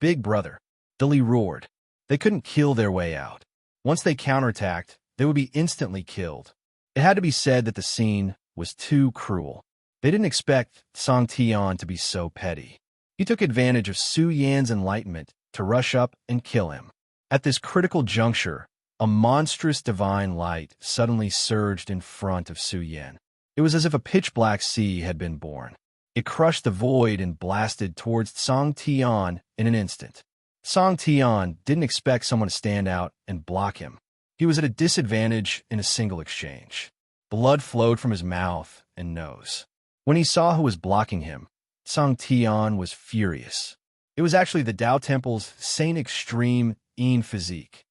Big brother, Dali roared. They couldn't kill their way out. Once they counterattacked, they would be instantly killed. It had to be said that the scene was too cruel. They didn't expect Song Tian to be so petty. He took advantage of Su Yan's enlightenment to rush up and kill him. At this critical juncture, a monstrous divine light suddenly surged in front of Su Yan. It was as if a pitch-black sea had been born. It crushed the void and blasted towards Song Tian in an instant. Song Tian didn't expect someone to stand out and block him. He was at a disadvantage in a single exchange. Blood flowed from his mouth and nose. When he saw who was blocking him, Song Tian was furious. It was actually the Tao Temple's Saint Extreme Yin physique.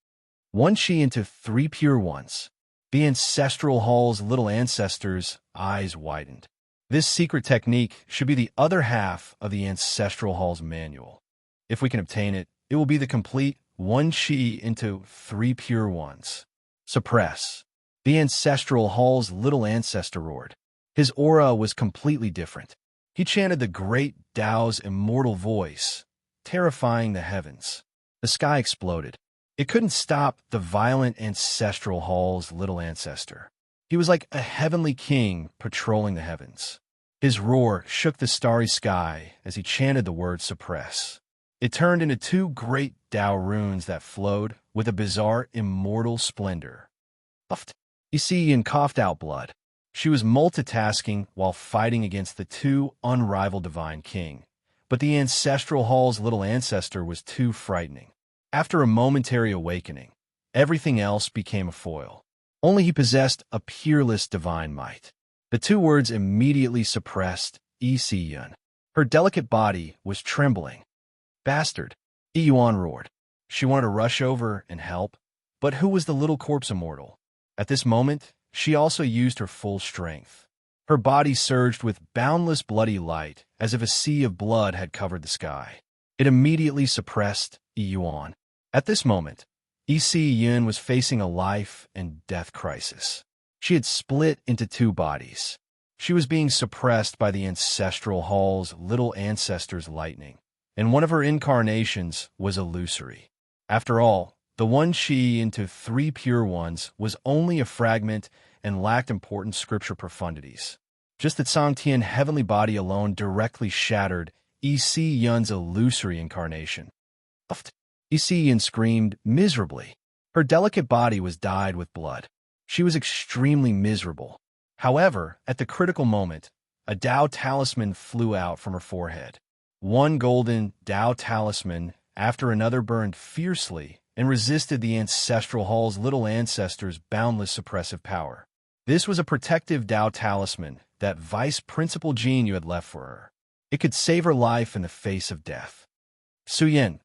One Chi into 3 pure ones. The ancestral hall's little ancestors' eyes widened. This secret technique should be the other half of the ancestral hall's manual. If we can obtain it, it will be the complete 1 Chi into 3 pure ones. Suppress. The ancestral hall's little ancestor roared. His aura was completely different. He chanted the great Tao's immortal voice, terrifying the heavens. The sky exploded. It couldn't stop the violent ancestral hall's little ancestor. He was like a heavenly king patrolling the heavens. His roar shook the starry sky as he chanted the word suppress. It turned into 2 great Tao runes that flowed with a bizarre immortal splendor. Puffed. Yin coughed out blood. She was multitasking while fighting against the 2 unrivaled divine king, but the ancestral hall's little ancestor was too frightening. After a momentary awakening, everything else became a foil. Only he possessed a peerless divine might. The 2 words immediately suppressed Yin. Her delicate body was trembling. Bastard, Yuan roared. She wanted to rush over and help, but who was the little corpse immortal? At this moment, she also used her full strength. Her body surged with boundless bloody light as if a sea of blood had covered the sky. It immediately suppressed Yuan. At this moment, Yin was facing a life and death crisis. She had split into 2 bodies. She was being suppressed by the ancestral hall's little ancestor's lightning, and one of her incarnations was illusory. After all, the 1 Chi into 3 pure ones was only a fragment and lacked important scripture profundities. Just that Song Tian's heavenly body alone directly shattered Yun's illusory incarnation. Yin screamed miserably. Her delicate body was dyed with blood. She was extremely miserable. However, at the critical moment, a Tao talisman flew out from her forehead. One golden Tao talisman after another burned fiercely and resisted the ancestral hall's little ancestor's boundless suppressive power. This was a protective Tao talisman that Vice Principal Jinyu had left for her. It could save her life in the face of death. Suyin.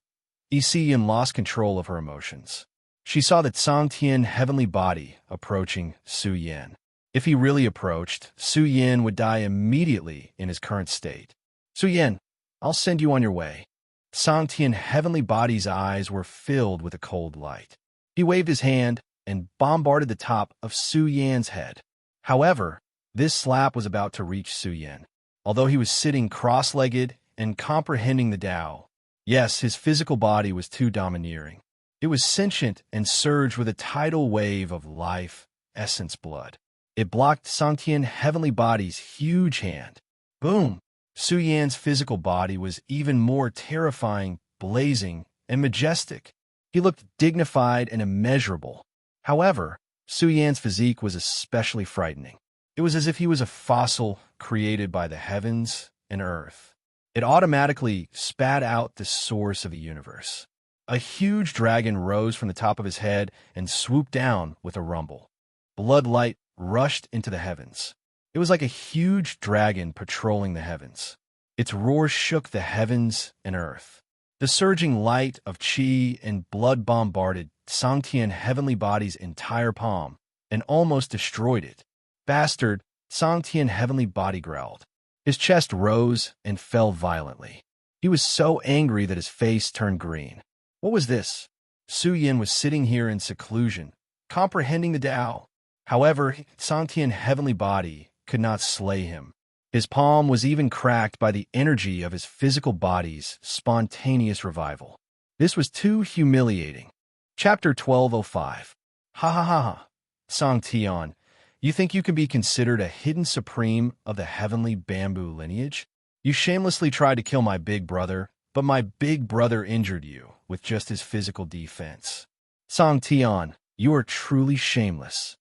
Yin lost control of her emotions. She saw that Sangtian heavenly body approaching Su Yin. If he really approached, Su Yin would die immediately in his current state. Su Yin, I'll send you on your way. Sangtian heavenly body's eyes were filled with a cold light. He waved his hand and bombarded the top of Su Yan's head. However, this slap was about to reach Su Yin. Although he was sitting cross-legged and comprehending the Tao, yes, his physical body was too domineering. It was sentient and surged with a tidal wave of life, essence blood. It blocked Sangtian heavenly body's huge hand. Boom! Su Yan's physical body was even more terrifying, blazing, and majestic. He looked dignified and immeasurable. However, Su Yan's physique was especially frightening. It was as if he was a fossil created by the heavens and earth. It automatically spat out the source of the universe. A huge dragon rose from the top of his head and swooped down with a rumble. Blood light rushed into the heavens. It was like a huge dragon patrolling the heavens. Its roar shook the heavens and earth. The surging light of qi and blood bombarded Sangtian heavenly body's entire palm and almost destroyed it. Bastard, Sangtian heavenly body growled. His chest rose and fell violently. He was so angry that his face turned green. What was this? Su Yin was sitting here in seclusion, comprehending the Tao. However, Sangtian heavenly body could not slay him. His palm was even cracked by the energy of his physical body's spontaneous revival. This was too humiliating. Chapter 1205. Ha ha ha ha. Sangtian, you think you can be considered a hidden supreme of the heavenly bamboo lineage? You shamelessly tried to kill my big brother, but my big brother injured you with just his physical defense. Sangtian, you are truly shameless.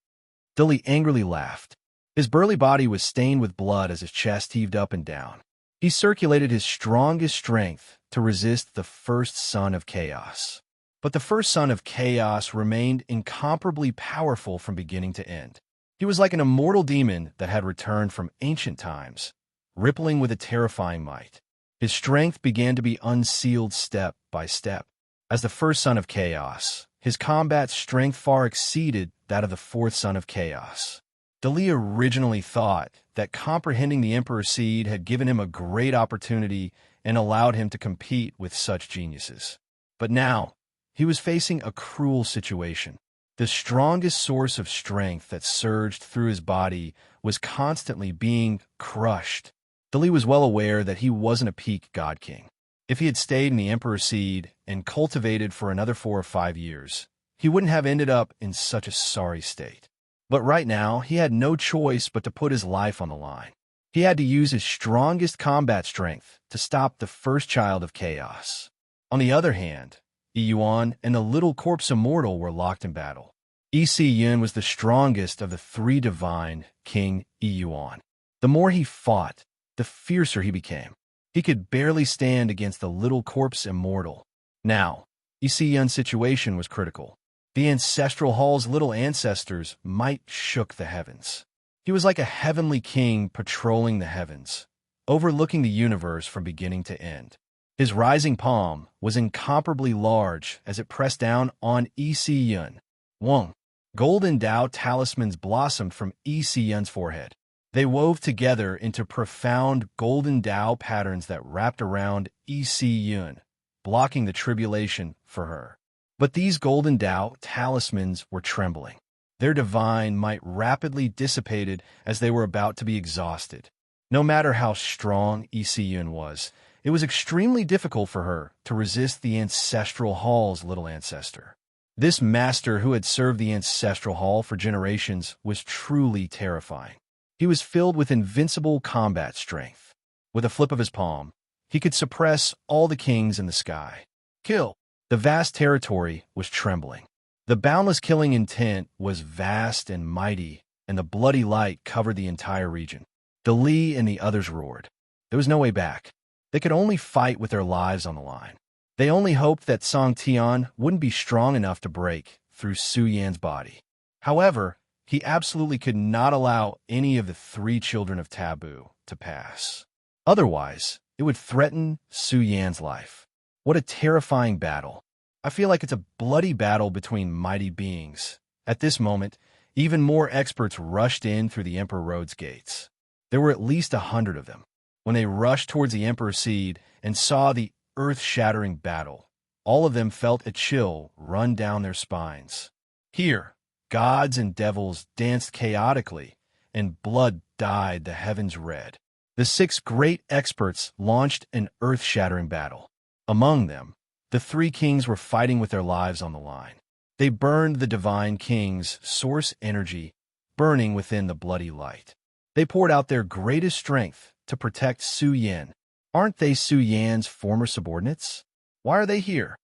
Dili angrily laughed. His burly body was stained with blood as his chest heaved up and down. He circulated his strongest strength to resist the first son of chaos. But the first son of chaos remained incomparably powerful from beginning to end. He was like an immortal demon that had returned from ancient times, rippling with a terrifying might. His strength began to be unsealed step by step. As the first son of chaos, his combat strength far exceeded that of the fourth son of chaos. Dali originally thought that comprehending the Emperor's seed had given him a great opportunity and allowed him to compete with such geniuses. But now, he was facing a cruel situation. The strongest source of strength that surged through his body was constantly being crushed. Dali was well aware that he wasn't a peak God King. If he had stayed in the Emperor's seed and cultivated for another 4 or 5 years, he wouldn't have ended up in such a sorry state. But right now, he had no choice but to put his life on the line. He had to use his strongest combat strength to stop the first child of chaos. On the other hand, Yuan and the little corpse immortal were locked in battle. Yun was the strongest of the 3 divine King Yuan. The more he fought, the fiercer he became. He could barely stand against the little corpse immortal. Now, Yun's situation was critical. The ancestral hall's little ancestors' might shook the heavens. He was like a heavenly king patrolling the heavens, overlooking the universe from beginning to end. His rising palm was incomparably large as it pressed down on Yun. Wong. Golden Tao talismans blossomed from Yun's forehead. They wove together into profound golden Tao patterns that wrapped around Yun, blocking the tribulation for her. But these golden Tao talismans were trembling. Their divine might rapidly dissipated as they were about to be exhausted. No matter how strong Yun was, it was extremely difficult for her to resist the ancestral hall's little ancestor. This master who had served the ancestral hall for generations was truly terrifying. He was filled with invincible combat strength. With a flip of his palm, he could suppress all the kings in the sky. Kill! The vast territory was trembling. The boundless killing intent was vast and mighty, and the bloody light covered the entire region. Dali and the others roared. There was no way back. They could only fight with their lives on the line. They only hoped that Song Tian wouldn't be strong enough to break through Su Yan's body. However, he absolutely could not allow any of the three children of Taboo to pass. Otherwise, it would threaten Su Yan's life. What a terrifying battle. I feel like it's a bloody battle between mighty beings. At this moment, even more experts rushed in through the Emperor Road's gates. There were at least 100 of them. When they rushed towards the Emperor's Seed and saw the earth-shattering battle, all of them felt a chill run down their spines. Here, gods and devils danced chaotically, and blood dyed the heavens red. The 6 great experts launched an earth-shattering battle. Among them, the 3 kings were fighting with their lives on the line. They burned the divine king's source energy, burning within the bloody light. They poured out their greatest strength to protect Su Yan. Aren't they Su Yan's former subordinates? Why are they here?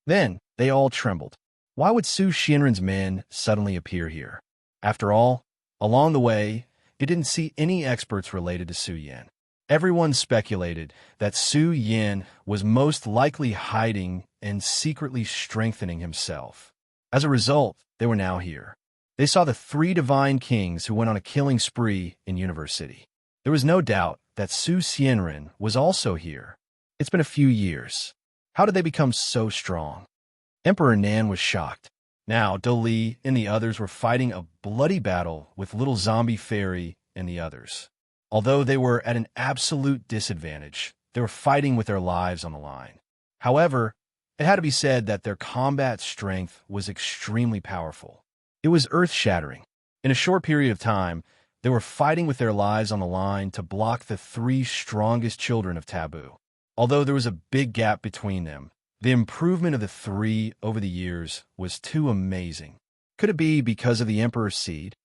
Then they all trembled. Why would Su Xianren's men suddenly appear here? After all, along the way, it didn't see any experts related to Su Yan. Everyone speculated that Su Yan was most likely hiding and secretly strengthening himself. As a result, they were now here. They saw the 3 divine kings who went on a killing spree in Universe City. There was no doubt that Su Xianren was also here. It's been a few years. How did they become so strong? Emperor Nan was shocked. Now, De Li and the others were fighting a bloody battle with little zombie fairy and the others. Although they were at an absolute disadvantage, they were fighting with their lives on the line. However, it had to be said that their combat strength was extremely powerful. It was earth-shattering. In a short period of time, they were fighting with their lives on the line to block the 3 strongest children of Taboo. Although there was a big gap between them, the improvement of the 3 over the years was too amazing. Could it be because of the Emperor's Seed?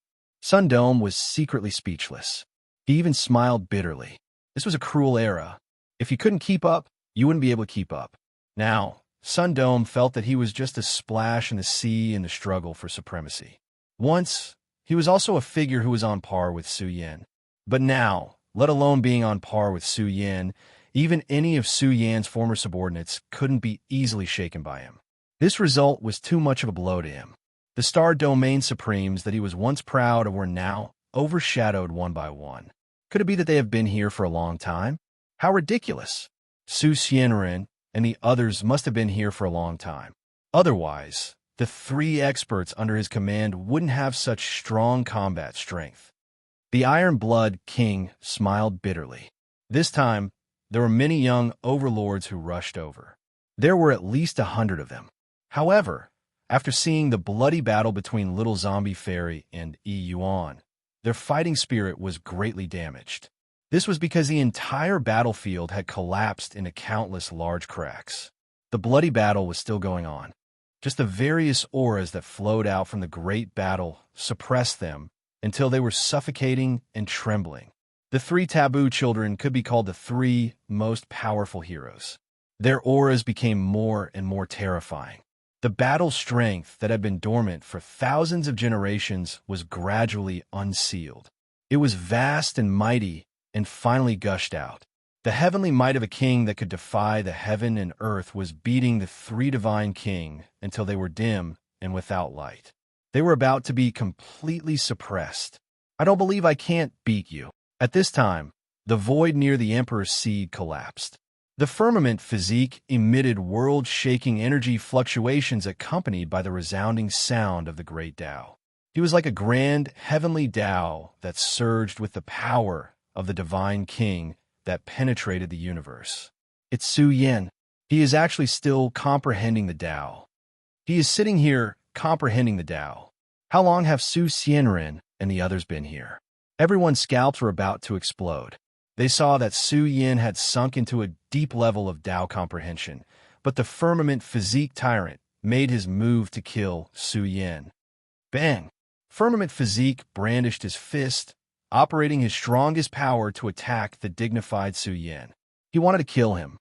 Sun Dome was secretly speechless. He even smiled bitterly. This was a cruel era. If you couldn't keep up, you wouldn't be able to keep up. Now, Sun Dome felt that he was just a splash in the sea in the struggle for supremacy. Once, he was also a figure who was on par with Su Yan. But now, let alone being on par with Su Yan, even any of Su Yan's former subordinates couldn't be easily shaken by him. This result was too much of a blow to him. The Star Domain Supremes that he was once proud of were now overshadowed one by one. Could it be that they have been here for a long time? How ridiculous! Su Xianren and the others must have been here for a long time. Otherwise, the 3 experts under his command wouldn't have such strong combat strength. The Iron Blood King smiled bitterly. This time, there were many young overlords who rushed over. There were at least 100 of them. However, after seeing the bloody battle between Little Zombie Fairy and Yi Yuan, their fighting spirit was greatly damaged. This was because the entire battlefield had collapsed into countless large cracks. The bloody battle was still going on. Just the various auras that flowed out from the great battle suppressed them until they were suffocating and trembling. The 3 Taboo children could be called the 3 most powerful heroes. Their auras became more and more terrifying. The battle strength that had been dormant for thousands of generations was gradually unsealed. It was vast and mighty and finally gushed out. The heavenly might of a king that could defy the heaven and earth was beating the 3 divine king until they were dim and without light. They were about to be completely suppressed. I don't believe I can't beat you. At this time, the void near the Emperor's Seed collapsed. The firmament physique emitted world-shaking energy fluctuations accompanied by the resounding sound of the great Tao. He was like a grand heavenly Tao that surged with the power of the divine king that penetrated the universe. It's Su Yan. He is actually still comprehending the Tao. He is sitting here comprehending the Tao. How long have Su Xianren and the others been here? Everyone's scalps were about to explode. They saw that Su Yan had sunk into a deep level of Tao comprehension, but the firmament physique tyrant made his move to kill Su Yan. Bang! Firmament physique brandished his fist, operating his strongest power to attack the dignified Su Yan. He wanted to kill him.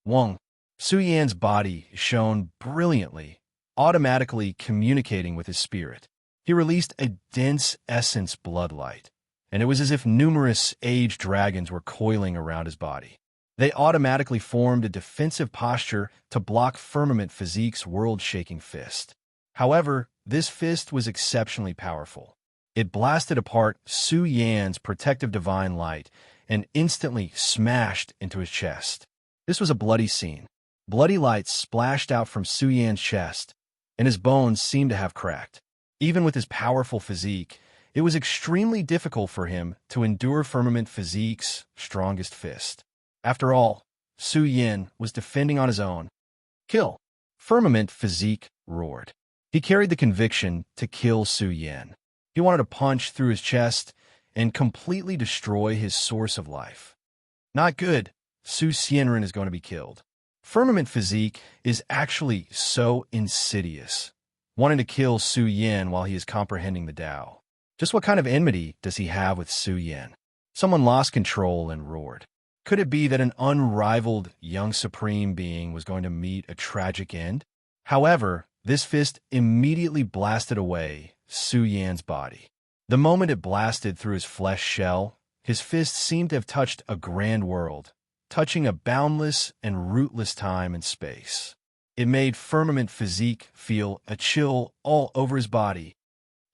Wong. Su Yan's body shone brilliantly, automatically communicating with his spirit. He released a dense essence bloodlight, and it was as if numerous aged dragons were coiling around his body. They automatically formed a defensive posture to block Firmament Physique's world-shaking fist. However, this fist was exceptionally powerful. It blasted apart Su Yan's protective divine light and instantly smashed into his chest. This was a bloody scene. Bloody light splashed out from Su Yan's chest, and his bones seemed to have cracked. Even with his powerful physique, it was extremely difficult for him to endure Firmament Physique's strongest fist. After all, Su Yan was defending on his own. Kill! Firmament Physique roared. He carried the conviction to kill Su Yan. He wanted to punch through his chest and completely destroy his source of life. Not good. Su Xianren is going to be killed. Firmament Physique is actually so insidious, wanting to kill Su Yan while he is comprehending the Tao. Just what kind of enmity does he have with Su Yan? Someone lost control and roared. Could it be that an unrivaled young supreme being was going to meet a tragic end? However, this fist immediately blasted away Su Yan's body. The moment it blasted through his flesh shell, his fist seemed to have touched a grand world, touching a boundless and rootless time and space. It made Firmament Physique feel a chill all over his body.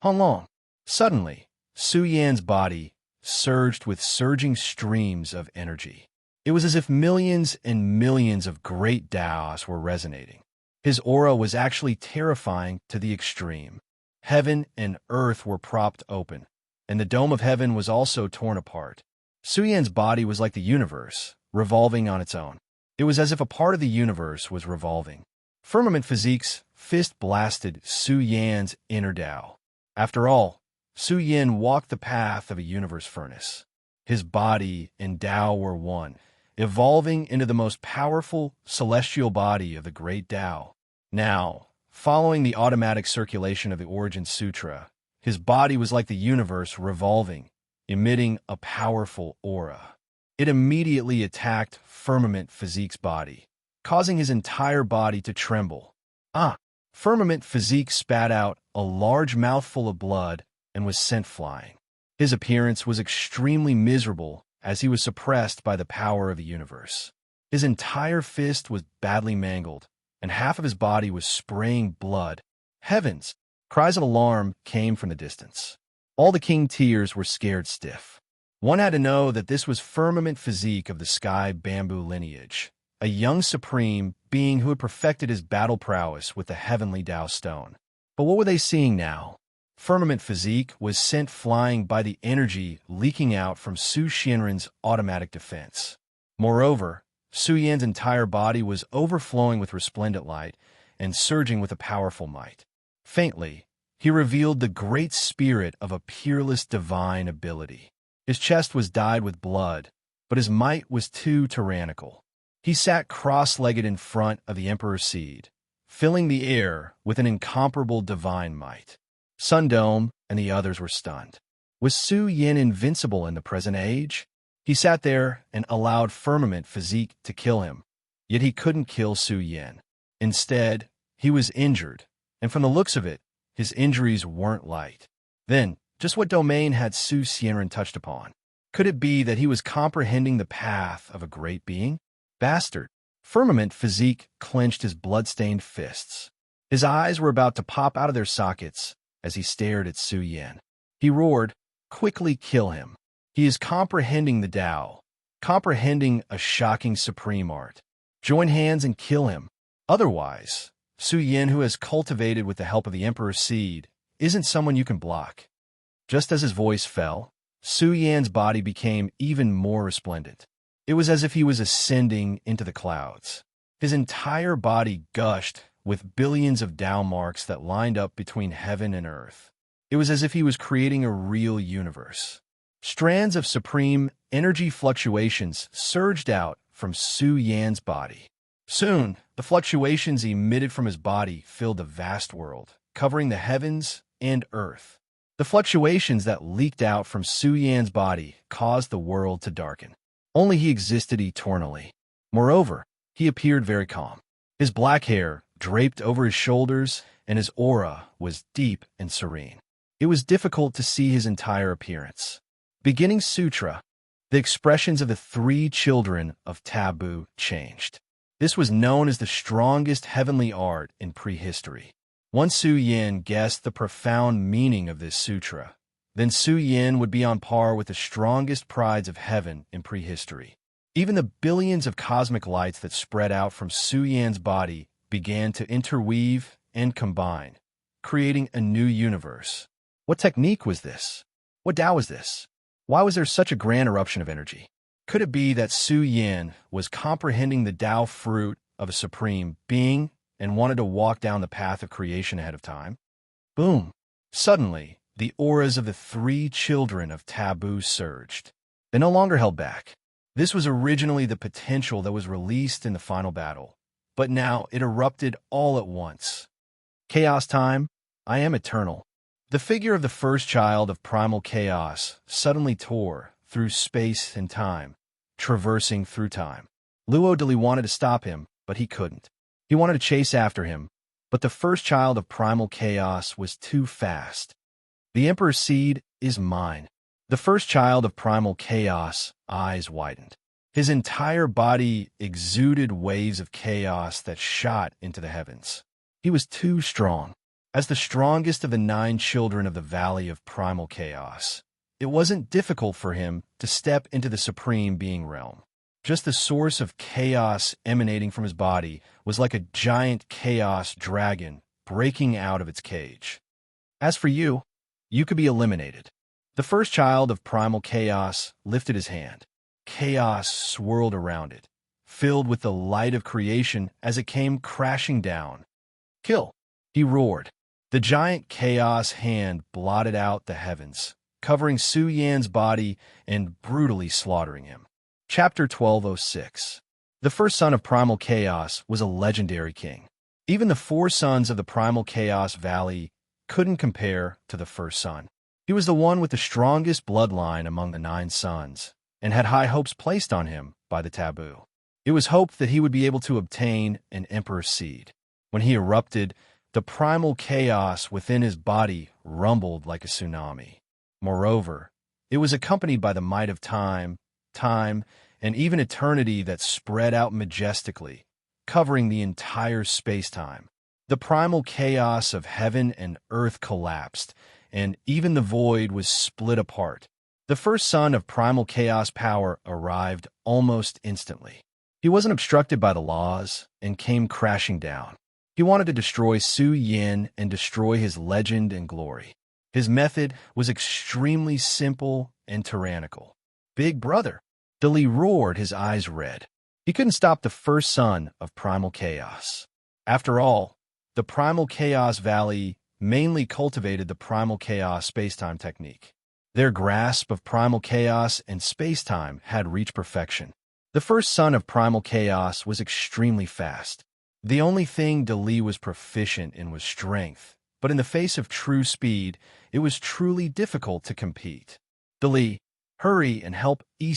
How long? Suddenly, Su Yan's body surged with surging streams of energy. It was as if millions and millions of great Taos were resonating. His aura was actually terrifying to the extreme. Heaven and earth were propped open, and the dome of heaven was also torn apart. Su Yan's body was like the universe, revolving on its own. It was as if a part of the universe was revolving. Firmament Physique's fist blasted Su Yan's inner Tao. After all, Su Yan walked the path of a universe furnace. His body and Tao were one, evolving into the most powerful celestial body of the great Tao. Now, following the automatic circulation of the Origin Sutra, his body was like the universe revolving, emitting a powerful aura. It immediately attacked Firmament Physique's body, causing his entire body to tremble. Firmament Physique spat out a large mouthful of blood and was sent flying. His appearance was extremely miserable as he was suppressed by the power of the universe. His entire fist was badly mangled, and half of his body was spraying blood. Heavens! Cries of alarm came from the distance. All the King Tiers were scared stiff. One had to know that this was Firmament Physique of the Sky Bamboo lineage, a young supreme being who had perfected his battle prowess with the heavenly Tao Stone. But what were they seeing now? Firmament Physique was sent flying by the energy leaking out from Su Xianren's automatic defense. Moreover, Su Yan's entire body was overflowing with resplendent light and surging with a powerful might. Faintly, he revealed the great spirit of a peerless divine ability. His chest was dyed with blood, but his might was too tyrannical. He sat cross-legged in front of the Emperor's seed, filling the air with an incomparable divine might. Sundome and the others were stunned. Was Su Yan invincible in the present age? He sat there and allowed Firmament Physique to kill him, yet he couldn't kill Su Yan. Instead, he was injured, and from the looks of it, his injuries weren't light. Then, just what domain had Su Xianren touched upon? Could it be that he was comprehending the path of a great being? Bastard! Firmament Physique clenched his blood-stained fists. His eyes were about to pop out of their sockets as he stared at Su Yan. He roared, "Quickly kill him. He is comprehending the Tao, comprehending a shocking supreme art. Join hands and kill him. Otherwise, Su Yan, who has cultivated with the help of the Emperor's seed, isn't someone you can block." Just as his voice fell, Su Yan's body became even more resplendent. It was as if he was ascending into the clouds. His entire body gushed with billions of Tao marks that lined up between heaven and earth. It was as if he was creating a real universe. Strands of supreme energy fluctuations surged out from Su Yan's body. Soon, the fluctuations emitted from his body filled the vast world, covering the heavens and earth. The fluctuations that leaked out from Su Yan's body caused the world to darken. Only he existed eternally. Moreover, he appeared very calm. His black hair draped over his shoulders, and his aura was deep and serene. It was difficult to see his entire appearance. Beginning Sutra. the expressions of the three children of Taboo changed. This was known as the strongest heavenly art in prehistory. Once Su Yin guessed the profound meaning of this sutra, then Su Yin would be on par with the strongest prides of heaven in prehistory. Even the billions of cosmic lights that spread out from Su Yan's body began to interweave and combine, creating a new universe. What technique was this? What Tao was this? Why was there such a grand eruption of energy? Could it be that Su Yin was comprehending the Tao fruit of a supreme being and wanted to walk down the path of creation ahead of time? Boom! Suddenly, the auras of the three children of Taboo surged. They no longer held back. This was originally the potential that was released in the final battle, but now it erupted all at once. Chaos time, I am eternal. The figure of the first child of primal chaos suddenly tore through space and time, traversing through time. Luo Dali wanted to stop him, but he couldn't. He wanted to chase after him, but the first child of primal chaos was too fast. The Emperor's seed is mine. The first child of primal chaos' eyes widened. His entire body exuded waves of chaos that shot into the heavens. He was too strong. As the strongest of the 9 children of the Valley of Primal Chaos, it wasn't difficult for him to step into the Supreme Being realm. Just the source of chaos emanating from his body was like a giant chaos dragon breaking out of its cage. As for you, you could be eliminated. The first child of Primal Chaos lifted his hand. Chaos swirled around it, filled with the light of creation as it came crashing down. Kill! He roared. The giant chaos hand blotted out the heavens, covering Su Yan's body and brutally slaughtering him. Chapter 1206. The first son of Primal Chaos was a legendary king. Even the 4 sons of the Primal Chaos Valley couldn't compare to the first son. He was the one with the strongest bloodline among the 9 sons, and had high hopes placed on him by the Taboo. It was hoped that he would be able to obtain an Emperor's seed. When he erupted, the primal chaos within his body rumbled like a tsunami. Moreover, it was accompanied by the might of time, and even eternity that spread out majestically, covering the entire space-time. The primal chaos of heaven and earth collapsed, and even the void was split apart. The first son of primal chaos power arrived almost instantly. He wasn't obstructed by the laws and came crashing down. He wanted to destroy Su Yin and destroy his legend and glory. His method was extremely simple and tyrannical. Big brother! Dali roared, his eyes red. He couldn't stop the first son of Primal Chaos. After all, the Primal Chaos Valley mainly cultivated the Primal Chaos space-time technique. Their grasp of Primal Chaos and space-time had reached perfection. The first son of Primal Chaos was extremely fast. The only thing Dali was proficient in was strength, but in the face of true speed, it was truly difficult to compete. Dali, hurry and help Yi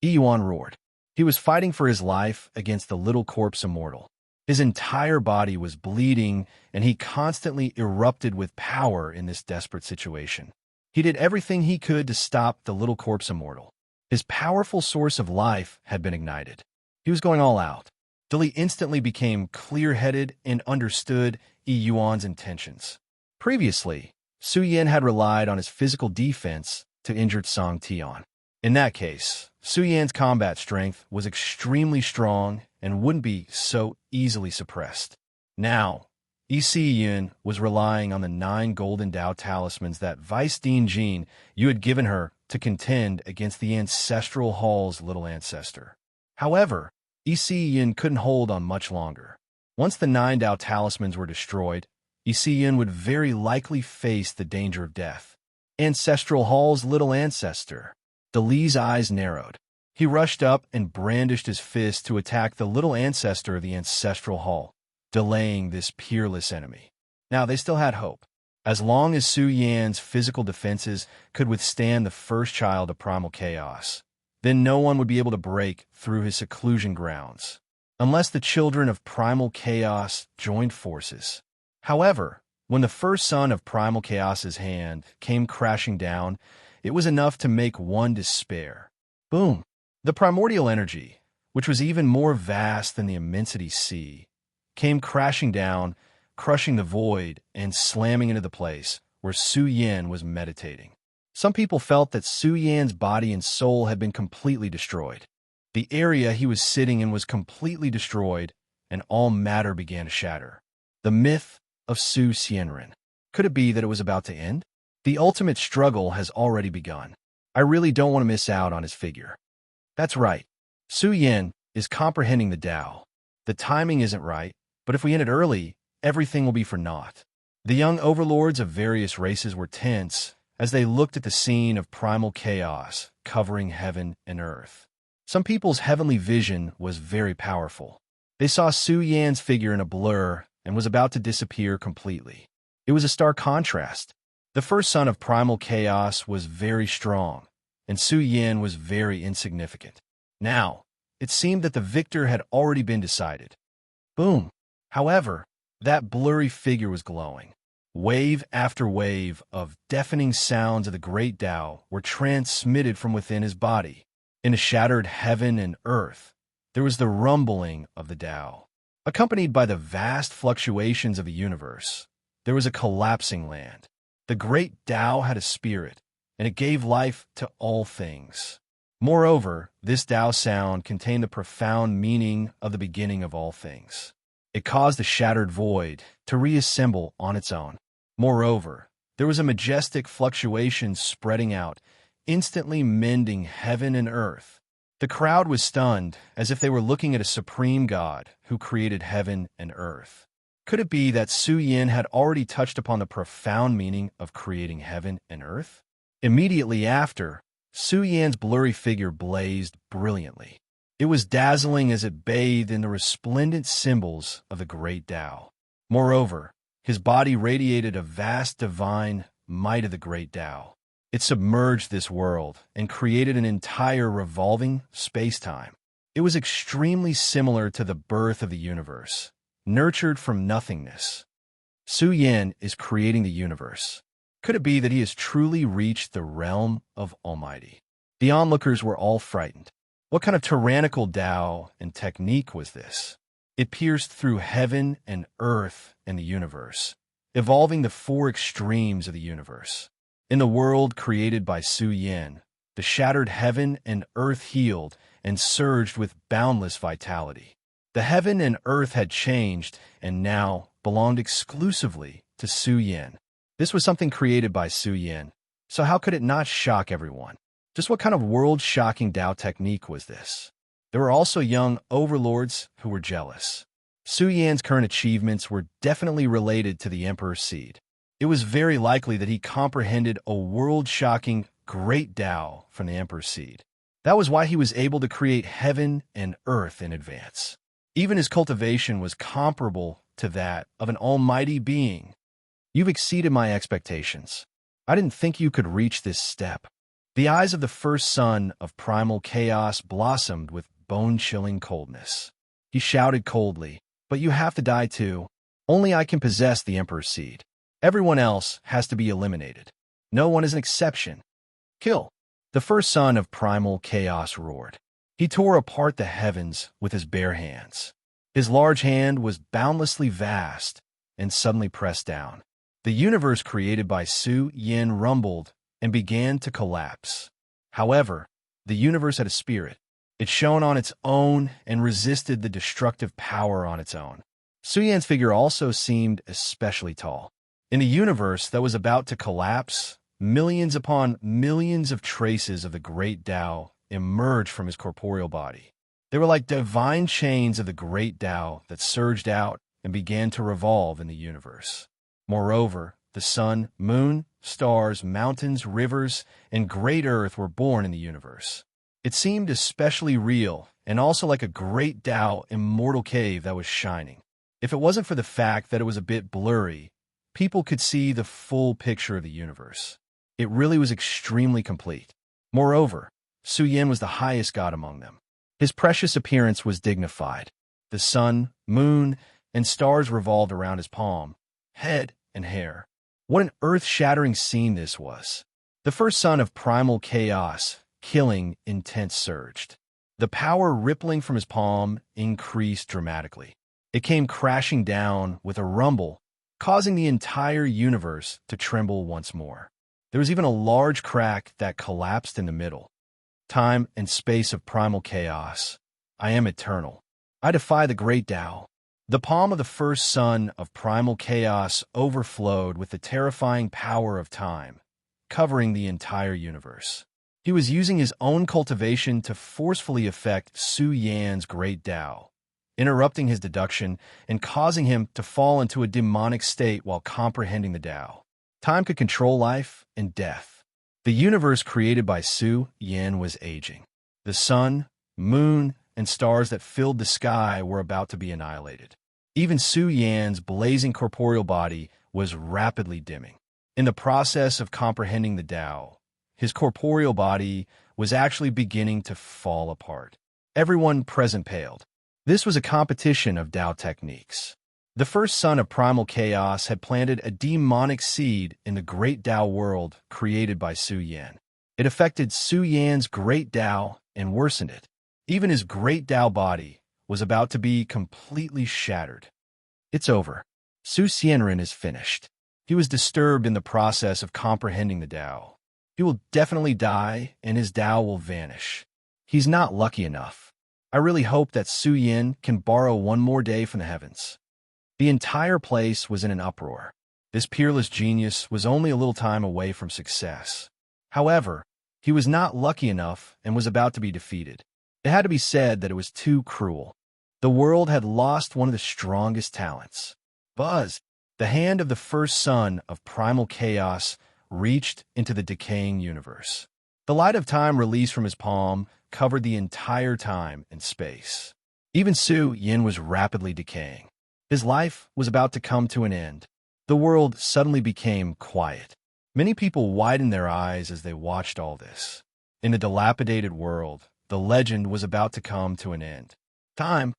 Yuan roared. He was fighting for his life against the little corpse immortal. His entire body was bleeding, and he constantly erupted with power in this desperate situation. He did everything he could to stop the little corpse immortal. His powerful source of life had been ignited. He was going all out. Dali instantly became clear-headed and understood Yi Yuan's intentions. Previously, Su Yin had relied on his physical defense to injure Song Tian. In that case, Su Yan's combat strength was extremely strong and wouldn't be so easily suppressed. Now, Yi Yun was relying on the 9 golden Tao talismans that Vice Dean Jean you had given her to contend against the Ancestral Hall's little ancestor. However, Yi Yun couldn't hold on much longer. Once the 9 Tao talismans were destroyed, Yi Yun would very likely face the danger of death. Ancestral Hall's little ancestor. Dali's eyes narrowed. He rushed up and brandished his fist to attack the little ancestor of the Ancestral Hall, delaying this peerless enemy. Now, they still had hope. As long as Su Yan's physical defenses could withstand the first child of Primal Chaos, then no one would be able to break through his seclusion grounds, unless the children of Primal Chaos joined forces. However, when the first son of Primal Chaos's hand came crashing down, it was enough to make one despair. Boom! The primordial energy, which was even more vast than the immensity sea, came crashing down, crushing the void and slamming into the place where Su Yan was meditating. Some people felt that Su Yan's body and soul had been completely destroyed. The area he was sitting in was completely destroyed, and all matter began to shatter. The myth of Su Xianren. Could it be that it was about to end? The ultimate struggle has already begun. I really don't want to miss out on his figure. That's right. Su Yan is comprehending the Tao. The timing isn't right, but if we end it early, everything will be for naught. The young overlords of various races were tense as they looked at the scene of primal chaos covering heaven and earth. Some people's heavenly vision was very powerful. They saw Su Yan's figure in a blur and was about to disappear completely. It was a stark contrast. The first son of primal chaos was very strong, and Su Yan was very insignificant. Now, it seemed that the victor had already been decided. Boom! However, that blurry figure was glowing. Wave after wave of deafening sounds of the great Tao were transmitted from within his body. In a shattered heaven and earth, there was the rumbling of the Tao. Accompanied by the vast fluctuations of the universe, there was a collapsing land. The great Tao had a spirit, and it gave life to all things. Moreover, this Tao sound contained the profound meaning of the beginning of all things. It caused the shattered void to reassemble on its own. Moreover, there was a majestic fluctuation spreading out, instantly mending heaven and earth. The crowd was stunned, as if they were looking at a supreme God who created heaven and earth. Could it be that Su Yan had already touched upon the profound meaning of creating heaven and earth? Immediately after, Su Yan's blurry figure blazed brilliantly. It was dazzling as it bathed in the resplendent symbols of the great Tao. Moreover, his body radiated a vast divine might of the great Tao. It submerged this world and created an entire revolving space-time. It was extremely similar to the birth of the universe, nurtured from nothingness. Su Yan is creating the universe. Could it be that he has truly reached the realm of Almighty? The onlookers were all frightened. What kind of tyrannical Tao and technique was this? It pierced through heaven and earth and the universe, evolving the four extremes of the universe. In the world created by Su Yan, the shattered heaven and earth healed and surged with boundless vitality. The heaven and earth had changed and now belonged exclusively to Su Yan. This was something created by Su Yan, so how could it not shock everyone? Just what kind of world-shocking Tao technique was this? There were also young overlords who were jealous. Su Yan's current achievements were definitely related to the Emperor's seed. It was very likely that he comprehended a world-shocking great Tao from the Emperor's seed. That was why he was able to create heaven and earth in advance. Even his cultivation was comparable to that of an almighty being. You've exceeded my expectations. I didn't think you could reach this step. The eyes of the first son of primal chaos blossomed with bone-chilling coldness. He shouted coldly, "But you have to die too. Only I can possess the Emperor's seed. Everyone else has to be eliminated. No one is an exception. Kill." The first son of primal chaos roared. He tore apart the heavens with his bare hands. His large hand was boundlessly vast and suddenly pressed down. The universe created by Su Yan rumbled and began to collapse. However, the universe had a spirit. It shone on its own and resisted the destructive power on its own. Su Yan's figure also seemed especially tall. In the universe that was about to collapse, millions upon millions of traces of the great Tao emerged from his corporeal body. They were like divine chains of the great Tao that surged out and began to revolve in the universe. Moreover, the sun, moon, stars, mountains, rivers, and great earth were born in the universe. It seemed especially real and also like a great Tao immortal cave that was shining. If it wasn't for the fact that it was a bit blurry, people could see the full picture of the universe. It really was extremely complete. Moreover, Su Yan was the highest god among them. His precious appearance was dignified. The sun, moon, and stars revolved around his palm, head, and hair. What an earth-shattering scene this was. The first son of primal chaos killing intent surged. The power rippling from his palm increased dramatically. It came crashing down with a rumble, causing the entire universe to tremble once more. There was even a large crack that collapsed in the middle. Time and space of primal chaos. I am eternal. I defy the great Tao. The palm of the first son of primal chaos overflowed with the terrifying power of time, covering the entire universe. He was using his own cultivation to forcefully affect Su Yan's great Tao, interrupting his deduction and causing him to fall into a demonic state while comprehending the Tao. Time could control life and death. The universe created by Su Yan was aging. The sun, moon, and stars that filled the sky were about to be annihilated. Even Su Yan's blazing corporeal body was rapidly dimming. In the process of comprehending the Tao, his corporeal body was actually beginning to fall apart. Everyone present paled. This was a competition of Tao techniques. The first son of primal chaos had planted a demonic seed in the great Tao world created by Su Yan. It affected Su Yan's great Tao and worsened it. Even his great Tao body was about to be completely shattered. It's over. Su Xianren is finished. He was disturbed in the process of comprehending the Tao. He will definitely die, and his Tao will vanish. He's not lucky enough. I really hope that Su Yan can borrow one more day from the heavens. The entire place was in an uproar. This peerless genius was only a little time away from success. However, he was not lucky enough and was about to be defeated. It had to be said that it was too cruel. The world had lost one of the strongest talents. Buzz, the hand of the first son of primal chaos, reached into the decaying universe. The light of time released from his palm covered the entire time and space. Even Su Yan was rapidly decaying. His life was about to come to an end. The world suddenly became quiet. Many people widened their eyes as they watched all this. In a dilapidated world, the legend was about to come to an end. Time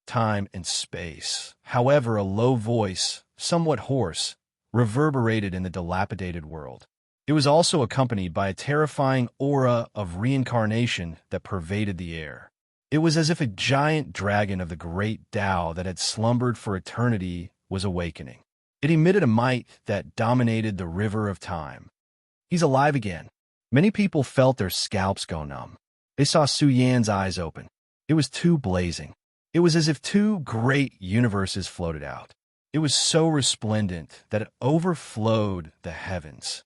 and space. However, a low voice, somewhat hoarse, reverberated in the dilapidated world. It was also accompanied by a terrifying aura of reincarnation that pervaded the air. It was as if a giant dragon of the great Tao that had slumbered for eternity was awakening. It emitted a might that dominated the river of time. He's alive again. Many people felt their scalps go numb. They saw Su Yan's eyes open. It was too blazing. It was as if two great universes floated out. It was so resplendent that it overflowed the heavens.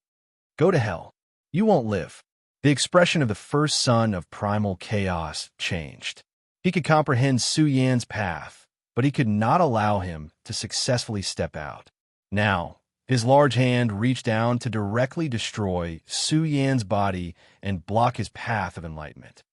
Go to hell. You won't live. The expression of the first son of primal chaos changed. He could comprehend Su Yan's path, but he could not allow him to successfully step out. Now, his large hand reached down to directly destroy Su Yan's body and block his path of enlightenment.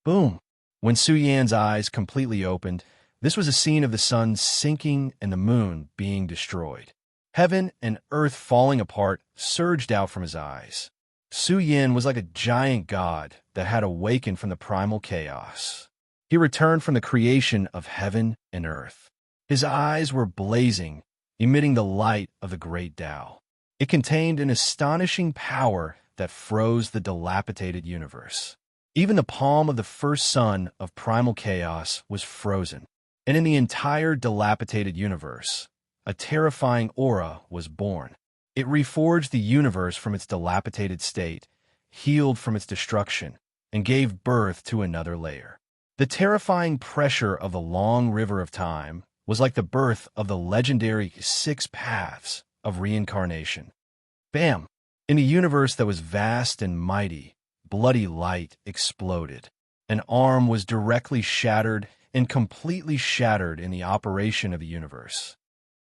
Boom! When Su Yan's eyes completely opened, this was a scene of the sun sinking and the moon being destroyed. Heaven and earth falling apart surged out from his eyes. Su Yan was like a giant god that had awakened from the primal chaos. He returned from the creation of heaven and earth. His eyes were blazing, emitting the light of the great Tao. It contained an astonishing power that froze the dilapidated universe. Even the palm of the first son of primal chaos was frozen, and in the entire dilapidated universe, a terrifying aura was born. It reforged the universe from its dilapidated state, healed from its destruction, and gave birth to another layer. The terrifying pressure of the long river of time was like the birth of the legendary 6 paths of reincarnation. Bam! In a universe that was vast and mighty, bloody light exploded. An arm was directly shattered and completely shattered in the operation of the universe.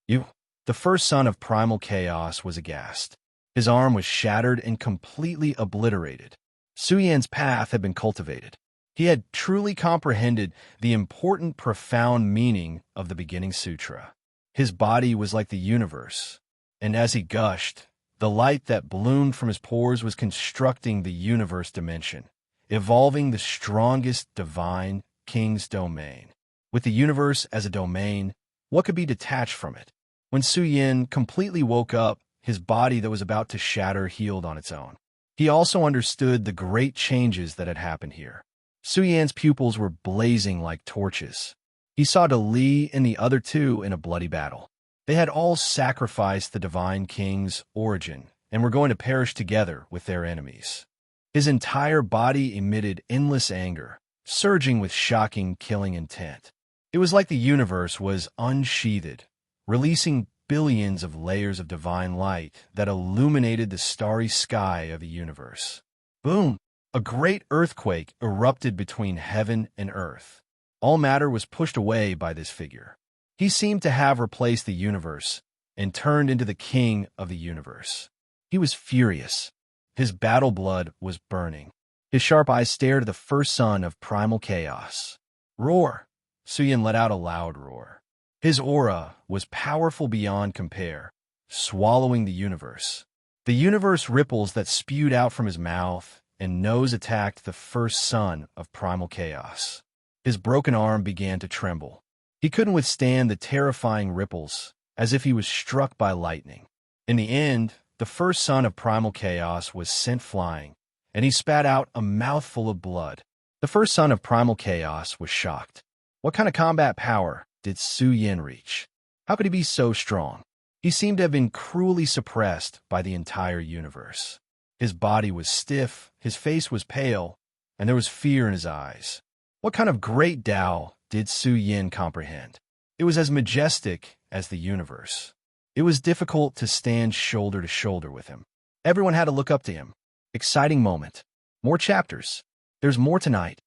The first son of primal chaos was aghast. His arm was shattered and completely obliterated. Su Yan's path had been cultivated. He had truly comprehended the important, profound meaning of the beginning sutra. His body was like the universe, and as he gushed, the light that bloomed from his pores was constructing the universe dimension, evolving the strongest divine king's domain. With the universe as a domain, what could be detached from it? When Su Yan completely woke up, his body that was about to shatter healed on its own. He also understood the great changes that had happened here. Su Yan's pupils were blazing like torches. He saw De Li and the other two in a bloody battle. They had all sacrificed the divine king's origin and were going to perish together with their enemies. His entire body emitted endless anger, surging with shocking, killing intent. It was like the universe was unsheathed, releasing billions of layers of divine light that illuminated the starry sky of the universe. Boom! A great earthquake erupted between heaven and earth. All matter was pushed away by this figure. He seemed to have replaced the universe and turned into the king of the universe. He was furious. His battle blood was burning. His sharp eyes stared at the first son of primal chaos. Roar! Su Yan let out a loud roar. His aura was powerful beyond compare, swallowing the universe. The universe ripples that spewed out from his mouth and nose attacked the first son of primal chaos. His broken arm began to tremble. He couldn't withstand the terrifying ripples, as if he was struck by lightning. In the end, the first son of primal chaos was sent flying, and he spat out a mouthful of blood. The first son of primal chaos was shocked. What kind of combat power did Su Yan reach? How could he be so strong? He seemed to have been cruelly suppressed by the entire universe. His body was stiff, his face was pale, and there was fear in his eyes. What kind of great Tao did Su Yan comprehend? It was as majestic as the universe. It was difficult to stand shoulder to shoulder with him. Everyone had to look up to him. Exciting moment. More chapters. There's more tonight.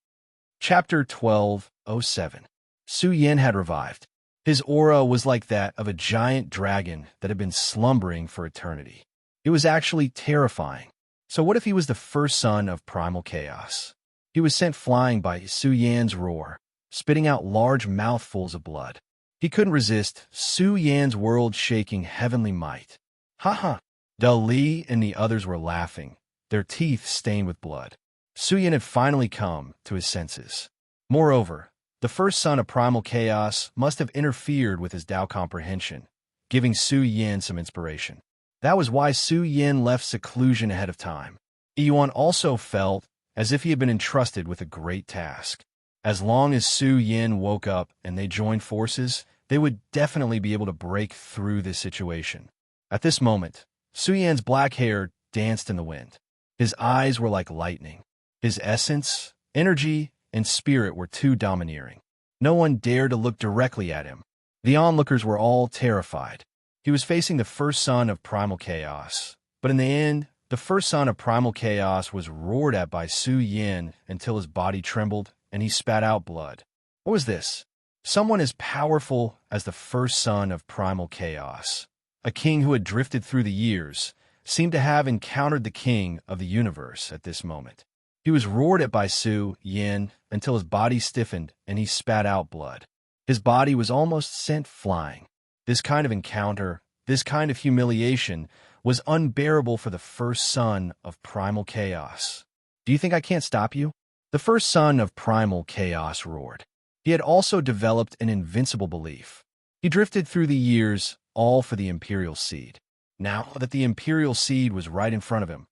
Chapter 12:07. Su Yan had revived. His aura was like that of a giant dragon that had been slumbering for eternity. It was actually terrifying. So what if he was the first son of primal chaos? He was sent flying by Su Yan's roar, spitting out large mouthfuls of blood. He couldn't resist Su Yan's world-shaking heavenly might. Ha ha! De Li and the others were laughing, their teeth stained with blood. Su Yan had finally come to his senses. Moreover, the first son of primal chaos must have interfered with his Tao comprehension, giving Su Yan some inspiration. That was why Su Yan left seclusion ahead of time. Yuan also felt as if he had been entrusted with a great task. As long as Su Yan woke up and they joined forces, they would definitely be able to break through this situation. At this moment, Su Yan's black hair danced in the wind. His eyes were like lightning. His essence, energy, and spirit were too domineering. No one dared to look directly at him. The onlookers were all terrified. He was facing the first son of primal chaos. But in the end, the first son of primal chaos was roared at by Su Yan until his body trembled and he spat out blood. What was this? Someone as powerful as the first son of primal chaos, a king who had drifted through the years, seemed to have encountered the king of the universe at this moment. He was roared at by Su Yan until his body stiffened and he spat out blood. His body was almost sent flying. This kind of encounter, this kind of humiliation, was unbearable for the first son of primal chaos. Do you think I can't stop you? The first son of primal chaos roared. He had also developed an invincible belief. He drifted through the years, all for the Imperial Seed. Now that the Imperial Seed was right in front of him,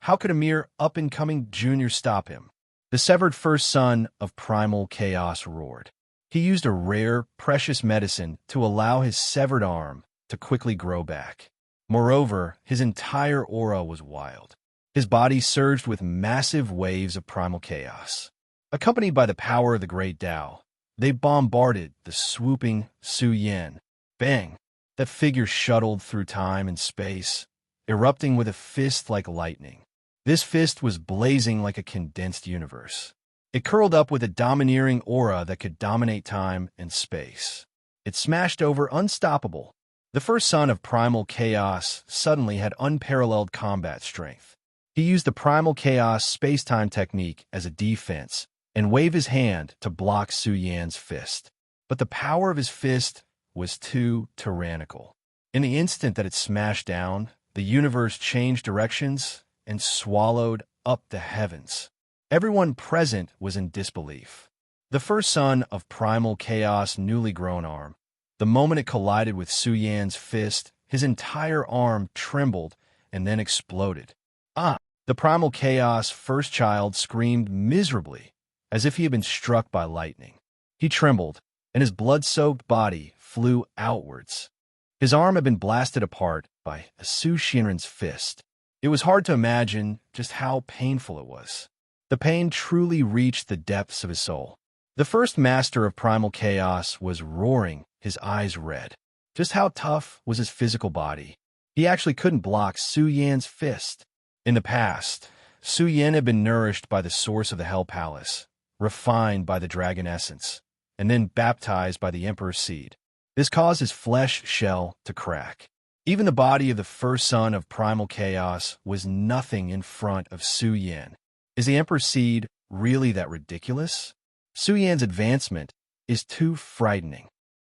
how could a mere up-and-coming junior stop him? The severed first son of primal chaos roared. He used a rare, precious medicine to allow his severed arm to quickly grow back. Moreover, his entire aura was wild. His body surged with massive waves of primal chaos. Accompanied by the power of the great Tao, they bombarded the swooping Su Yan. Bang! That figure shuttled through time and space, erupting with a fist like lightning. This fist was blazing like a condensed universe. It curled up with a domineering aura that could dominate time and space. It smashed over unstoppable. The first son of primal chaos suddenly had unparalleled combat strength. He used the primal chaos space-time technique as a defense and waved his hand to block Su Yan's fist. But the power of his fist was too tyrannical. In the instant that it smashed down, the universe changed directions and swallowed up the heavens. Everyone present was in disbelief. The first son of primal chaos' newly grown arm. The moment it collided with Su Yan's fist, his entire arm trembled and then exploded. Ah! The primal chaos first child screamed miserably, as if he had been struck by lightning. He trembled, and his blood-soaked body flew outwards. His arm had been blasted apart by Su Xianren's fist. It was hard to imagine just how painful it was. The pain truly reached the depths of his soul. The first master of primal chaos was roaring, his eyes red. Just how tough was his physical body? He actually couldn't block Su Yan's fist. In the past, Su Yan had been nourished by the source of the Hell Palace, refined by the dragon essence, and then baptized by the Emperor's seed. This caused his flesh shell to crack. Even the body of the first son of primal chaos was nothing in front of Su Yan. Is the Emperor's seed really that ridiculous? Su Yan's advancement is too frightening.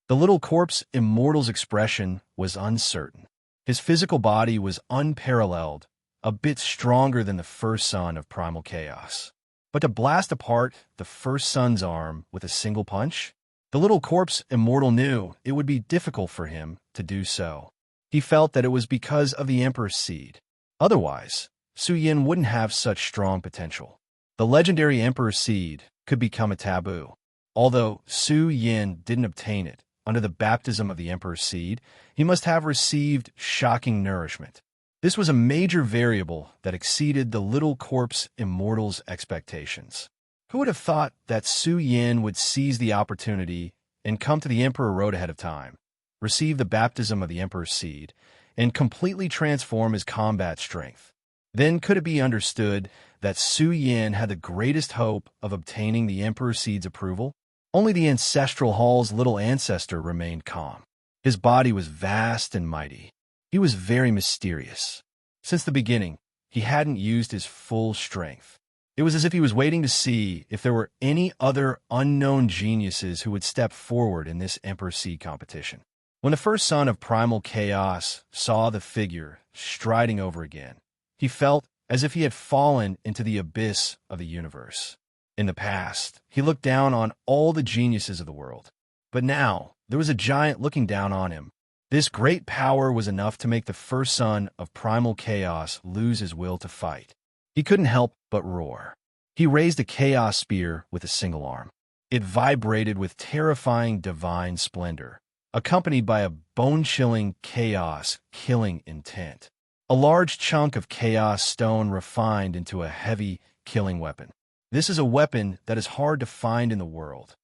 The little corpse immortal's expression was uncertain. His physical body was unparalleled, a bit stronger than the first son of primal chaos. But to blast apart the first son's arm with a single punch? The little corpse immortal knew it would be difficult for him to do so. He felt that it was because of the Emperor's seed. Otherwise, Su Yan wouldn't have such strong potential. The legendary Emperor's seed could become a taboo. Although Su Yan didn't obtain it under the baptism of the Emperor's seed, he must have received shocking nourishment. This was a major variable that exceeded the little corpse immortal's expectations. Who would have thought that Su Yan would seize the opportunity and come to the Emperor Road ahead of time, receive the baptism of the Emperor's seed, and completely transform his combat strength? Then could it be understood that Su Yan had the greatest hope of obtaining the Emperor's seed's approval? Only the ancestral hall's little ancestor remained calm. His body was vast and mighty. He was very mysterious. Since the beginning, he hadn't used his full strength. It was as if he was waiting to see if there were any other unknown geniuses who would step forward in this Emperor's Seed competition. When the first son of primal chaos saw the figure striding over again, he felt as if he had fallen into the abyss of the universe. In the past, he looked down on all the geniuses of the world. But now, there was a giant looking down on him. This great power was enough to make the first son of primal chaos lose his will to fight. He couldn't help but roar. He raised a chaos spear with a single arm. It vibrated with terrifying divine splendor, accompanied by a bone-chilling chaos-killing intent. A large chunk of chaos stone refined into a heavy killing weapon. This is a weapon that is hard to find in the world.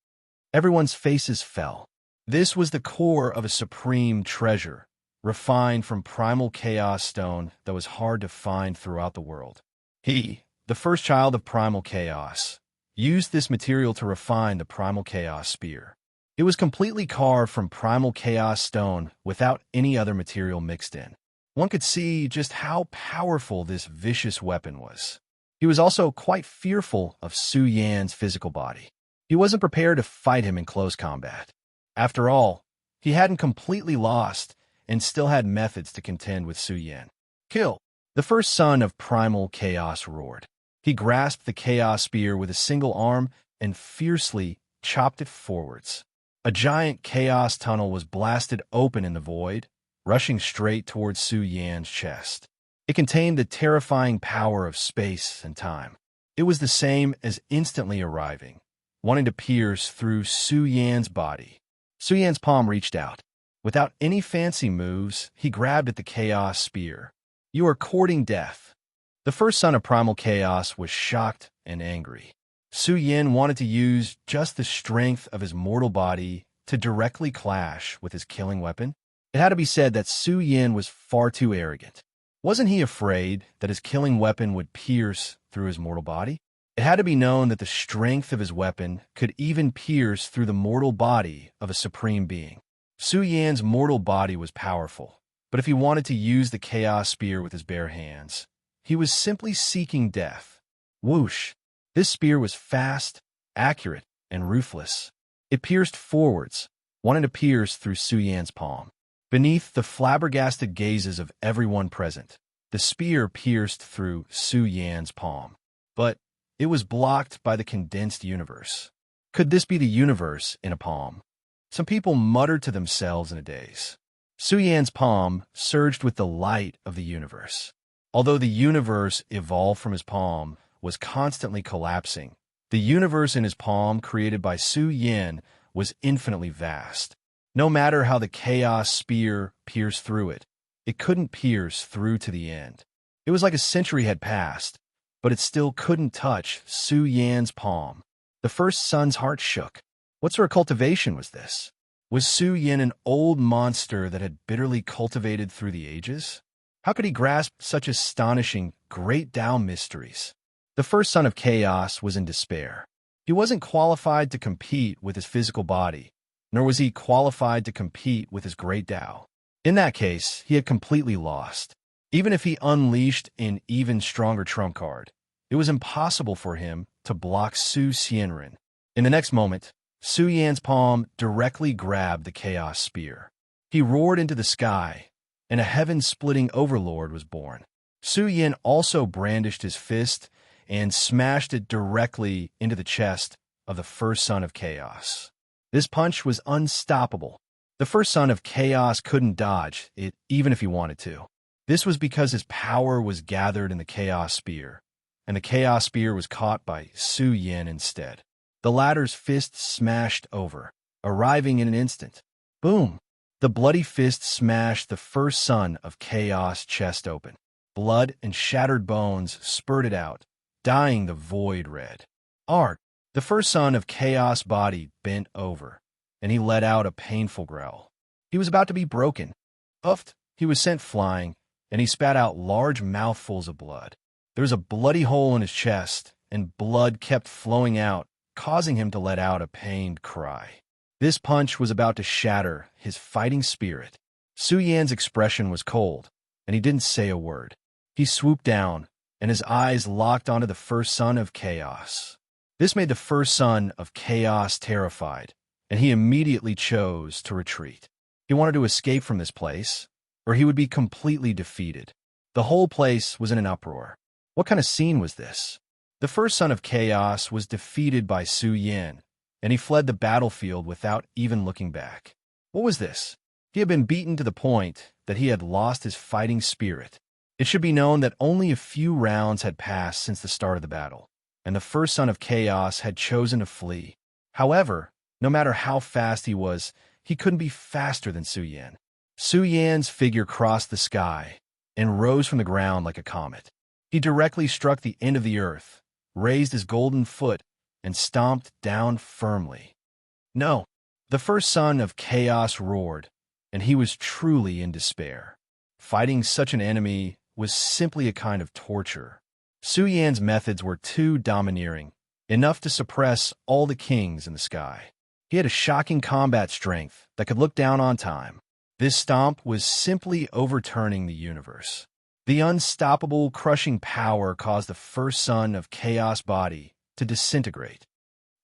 Everyone's faces fell. This was the core of a supreme treasure, refined from primal chaos stone that was hard to find throughout the world. He, the first child of primal chaos, used this material to refine the primal chaos spear. It was completely carved from primal chaos stone without any other material mixed in. One could see just how powerful this vicious weapon was. He was also quite fearful of Su Yan's physical body. He wasn't prepared to fight him in close combat. After all, he hadn't completely lost and still had methods to contend with Su Yan. Kill! The first son of primal chaos roared. He grasped the chaos spear with a single arm and fiercely chopped it forwards. A giant chaos tunnel was blasted open in the void, rushing straight towards Su Yan's chest. It contained the terrifying power of space and time. It was the same as instantly arriving, wanting to pierce through Su Yan's body. Su Yan's palm reached out. Without any fancy moves, he grabbed at the chaos spear. You are courting death. The first son of primal chaos was shocked and angry. Su Yan wanted to use just the strength of his mortal body to directly clash with his killing weapon. It had to be said that Su Yan was far too arrogant. Wasn't he afraid that his killing weapon would pierce through his mortal body? It had to be known that the strength of his weapon could even pierce through the mortal body of a supreme being. Su Yan's mortal body was powerful, but if he wanted to use the chaos spear with his bare hands, he was simply seeking death. Whoosh! This spear was fast, accurate, and ruthless. It pierced forwards, wanting to pierce through Su Yan's palm. Beneath the flabbergasted gazes of everyone present, the spear pierced through Su Yan's palm. But it was blocked by the condensed universe. Could this be the universe in a palm? Some people muttered to themselves in a daze. Su Yan's palm surged with the light of the universe. Although the universe evolved from his palm was constantly collapsing, the universe in his palm created by Su Yin was infinitely vast. No matter how the chaos spear pierced through it, it couldn't pierce through to the end. It was like a century had passed, but it still couldn't touch Su Yan's palm. The first son's heart shook. What sort of cultivation was this? Was Su Yin an old monster that had bitterly cultivated through the ages? How could he grasp such astonishing, great Tao mysteries? The first son of chaos was in despair. He wasn't qualified to compete with his physical body, nor was he qualified to compete with his great Tao. In that case, he had completely lost. Even if he unleashed an even stronger trump card, it was impossible for him to block Su Xianren. In the next moment, Su Yan's palm directly grabbed the chaos spear. He roared into the sky, and a heaven-splitting overlord was born. Su Yan also brandished his fist and smashed it directly into the chest of the first son of chaos. This punch was unstoppable. The first son of chaos couldn't dodge it even if he wanted to. This was because his power was gathered in the chaos spear, and the chaos spear was caught by Su Yin instead. The latter's fist smashed over, arriving in an instant. Boom! The bloody fist smashed the first son of chaos chest open. Blood and shattered bones spurted out, dyeing the void red. Arg! The first son of chaos body bent over, and he let out a painful growl. He was about to be broken. Uffed, he was sent flying, and he spat out large mouthfuls of blood. There was a bloody hole in his chest, and blood kept flowing out, causing him to let out a pained cry. This punch was about to shatter his fighting spirit. Su Yan's expression was cold, and he didn't say a word. He swooped down, and his eyes locked onto the first son of chaos. This made the first son of chaos terrified, and he immediately chose to retreat. He wanted to escape from this place, or he would be completely defeated. The whole place was in an uproar. What kind of scene was this? The first son of chaos was defeated by Su Yin, and he fled the battlefield without even looking back. What was this? He had been beaten to the point that he had lost his fighting spirit. It should be known that only a few rounds had passed since the start of the battle, and the first son of chaos had chosen to flee. However, no matter how fast he was, he couldn't be faster than Su Yin. Su Yan's figure crossed the sky and rose from the ground like a comet. He directly struck the end of the earth, raised his golden foot, and stomped down firmly. No, the first son of chaos roared, and he was truly in despair. Fighting such an enemy was simply a kind of torture. Su Yan's methods were too domineering, enough to suppress all the kings in the sky. He had a shocking combat strength that could look down on time. This stomp was simply overturning the universe. The unstoppable, crushing power caused the first son of chaos body to disintegrate.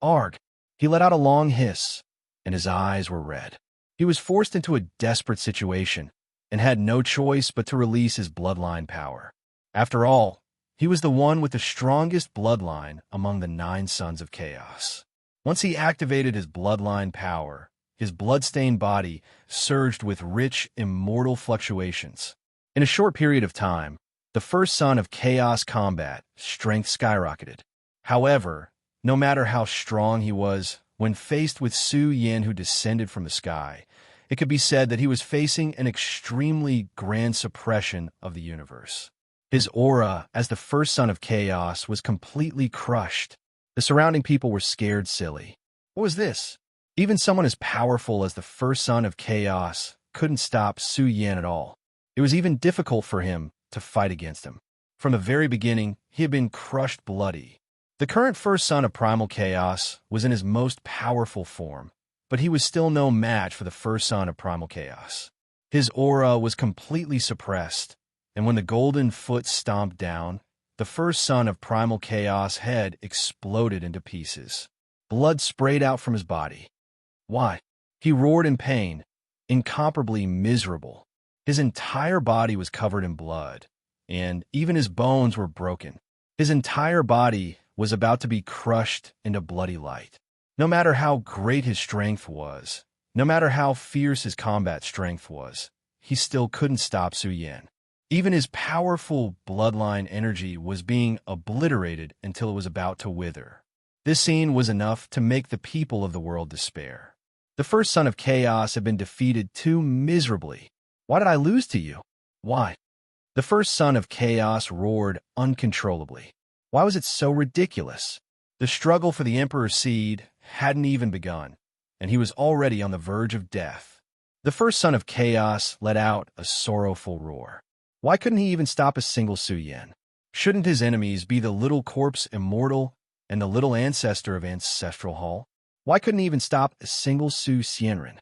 Arg! He let out a long hiss, and his eyes were red. He was forced into a desperate situation and had no choice but to release his bloodline power. After all, he was the one with the strongest bloodline among the 9 sons of chaos. Once he activated his bloodline power, his blood-stained body surged with rich, immortal fluctuations. In a short period of time, the first son of chaos combat strength skyrocketed. However, no matter how strong he was, when faced with Su Yin who descended from the sky, it could be said that he was facing an extremely grand suppression of the universe. His aura as the first son of chaos was completely crushed. The surrounding people were scared silly. What was this? Even someone as powerful as the first son of chaos couldn't stop Su Yin at all. It was even difficult for him to fight against him. From the very beginning, he had been crushed bloody. The current first son of primal chaos was in his most powerful form, but he was still no match for the first son of primal chaos. His aura was completely suppressed, and when the golden foot stomped down, the first son of primal chaos head exploded into pieces. Blood sprayed out from his body. Why? He roared in pain, incomparably miserable. His entire body was covered in blood, and even his bones were broken. His entire body was about to be crushed into bloody light. No matter how great his strength was, no matter how fierce his combat strength was, he still couldn't stop Su Yin. Even his powerful bloodline energy was being obliterated until it was about to wither. This scene was enough to make the people of the world despair. The first son of chaos had been defeated too miserably. Why did I lose to you? Why? The first son of chaos roared uncontrollably. Why was it so ridiculous? The struggle for the Emperor's seed hadn't even begun, and he was already on the verge of death. The first son of chaos let out a sorrowful roar. Why couldn't he even stop a single Su Yan? Shouldn't his enemies be the little corpse immortal and the little ancestor of Ancestral Hall? Why couldn't he even stop a single Su Xianren?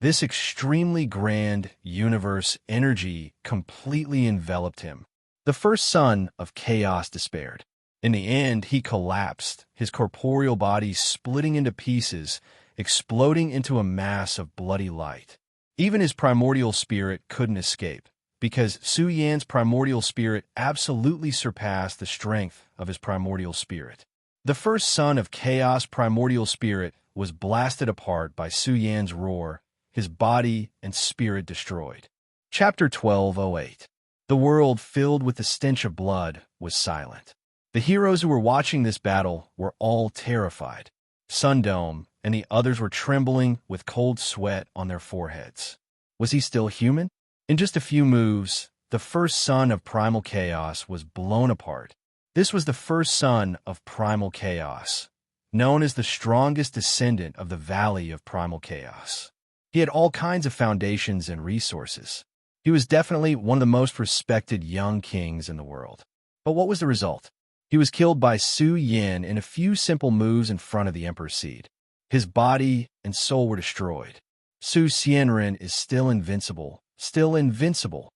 This extremely grand universe energy completely enveloped him. The first son of chaos despaired. In the end, he collapsed, his corporeal body splitting into pieces, exploding into a mass of bloody light. Even his primordial spirit couldn't escape, because Su Yan's primordial spirit absolutely surpassed the strength of his primordial spirit. The first son of chaos primordial spirit was blasted apart by Su Yan's roar, his body and spirit destroyed. Chapter 12:08. The world, filled with the stench of blood, was silent. The heroes who were watching this battle were all terrified. Sundome and the others were trembling with cold sweat on their foreheads. Was he still human? In just a few moves, the first son of primal chaos was blown apart. This was the first son of primal chaos, known as the strongest descendant of the Valley of Primal Chaos. He had all kinds of foundations and resources. He was definitely one of the most respected young kings in the world. But what was the result? He was killed by Su Yan in a few simple moves in front of the Emperor's seed. His body and soul were destroyed. Su Xianren is still invincible. Still invincible.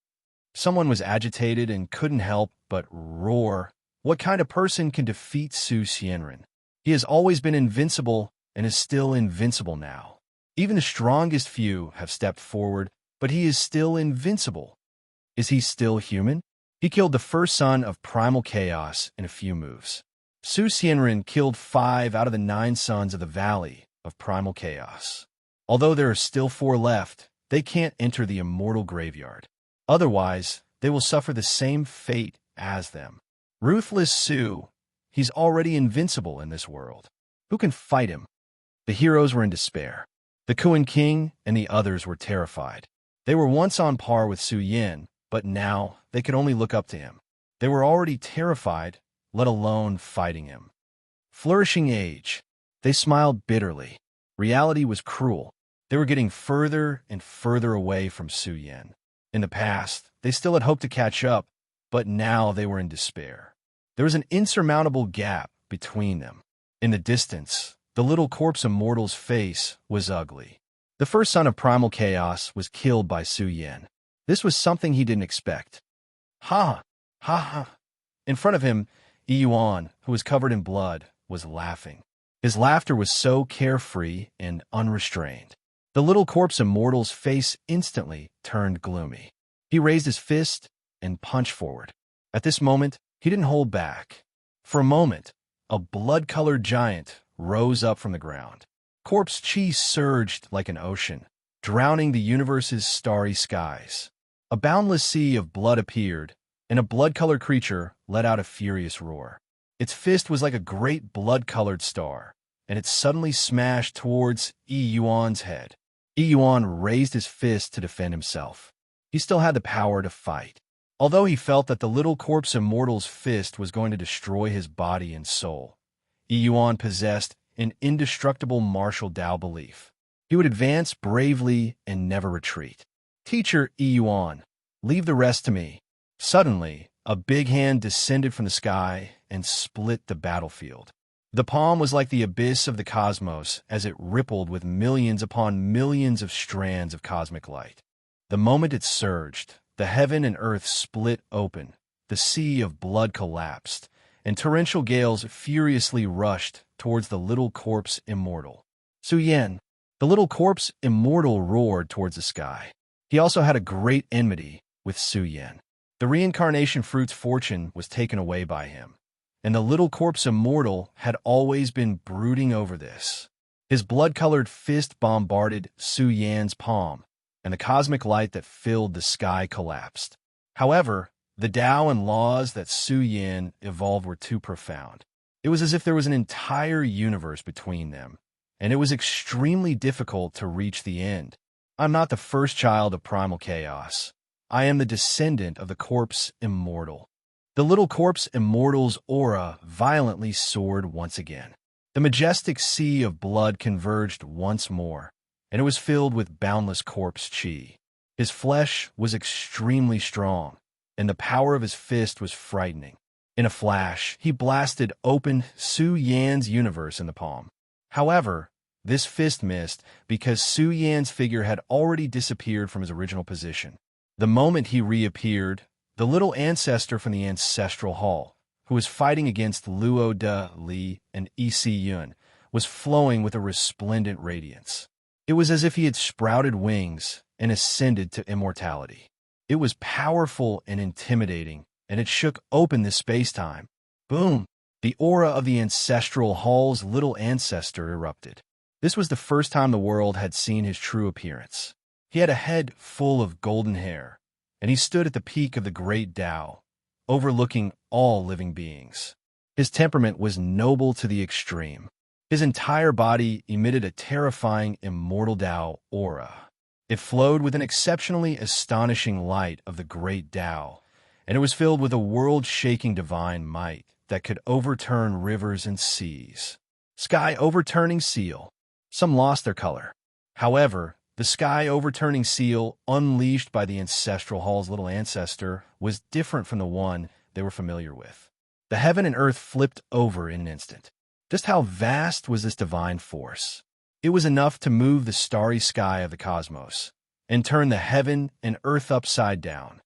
Someone was agitated and couldn't help but roar. What kind of person can defeat Su Xianren? He has always been invincible and is still invincible now. Even the strongest few have stepped forward, but he is still invincible. Is he still human? He killed the first son of primal chaos in a few moves. Su Xianren killed 5 out of the 9 sons of the Valley of Primal Chaos. Although there are still 4 left, they can't enter the immortal graveyard. Otherwise, they will suffer the same fate as them. Ruthless Su, he's already invincible in this world. Who can fight him? The heroes were in despair. The Kuan King and the others were terrified. They were once on par with Su Yan, but now they could only look up to him. They were already terrified, let alone fighting him. Flourishing age. They smiled bitterly. Reality was cruel. They were getting further and further away from Su Yan. In the past, they still had hoped to catch up, but now they were in despair. There was an insurmountable gap between them. In the distance, the little corpse immortal's face was ugly. The first son of primal chaos was killed by Su Yan. This was something he didn't expect. Ha! Ha ha! In front of him, Yuan, who was covered in blood, was laughing. His laughter was so carefree and unrestrained. The little corpse immortal's face instantly turned gloomy. He raised his fist and punched forward. At this moment, he didn't hold back. For a moment, a blood-colored giant rose up from the ground. Corpse chi surged like an ocean, drowning the universe's starry skies. A boundless sea of blood appeared, and a blood-colored creature let out a furious roar. Its fist was like a great blood-colored star, and it suddenly smashed towards Yuan's head. Yuan raised his fist to defend himself. He still had the power to fight. Although he felt that the little corpse immortal's fist was going to destroy his body and soul, Yuan possessed an indestructible martial Tao belief. He would advance bravely and never retreat. Teacher Yuan, leave the rest to me. Suddenly, a big hand descended from the sky and split the battlefield. The palm was like the abyss of the cosmos as it rippled with millions upon millions of strands of cosmic light. The moment it surged, the heaven and earth split open, the sea of blood collapsed, and torrential gales furiously rushed towards the little corpse immortal. Su Yan, the little corpse immortal, roared towards the sky. He also had a great enmity with Su Yan. The reincarnation fruit's fortune was taken away by him, and the little corpse immortal had always been brooding over this. His blood-colored fist bombarded Su Yan's palm, and the cosmic light that filled the sky collapsed. However, the Tao and laws that Su Yin evolved were too profound. It was as if there was an entire universe between them, and it was extremely difficult to reach the end. I'm not the first child of primal chaos. I am the descendant of the corpse immortal. The little corpse immortal's aura violently soared once again. The majestic sea of blood converged once more, and it was filled with boundless corpse chi. His flesh was extremely strong, and the power of his fist was frightening. In a flash, he blasted open Su Yan's universe in the palm. However, this fist missed because Su Yan's figure had already disappeared from his original position. The moment he reappeared, the little ancestor from the ancestral hall, who was fighting against Luo De Li and Ec Yun, was flowing with a resplendent radiance. It was as if he had sprouted wings and ascended to immortality. It was powerful and intimidating, and it shook open the space-time. Boom! The aura of the ancestral hall's little ancestor erupted. This was the first time the world had seen his true appearance. He had a head full of golden hair, and he stood at the peak of the great Tao, overlooking all living beings. His temperament was noble to the extreme. His entire body emitted a terrifying immortal Tao aura. It flowed with an exceptionally astonishing light of the great Tao, and it was filled with a world-shaking divine might that could overturn rivers and seas. Sky-overturning seal. Some lost their color. However, the sky-overturning seal, unleashed by the ancestral hall's little ancestor, was different from the one they were familiar with. The heaven and earth flipped over in an instant. Just how vast was this divine force? It was enough to move the starry sky of the cosmos and turn the heaven and earth upside down.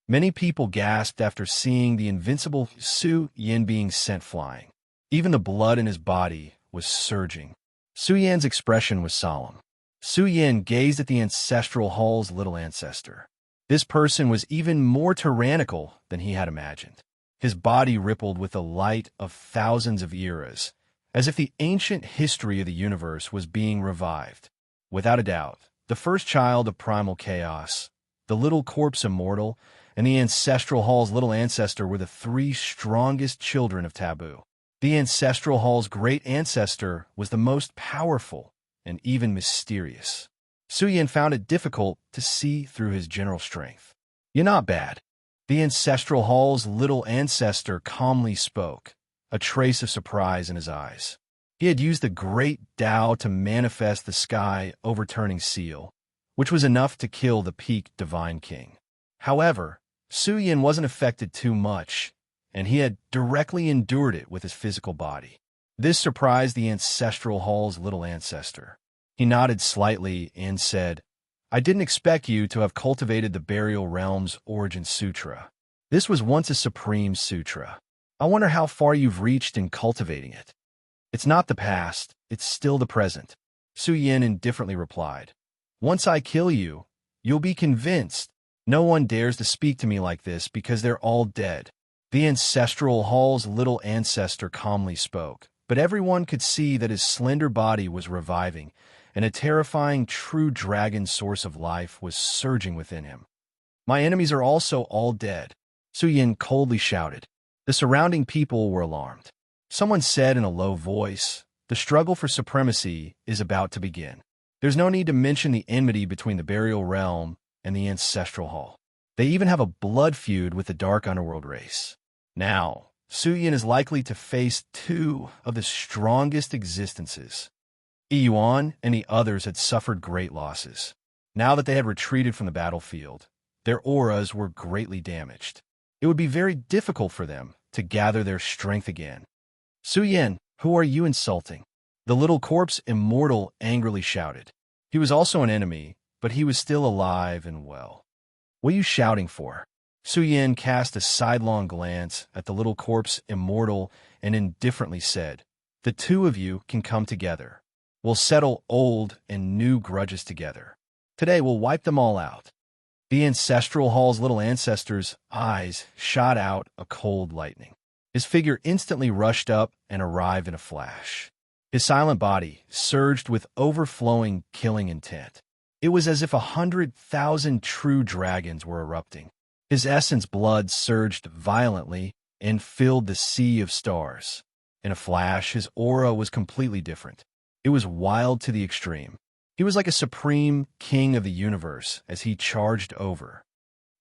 Many people gasped after seeing the invincible Su Yin being sent flying. Even the blood in his body was surging. Su Yan's expression was solemn. Su Yin gazed at the ancestral hall's little ancestor. This person was even more tyrannical than he had imagined. His body rippled with the light of thousands of eras, as if the ancient history of the universe was being revived. Without a doubt, the first child of primal chaos, the little corpse immortal, and the ancestral hall's little ancestor were the three strongest children of taboo. The ancestral hall's great ancestor was the most powerful and even mysterious. Su Yin found it difficult to see through his general strength. "You're not bad." The ancestral hall's little ancestor calmly spoke, a trace of surprise in his eyes. He had used the great Tao to manifest the sky-overturning seal, which was enough to kill the peak divine king. However, Su Yin wasn't affected too much, and he had directly endured it with his physical body. This surprised the ancestral hall's little ancestor. He nodded slightly and said, "I didn't expect you to have cultivated the Burial Realm's Origin Sutra. This was once a supreme sutra. I wonder how far you've reached in cultivating it." "It's not the past, it's still the present," Su Yin indifferently replied. "Once I kill you, you'll be convinced. No one dares to speak to me like this because they're all dead." The ancestral hall's little ancestor calmly spoke, but everyone could see that his slender body was reviving, and a terrifying true dragon source of life was surging within him. "My enemies are also all dead," Su Yin coldly shouted. The surrounding people were alarmed. Someone said in a low voice, "The struggle for supremacy is about to begin." There's no need to mention the enmity between the Burial Realm and the Ancestral Hall. They even have a blood feud with the Dark Underworld race. Now, Su Yin is likely to face two of the strongest existences. Yuan and the others had suffered great losses. Now that they had retreated from the battlefield, their auras were greatly damaged. It would be very difficult for them to gather their strength again. "Su Yin, who are you insulting?" The little corpse immortal angrily shouted. He was also an enemy, but he was still alive and well. "What are you shouting for?" Su Yin cast a sidelong glance at the little corpse immortal and indifferently said, "The two of you can come together. We'll settle old and new grudges together. Today we'll wipe them all out." The ancestral hall's little ancestor's eyes shot out a cold lightning. His figure instantly rushed up and arrived in a flash. His silent body surged with overflowing killing intent. It was as if 100,000 true dragons were erupting. His essence blood surged violently and filled the sea of stars. In a flash, his aura was completely different. It was wild to the extreme. He was like a supreme king of the universe as he charged over.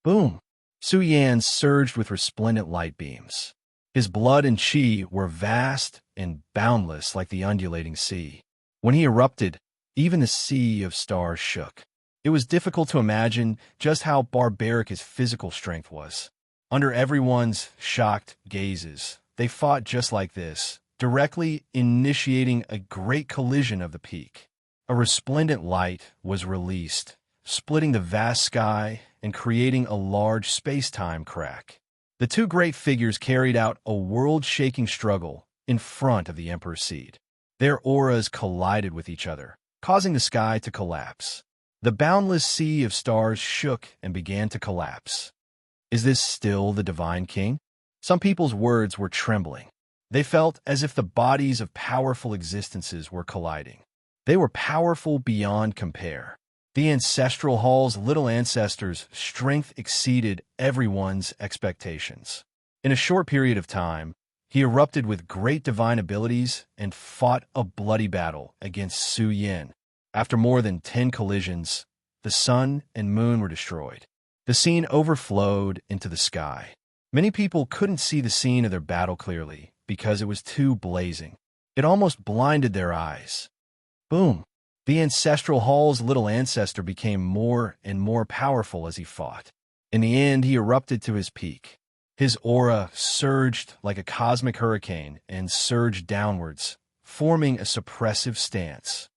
Boom! Su Yan surged with resplendent light beams. His blood and chi were vast and boundless like the undulating sea. When he erupted, even the sea of stars shook. It was difficult to imagine just how barbaric his physical strength was. Under everyone's shocked gazes, they fought just like this, directly initiating a great collision of the peak. A resplendent light was released, splitting the vast sky and creating a large space-time crack. The two great figures carried out a world-shaking struggle in front of the Emperor's seat. Their auras collided with each other, causing the sky to collapse. The boundless sea of stars shook and began to collapse. Is this still the Divine King? Some people's words were trembling. They felt as if the bodies of powerful existences were colliding. They were powerful beyond compare. The ancestral hall's little ancestors' strength exceeded everyone's expectations. In a short period of time, he erupted with great divine abilities and fought a bloody battle against Su Yan. After more than 10 collisions, the sun and moon were destroyed. The scene overflowed into the sky. Many people couldn't see the scene of their battle clearly because it was too blazing. It almost blinded their eyes. Boom! The ancestral hall's little ancestor became more and more powerful as he fought. In the end, he erupted to his peak. His aura surged like a cosmic hurricane and surged downwards, forming a suppressive stance.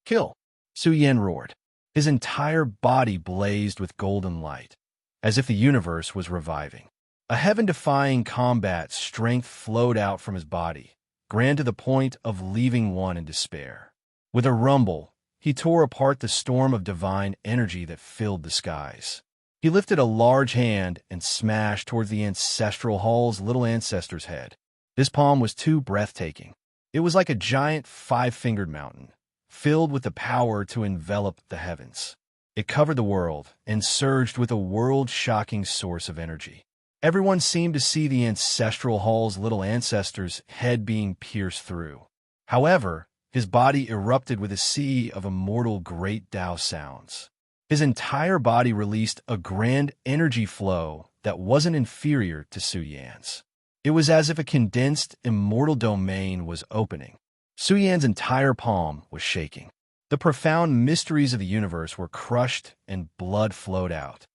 Kill! Su Yan roared. His entire body blazed with golden light, as if the universe was reviving. A heaven-defying combat strength flowed out from his body, grand to the point of leaving one in despair. With a rumble, he tore apart the storm of divine energy that filled the skies. He lifted a large hand and smashed towards the ancestral hall's little ancestor's head. This palm was too breathtaking. It was like a giant five-fingered mountain, filled with the power to envelop the heavens. It covered the world and surged with a world-shocking source of energy. Everyone seemed to see the ancestral hall's little ancestor's head being pierced through. However, his body erupted with a sea of immortal great Tao sounds. His entire body released a grand energy flow that wasn't inferior to Su Yan's. It was as if a condensed immortal domain was opening. Su Yan's entire palm was shaking. The profound mysteries of the universe were crushed and blood flowed out.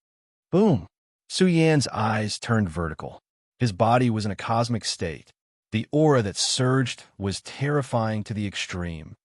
Boom! Su Yan's eyes turned vertical. His body was in a cosmic state. The aura that surged was terrifying to the extreme.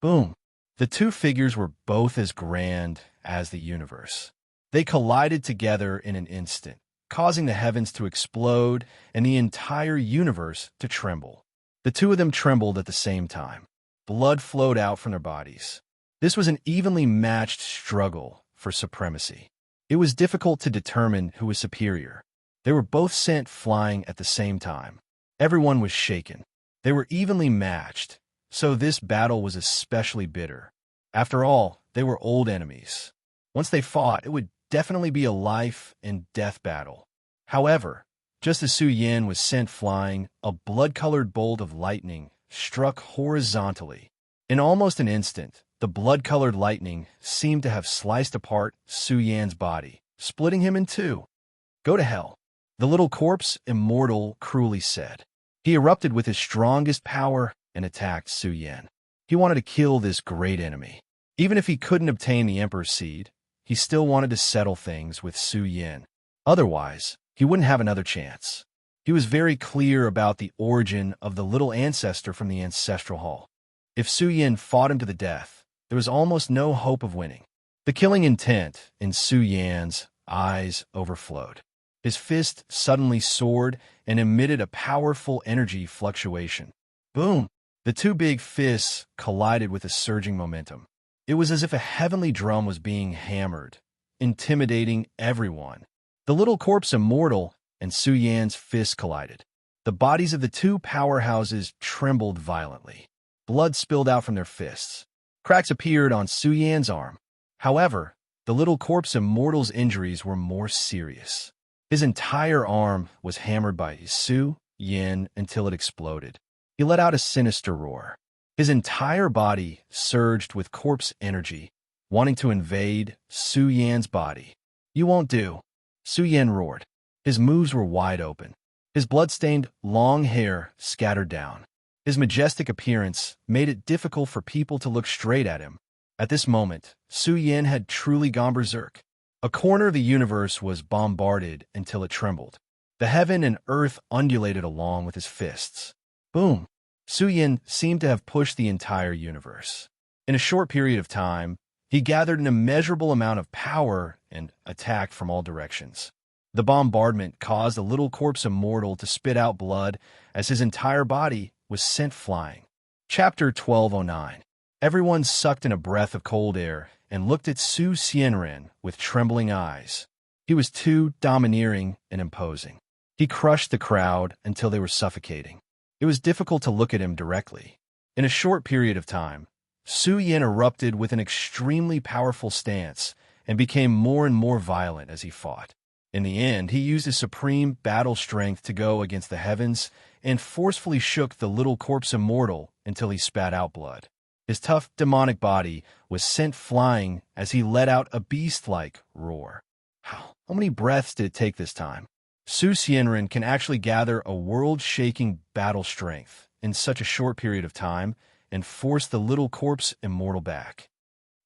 Boom! The two figures were both as grand as the universe. They collided together in an instant, causing the heavens to explode and the entire universe to tremble. The two of them trembled at the same time. Blood flowed out from their bodies. This was an evenly matched struggle for supremacy. It was difficult to determine who was superior. They were both sent flying at the same time. Everyone was shaken. They were evenly matched, so this battle was especially bitter. After all, they were old enemies. Once they fought, it would definitely be a life and death battle. However, just as Su Yan was sent flying, a blood-colored bolt of lightning struck horizontally. In almost an instant, the blood-colored lightning seemed to have sliced apart Su Yan's body, splitting him in two. Go to hell, the little corpse immortal cruelly said. He erupted with his strongest power and attacked Su Yan. He wanted to kill this great enemy. Even if he couldn't obtain the Emperor's seed, he still wanted to settle things with Su Yan. Otherwise, he wouldn't have another chance. He was very clear about the origin of the little ancestor from the ancestral hall. If Su Yan fought him to the death, there was almost no hope of winning. The killing intent in Su Yan's eyes overflowed. His fist suddenly soared and emitted a powerful energy fluctuation. Boom! The two big fists collided with a surging momentum. It was as if a heavenly drum was being hammered, intimidating everyone. The little corpse immortal and Su Yan's fists collided. The bodies of the two powerhouses trembled violently. Blood spilled out from their fists. Cracks appeared on Su Yan's arm. However, the little corpse immortal's injuries were more serious. His entire arm was hammered by Su Yin until it exploded. He let out a sinister roar. His entire body surged with corpse energy, wanting to invade Su Yan's body. "You won't do," Su Yan roared. His moves were wide open. His blood-stained, long hair scattered down. His majestic appearance made it difficult for people to look straight at him. At this moment, Su Yan had truly gone berserk. A corner of the universe was bombarded until it trembled. The heaven and earth undulated along with his fists. Boom! Su Yan seemed to have pushed the entire universe. In a short period of time, he gathered an immeasurable amount of power and attacked from all directions. The bombardment caused the little corpse immortal to spit out blood as his entire body was sent flying. Chapter 1209. Everyone sucked in a breath of cold air and looked at Su Xianren with trembling eyes. He was too domineering and imposing. He crushed the crowd until they were suffocating. It was difficult to look at him directly. In a short period of time, Su Yan erupted with an extremely powerful stance and became more and more violent as he fought. In the end, he used his supreme battle strength to go against the heavens and forcefully shook the little corpse immortal until he spat out blood. His tough, demonic body was sent flying as he let out a beast-like roar. How many breaths did it take this time? Su Xianren can actually gather a world-shaking battle strength in such a short period of time and force the little corpse immortal back.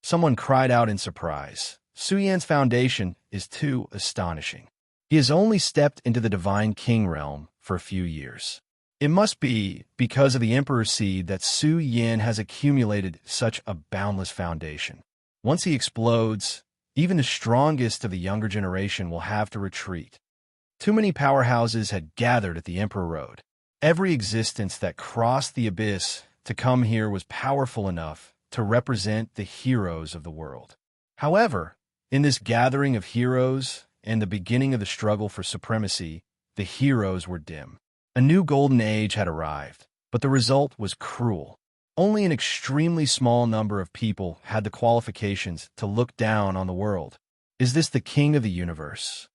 Someone cried out in surprise. Su Yan's foundation is too astonishing. He has only stepped into the Divine King realm for a few years. It must be because of the Emperor's seed that Su Yan has accumulated such a boundless foundation. Once he explodes, even the strongest of the younger generation will have to retreat. Too many powerhouses had gathered at the Emperor Road. Every existence that crossed the abyss to come here was powerful enough to represent the heroes of the world. However, in this gathering of heroes and the beginning of the struggle for supremacy, the heroes were dim. A new golden age had arrived, but the result was cruel. Only an extremely small number of people had the qualifications to look down on the world. Is this the king of the universe?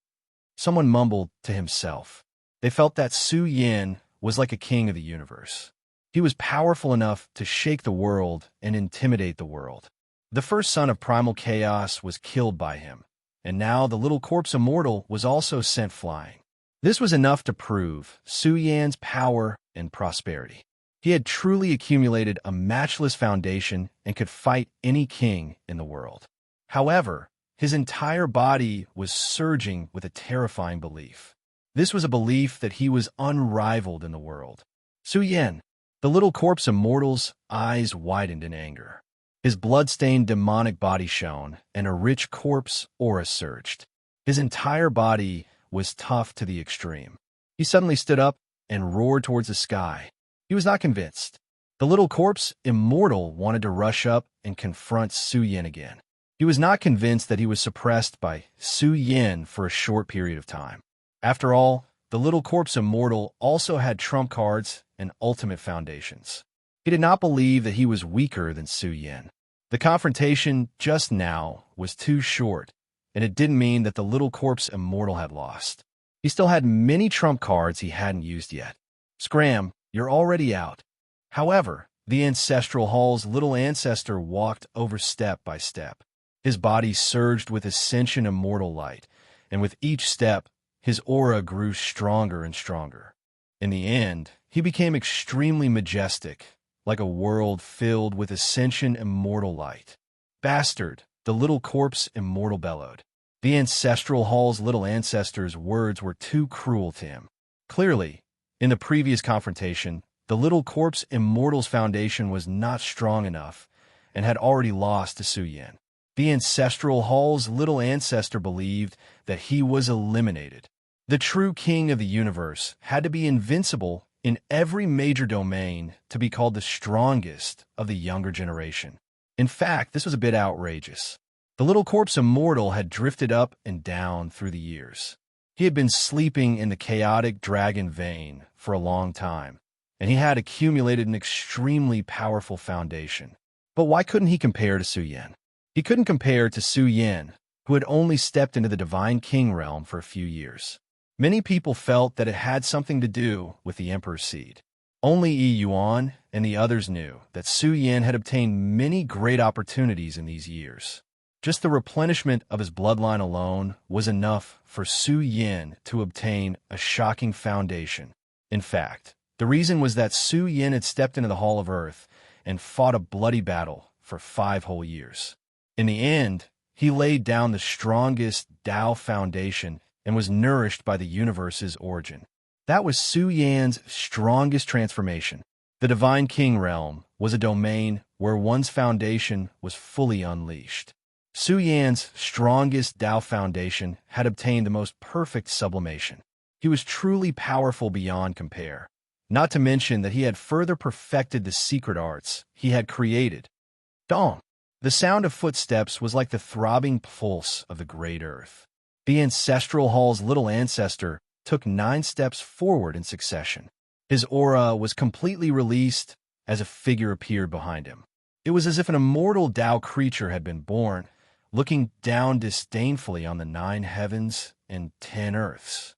Someone mumbled to himself. They felt that Su Yan was like a king of the universe. He was powerful enough to shake the world and intimidate the world. The first son of primal chaos was killed by him, and now the little corpse immortal was also sent flying. This was enough to prove Su Yan's power and prosperity. He had truly accumulated a matchless foundation and could fight any king in the world. However, his entire body was surging with a terrifying belief. This was a belief that he was unrivaled in the world. Su Yan, the little corpse immortal's eyes widened in anger. His blood-stained demonic body shone, and a rich corpse aura surged. His entire body was tough to the extreme. He suddenly stood up and roared towards the sky. He was not convinced. The little corpse immortal wanted to rush up and confront Su Yan again. He was not convinced that he was suppressed by Su Yan for a short period of time. After all, the little corpse immortal also had trump cards and ultimate foundations. He did not believe that he was weaker than Su Yan. The confrontation just now was too short, and it didn't mean that the little corpse immortal had lost. He still had many trump cards he hadn't used yet. Scram, you're already out. However, the ancestral hall's little ancestor walked over step by step. His body surged with ascension immortal light, and with each step, his aura grew stronger and stronger. In the end, he became extremely majestic, like a world filled with ascension immortal light. Bastard, the little corpse immortal bellowed. The ancestral hall's little ancestor's words were too cruel to him. Clearly, in the previous confrontation, the little corpse immortal's foundation was not strong enough and had already lost to Su Yan. The ancestral hall's little ancestor believed that he was eliminated. The true king of the universe had to be invincible in every major domain to be called the strongest of the younger generation. In fact, this was a bit outrageous. The little corpse immortal had drifted up and down through the years. He had been sleeping in the chaotic dragon vein for a long time, and he had accumulated an extremely powerful foundation. But why couldn't he compare to Su Yan? He couldn't compare to Su Yan, who had only stepped into the Divine King realm for a few years. Many people felt that it had something to do with the Emperor's seed. Only Yi Yuan and the others knew that Su Yan had obtained many great opportunities in these years. Just the replenishment of his bloodline alone was enough for Su Yan to obtain a shocking foundation. In fact, the reason was that Su Yan had stepped into the Hall of Earth and fought a bloody battle for 5 whole years. In the end, he laid down the strongest Tao foundation and was nourished by the universe's origin. That was Su Yan's strongest transformation. The Divine King realm was a domain where one's foundation was fully unleashed. Su Yan's strongest Tao foundation had obtained the most perfect sublimation. He was truly powerful beyond compare, not to mention that he had further perfected the secret arts he had created. Dong! The sound of footsteps was like the throbbing pulse of the great earth. The ancestral hall's little ancestor took 9 steps forward in succession. His aura was completely released as a figure appeared behind him. It was as if an immortal Tao creature had been born, looking down disdainfully on the 9 heavens and 10 earths.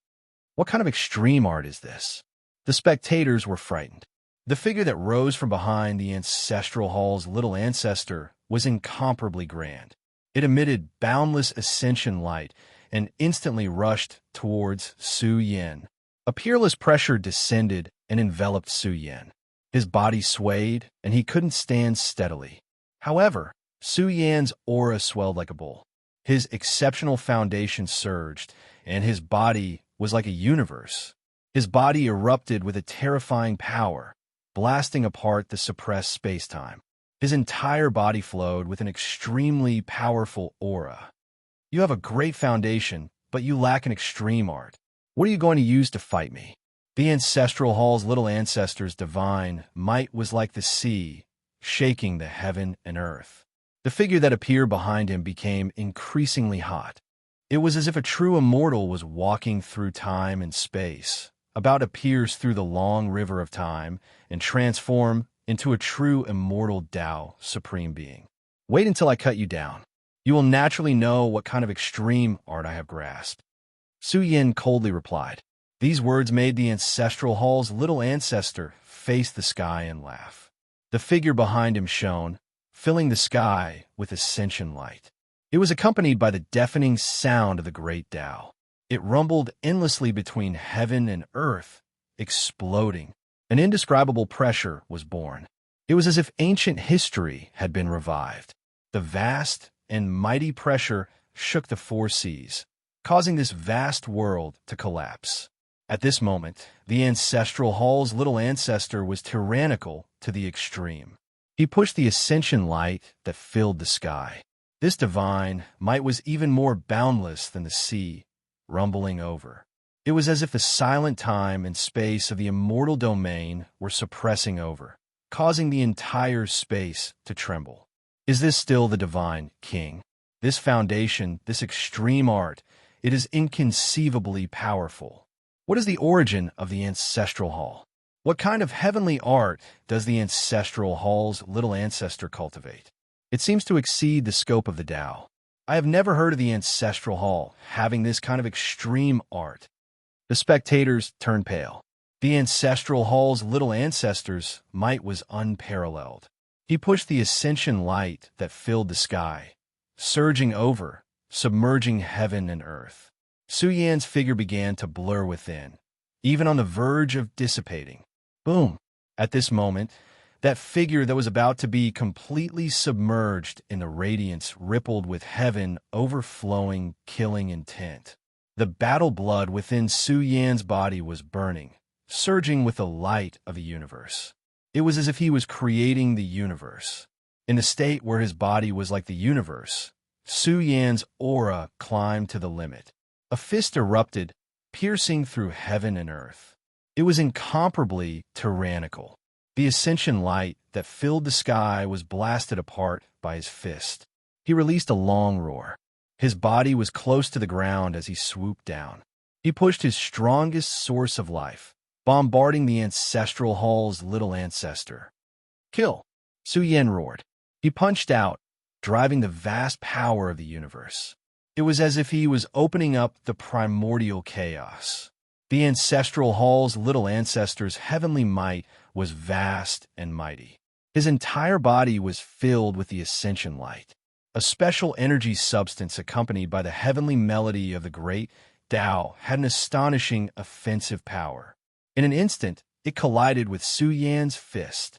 What kind of extreme art is this? The spectators were frightened. The figure that rose from behind the ancestral hall's little ancestor was incomparably grand. It emitted boundless ascension light and instantly rushed towards Su Yan. A peerless pressure descended and enveloped Su Yan. His body swayed, and he couldn't stand steadily. However, Su Yan's aura swelled like a bull. His exceptional foundation surged, and his body was like a universe. His body erupted with a terrifying power, blasting apart the suppressed space-time. His entire body flowed with an extremely powerful aura. You have a great foundation, but you lack an extreme art. What are you going to use to fight me? The ancestral hall's little ancestor's divine might was like the sea, shaking the heaven and earth. The figure that appeared behind him became increasingly hot. It was as if a true immortal was walking through time and space, about to pierce through the long river of time and transform into a true immortal Tao supreme being. Wait until I cut you down. You will naturally know what kind of extreme art I have grasped. Su Yan coldly replied. These words made the ancestral hall's little ancestor face the sky and laugh. The figure behind him shone, filling the sky with ascension light. It was accompanied by the deafening sound of the great Tao. It rumbled endlessly between heaven and earth, exploding. An indescribable pressure was born. It was as if ancient history had been revived. The vast and mighty pressure shook the 4 seas, causing this vast world to collapse. At this moment, the ancestral hall's little ancestor was tyrannical to the extreme. He pushed the ascension light that filled the sky. This divine might was even more boundless than the sea, rumbling over. It was as if the silent time and space of the immortal domain were suppressing over, causing the entire space to tremble. Is this still the divine king? This foundation, this extreme art, it is inconceivably powerful. What is the origin of the ancestral hall? What kind of heavenly art does the ancestral hall's little ancestor cultivate? It seems to exceed the scope of the Tao. I have never heard of the ancestral hall having this kind of extreme art. The spectators turned pale. The ancestral hall's little ancestor's might was unparalleled. He pushed the ascension light that filled the sky, surging over, submerging heaven and earth. Su Yan's figure began to blur within, even on the verge of dissipating. Boom! At this moment, that figure that was about to be completely submerged in the radiance rippled with heaven overflowing, killing intent. The battle blood within Su Yan's body was burning, surging with the light of the universe. It was as if he was creating the universe. In a state where his body was like the universe, Su Yan's aura climbed to the limit. A fist erupted, piercing through heaven and earth. It was incomparably tyrannical. The ascension light that filled the sky was blasted apart by his fist. He released a long roar. His body was close to the ground as he swooped down. He pushed his strongest source of life, bombarding the ancestral hall's little ancestor. Kill! Su Yan roared. He punched out, driving the vast power of the universe. It was as if he was opening up the primordial chaos. The ancestral hall's little ancestor's heavenly might was vast and mighty. His entire body was filled with the ascension light, a special energy substance accompanied by the heavenly melody of the great Tao had an astonishing offensive power. In an instant, it collided with Su Yan's fist.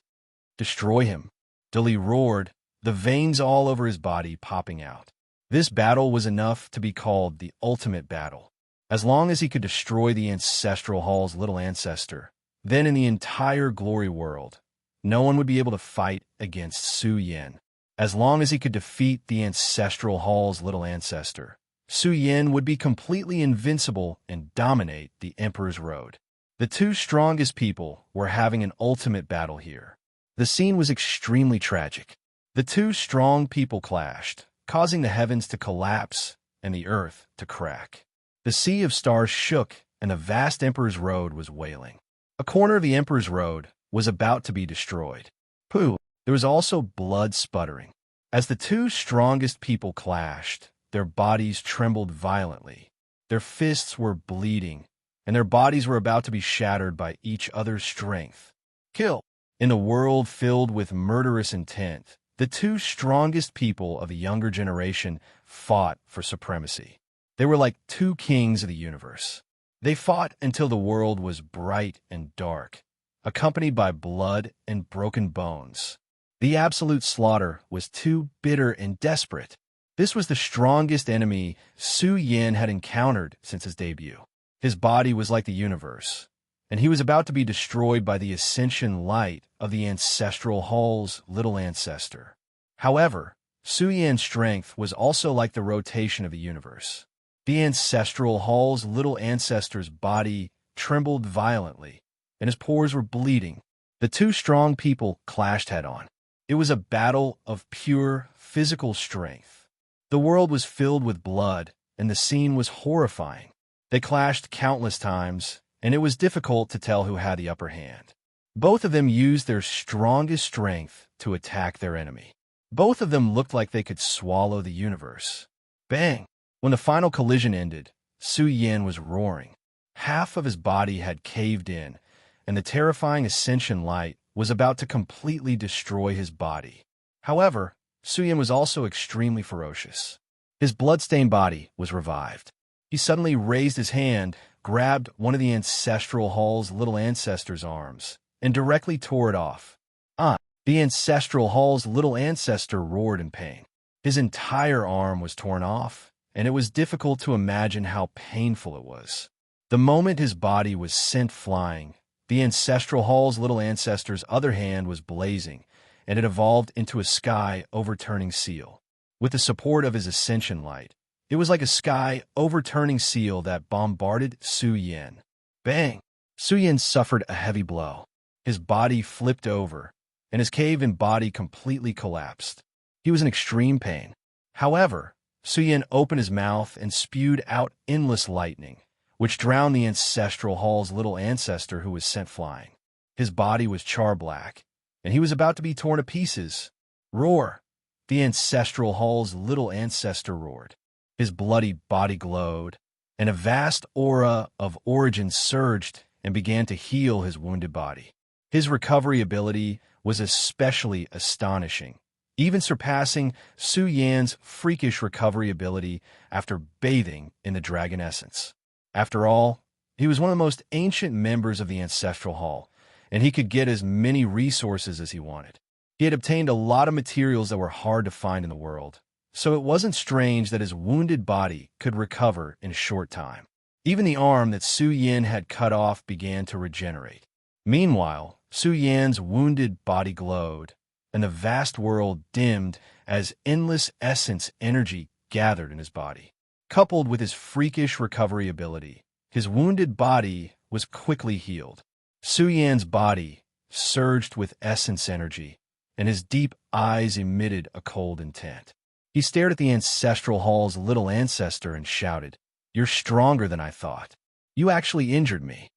"Destroy him," Dali roared, the veins all over his body popping out. This battle was enough to be called the ultimate battle. As long as he could destroy the ancestral hall's little ancestor, then in the entire glory world, no one would be able to fight against Su Yan. As long as he could defeat the ancestral hall's little ancestor, Su Yan would be completely invincible and dominate the Emperor's Road. The two strongest people were having an ultimate battle here. The scene was extremely tragic. The two strong people clashed, causing the heavens to collapse and the earth to crack. The sea of stars shook, and the vast Emperor's Road was wailing. A corner of the Emperor's Road was about to be destroyed. Pooh! There was also blood sputtering. As the two strongest people clashed, their bodies trembled violently. Their fists were bleeding, and their bodies were about to be shattered by each other's strength. Kill! In a world filled with murderous intent, the two strongest people of the younger generation fought for supremacy. They were like two kings of the universe. They fought until the world was bright and dark, accompanied by blood and broken bones. The absolute slaughter was too bitter and desperate. This was the strongest enemy Su Yan had encountered since his debut. His body was like the universe, and he was about to be destroyed by the ascension light of the ancestral hall's little ancestor. However, Su Yan's strength was also like the rotation of the universe. The ancestral hall's little ancestor's body trembled violently, and his pores were bleeding. The two strong people clashed head-on. It was a battle of pure physical strength. The world was filled with blood, and the scene was horrifying. They clashed countless times, and it was difficult to tell who had the upper hand. Both of them used their strongest strength to attack their enemy. Both of them looked like they could swallow the universe. Bang! When the final collision ended, Su Yan was roaring. Half of his body had caved in, and the terrifying ascension light was about to completely destroy his body. However, Su Yan was also extremely ferocious. His blood-stained body was revived. He suddenly raised his hand, grabbed one of the ancestral hall's little ancestor's arms, and directly tore it off. The ancestral hall's little ancestor roared in pain. His entire arm was torn off, and it was difficult to imagine how painful it was. The moment his body was sent flying, the ancestral hall's little ancestor's other hand was blazing, and it evolved into a sky-overturning seal. With the support of his ascension light, it was like a sky-overturning seal that bombarded Su Yan. Bang! Su Yan suffered a heavy blow. His body flipped over, and his cave-in body completely collapsed. He was in extreme pain. However, Su Yan opened his mouth and spewed out endless lightning, which drowned the ancestral hall's little ancestor who was sent flying. His body was char-black, and he was about to be torn to pieces. Roar! The ancestral hall's little ancestor roared. His bloody body glowed, and a vast aura of origin surged and began to heal his wounded body. His recovery ability was especially astonishing, even surpassing Su Yan's freakish recovery ability after bathing in the dragon essence. After all, he was one of the most ancient members of the Ancestral Hall, and he could get as many resources as he wanted. He had obtained a lot of materials that were hard to find in the world, so it wasn't strange that his wounded body could recover in a short time. Even the arm that Su Yan had cut off began to regenerate. Meanwhile, Su Yan's wounded body glowed, and the vast world dimmed as endless essence energy gathered in his body. Coupled with his freakish recovery ability, his wounded body was quickly healed. Su Yan's body surged with essence energy, and his deep eyes emitted a cold intent. He stared at the Ancestral Hall's little ancestor and shouted, "You're stronger than I thought. You actually injured me."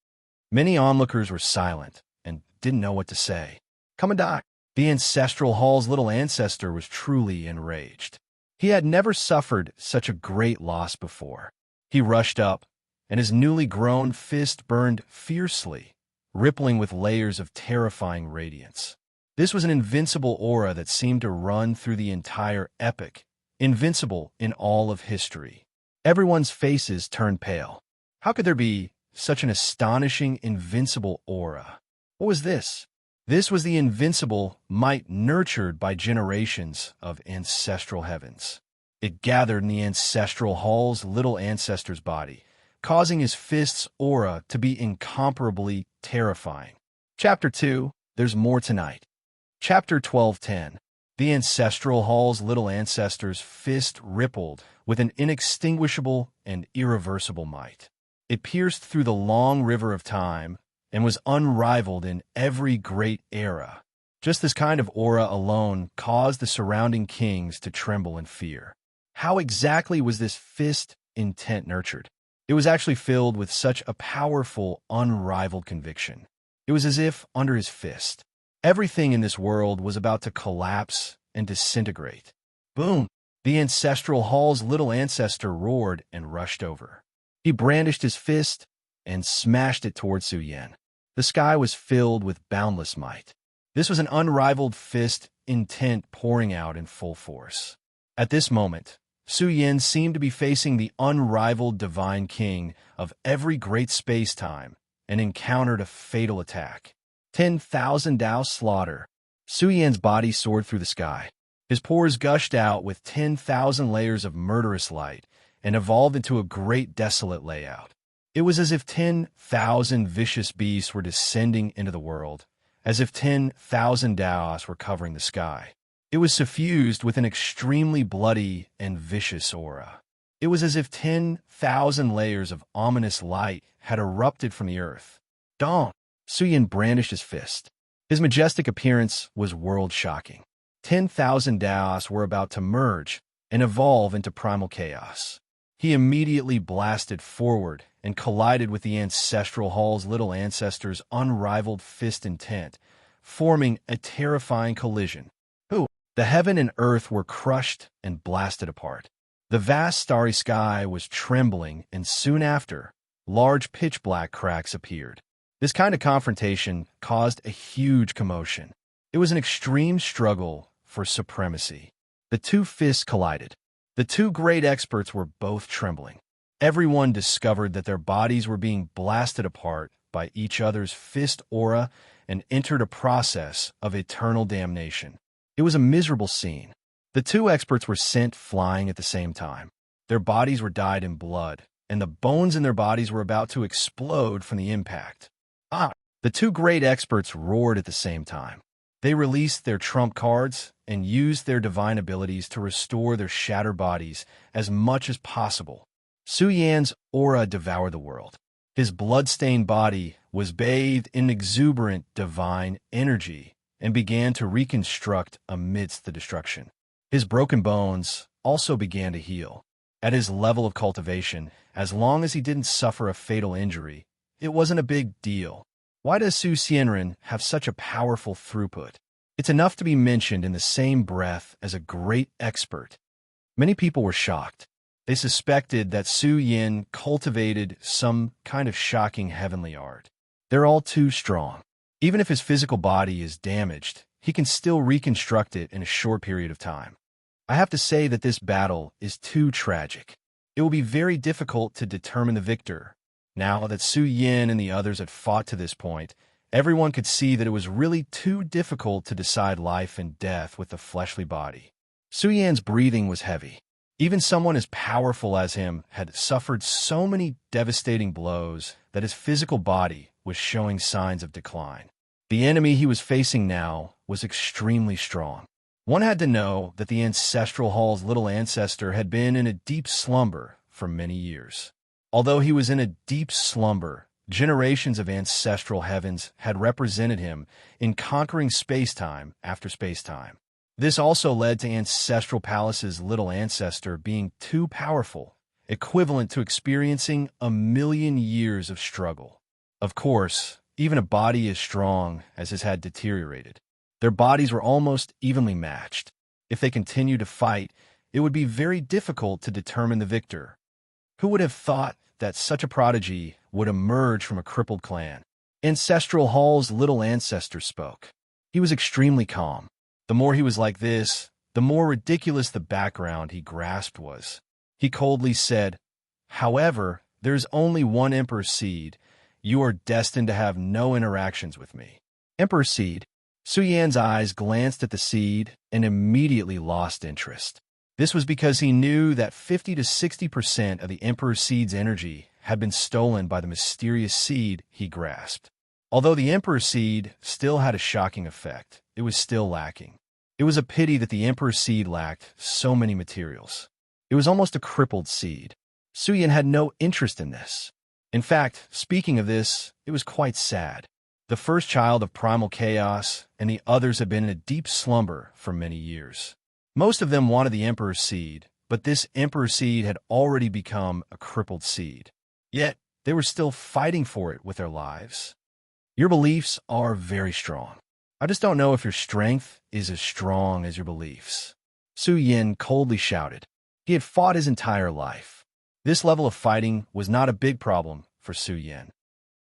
Many onlookers were silent and didn't know what to say. Commandant, the Ancestral Hall's little ancestor was truly enraged. He had never suffered such a great loss before. He rushed up, and his newly grown fist burned fiercely, rippling with layers of terrifying radiance. This was an invincible aura that seemed to run through the entire epic, invincible in all of history. Everyone's faces turned pale. How could there be such an astonishing, invincible aura? What was this? This was the invincible might nurtured by generations of ancestral heavens. It gathered in the ancestral hall's little ancestor's body, causing his fist's aura to be incomparably terrifying. Chapter 2, There's More Tonight. Chapter 12:10. The ancestral hall's little ancestor's fist rippled with an inextinguishable and irreversible might. It pierced through the long river of time and was unrivaled in every great era. Just this kind of aura alone caused the surrounding kings to tremble in fear. How exactly was this fist intent nurtured? It was actually filled with such a powerful, unrivaled conviction. It was as if, under his fist, everything in this world was about to collapse and disintegrate. Boom! The ancestral hall's little ancestor roared and rushed over. He brandished his fist and smashed it toward Su Yan. The sky was filled with boundless might. This was an unrivaled fist intent pouring out in full force. At this moment, Su Yan seemed to be facing the unrivaled divine king of every great space-time and encountered a fatal attack. 10,000 Dao slaughter. Su Yan's body soared through the sky. His pores gushed out with 10,000 layers of murderous light and evolved into a great desolate layout. It was as if 10,000 vicious beasts were descending into the world, as if 10,000 Daos were covering the sky. It was suffused with an extremely bloody and vicious aura. It was as if 10,000 layers of ominous light had erupted from the earth. Dong! Su Yan brandished his fist. His majestic appearance was world-shocking. 10,000 Daos were about to merge and evolve into primal chaos. He immediately blasted forward and collided with the ancestral hall's little ancestor's unrivaled fist intent, forming a terrifying collision. The heaven and earth were crushed and blasted apart. The vast starry sky was trembling, and soon after, large pitch-black cracks appeared. This kind of confrontation caused a huge commotion. It was an extreme struggle for supremacy. The two fists collided. The two great experts were both trembling. Everyone discovered that their bodies were being blasted apart by each other's fist aura and entered a process of eternal damnation. It was a miserable scene. The two experts were sent flying at the same time. Their bodies were dyed in blood, and the bones in their bodies were about to explode from the impact. The two great experts roared at the same time. They released their trump cards and used their divine abilities to restore their shattered bodies as much as possible. Su Yan's aura devoured the world. His blood-stained body was bathed in exuberant divine energy and began to reconstruct amidst the destruction. His broken bones also began to heal. At his level of cultivation, as long as he didn't suffer a fatal injury, it wasn't a big deal. Why does Su Xianren have such a powerful throughput? It's enough to be mentioned in the same breath as a great expert. Many people were shocked. They suspected that Su Yin cultivated some kind of shocking heavenly art. They're all too strong. Even if his physical body is damaged, he can still reconstruct it in a short period of time. I have to say that this battle is too tragic. It will be very difficult to determine the victor. Now that Su Yin and the others had fought to this point, everyone could see that it was really too difficult to decide life and death with the fleshly body. Su Yan's breathing was heavy. Even someone as powerful as him had suffered so many devastating blows that his physical body was showing signs of decline. The enemy he was facing now was extremely strong. One had to know that the ancestral hall's little ancestor had been in a deep slumber for many years. Although he was in a deep slumber, generations of ancestral heavens had represented him in conquering space-time after space-time. This also led to Ancestral Palace's little ancestor being too powerful, equivalent to experiencing 1,000,000 years of struggle. Of course, even a body as strong as his had deteriorated. Their bodies were almost evenly matched. If they continued to fight, it would be very difficult to determine the victor. Who would have thought that such a prodigy would emerge from a crippled clan? Ancestral Hall's little ancestor spoke. He was extremely calm. The more he was like this, the more ridiculous the background he grasped was. He coldly said, "However, there's only one Emperor Seed. You are destined to have no interactions with me." Emperor Seed. Su Yan's eyes glanced at the seed and immediately lost interest. This was because he knew that 50 to 60% of the Emperor Seed's energy had been stolen by the mysterious seed he grasped. Although the Emperor Seed still had a shocking effect, it was still lacking. It was a pity that the Emperor Seed lacked so many materials. It was almost a crippled seed. Su Yan had no interest in this. In fact, speaking of this, it was quite sad. The first child of primal chaos and the others had been in a deep slumber for many years. Most of them wanted the Emperor Seed, but this Emperor Seed had already become a crippled seed. Yet, they were still fighting for it with their lives. Your beliefs are very strong. I just don't know if your strength is as strong as your beliefs. Su Yan coldly shouted. He had fought his entire life. This level of fighting was not a big problem for Su Yan.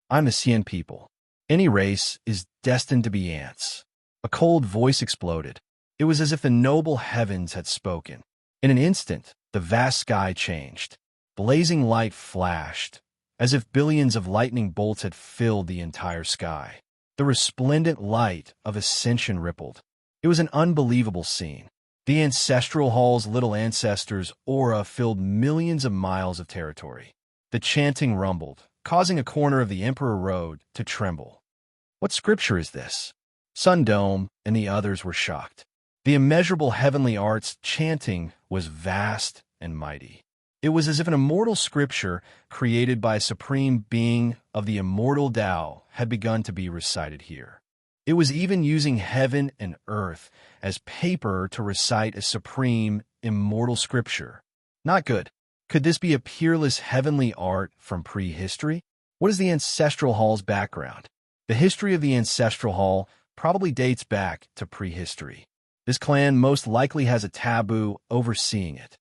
I'm the Xian people. Any race is destined to be ants. A cold voice exploded. It was as if the noble heavens had spoken. In an instant, the vast sky changed. Blazing light flashed, as if billions of lightning bolts had filled the entire sky. The resplendent light of ascension rippled. It was an unbelievable scene. The Ancestral Hall's little ancestors' aura filled millions of miles of territory. The chanting rumbled, causing a corner of the Emperor Road to tremble. What scripture is this? Sun Dome and the others were shocked. The immeasurable heavenly arts chanting was vast and mighty. It was as if an immortal scripture created by a supreme being of the immortal Tao had begun to be recited here. It was even using heaven and earth as paper to recite a supreme, immortal scripture. Not good. Could this be a peerless heavenly art from prehistory? What is the Ancestral Hall's background? The history of the Ancestral Hall probably dates back to prehistory. This clan most likely has a taboo overseeing it.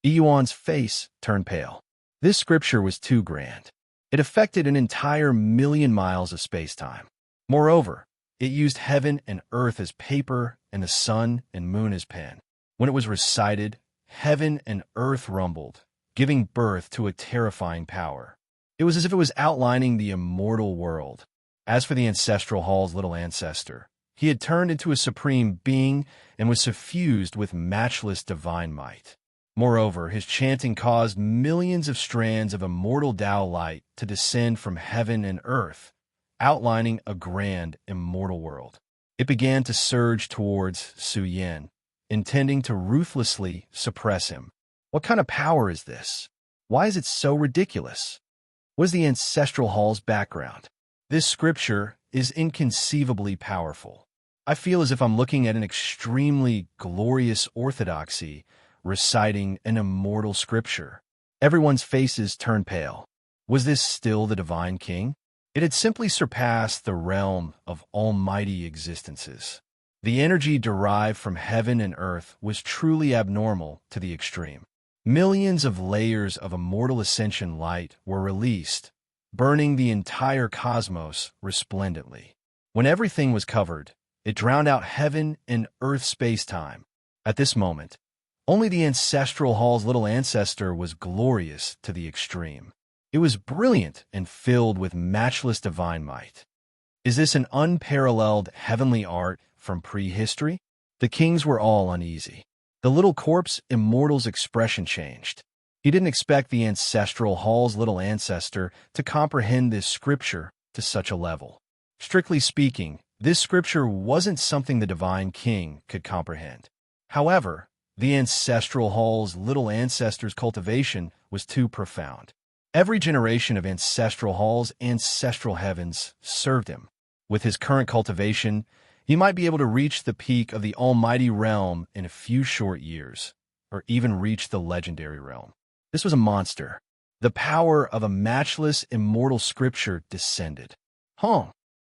Yuan's face turned pale. This scripture was too grand. It affected an entire million miles of space-time. Moreover, it used heaven and earth as paper and the sun and moon as pen. When it was recited, heaven and earth rumbled, giving birth to a terrifying power. It was as if it was outlining the immortal world. As for the Ancestral Hall's little ancestor, he had turned into a supreme being and was suffused with matchless divine might. Moreover, his chanting caused millions of strands of immortal Tao light to descend from heaven and earth, outlining a grand, immortal world. It began to surge towards Su Yan, intending to ruthlessly suppress him. What kind of power is this? Why is it so ridiculous? What is the Ancestral Hall's background? This scripture is inconceivably powerful. I feel as if I'm looking at an extremely glorious orthodoxy reciting an immortal scripture. Everyone's faces turned pale. Was this still the divine king? It had simply surpassed the realm of almighty existences. The energy derived from heaven and earth was truly abnormal to the extreme. Millions of layers of immortal ascension light were released, burning the entire cosmos resplendently. When everything was covered, it drowned out heaven and earth space-time. At this moment, only the Ancestral Hall's little ancestor was glorious to the extreme. It was brilliant and filled with matchless divine might. Is this an unparalleled heavenly art from prehistory? The kings were all uneasy. The little corpse immortal's expression changed. He didn't expect the Ancestral Hall's little ancestor to comprehend this scripture to such a level. Strictly speaking, this scripture wasn't something the divine king could comprehend. However, the Ancestral Hall's little ancestor's cultivation was too profound. Every generation of Ancestral Hall's ancestral heavens served him. With his current cultivation, he might be able to reach the peak of the almighty realm in a few short years, or even reach the legendary realm. This was a monster. The power of a matchless, immortal scripture descended.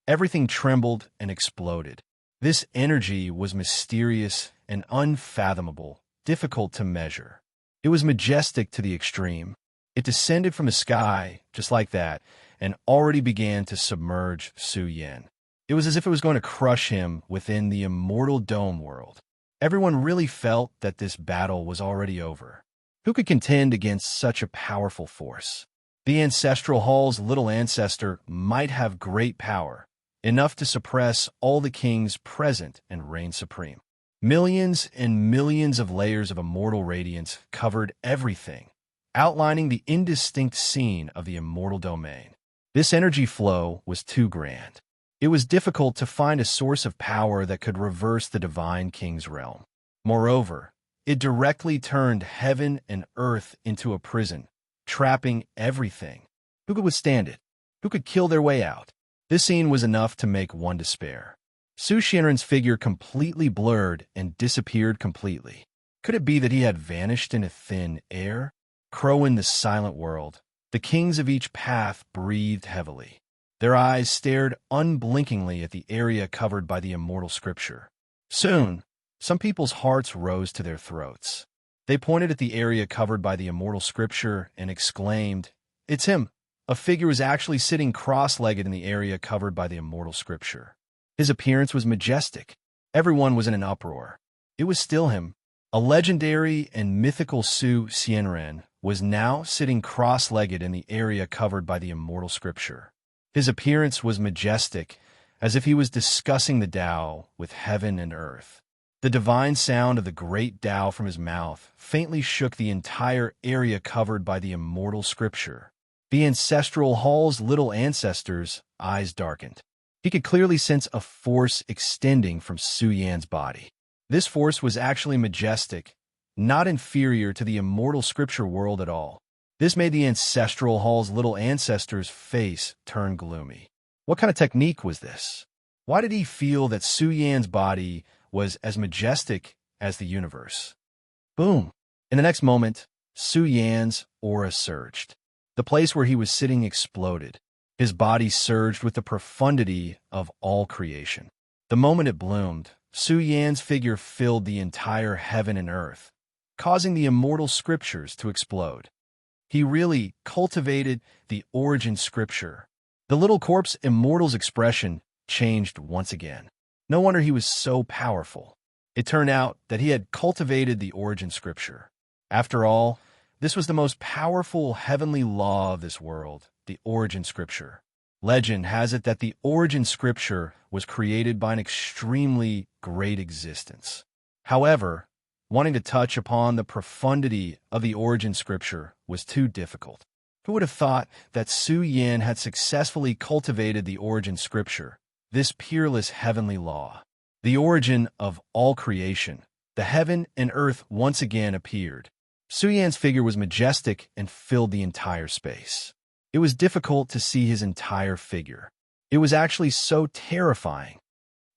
Everything trembled and exploded. This energy was mysterious and unfathomable, difficult to measure. It was majestic to the extreme. It descended from the sky, just like that, and already began to submerge Su Yan. It was as if it was going to crush him within the immortal dome world. Everyone really felt that this battle was already over. Who could contend against such a powerful force? The ancestral hall's little ancestor might have great power, enough to suppress all the kings present and reign supreme. Millions and millions of layers of immortal radiance covered everything, outlining the indistinct scene of the immortal domain. This energy flow was too grand. It was difficult to find a source of power that could reverse the divine king's realm. Moreover, it directly turned heaven and earth into a prison, trapping everything. Who could withstand it? Who could kill their way out? This scene was enough to make one despair. Su Xianren's figure completely blurred and disappeared completely. Could it be that he had vanished into thin air? Crow in the silent world, the kings of each path breathed heavily. Their eyes stared unblinkingly at the area covered by the immortal scripture. Soon, some people's hearts rose to their throats. They pointed at the area covered by the immortal scripture and exclaimed, "It's him!" A figure was actually sitting cross-legged in the area covered by the immortal scripture. His appearance was majestic. Everyone was in an uproar. It was still him. A legendary and mythical Su Xianren was now sitting cross-legged in the area covered by the immortal scripture. His appearance was majestic, as if he was discussing the Tao with heaven and earth. The divine sound of the great Tao from his mouth faintly shook the entire area covered by the immortal scripture. The ancestral hall's little ancestor's eyes darkened. He could clearly sense a force extending from Su Yan's body. This force was actually majestic, not inferior to the immortal scripture world at all. This made the ancestral hall's little ancestor's face turn gloomy. What kind of technique was this? Why did he feel that Su Yan's body was as majestic as the universe? Boom! In the next moment, Su Yan's aura surged. The place where he was sitting exploded. His body surged with the profundity of all creation. The moment it bloomed, Su Yan's figure filled the entire heaven and earth, causing the immortal scriptures to explode. He really cultivated the origin scripture. The little corpse immortal's expression changed once again. No wonder he was so powerful. It turned out that he had cultivated the origin scripture. After all, this was the most powerful heavenly law of this world, the origin scripture. Legend has it that the origin scripture was created by an extremely great existence. However, wanting to touch upon the profundity of the origin scripture was too difficult. Who would have thought that Su Yan had successfully cultivated the origin scripture, this peerless heavenly law? The origin of all creation, the heaven and earth once again appeared. Su Yan's figure was majestic and filled the entire space. It was difficult to see his entire figure. It was actually so terrifying.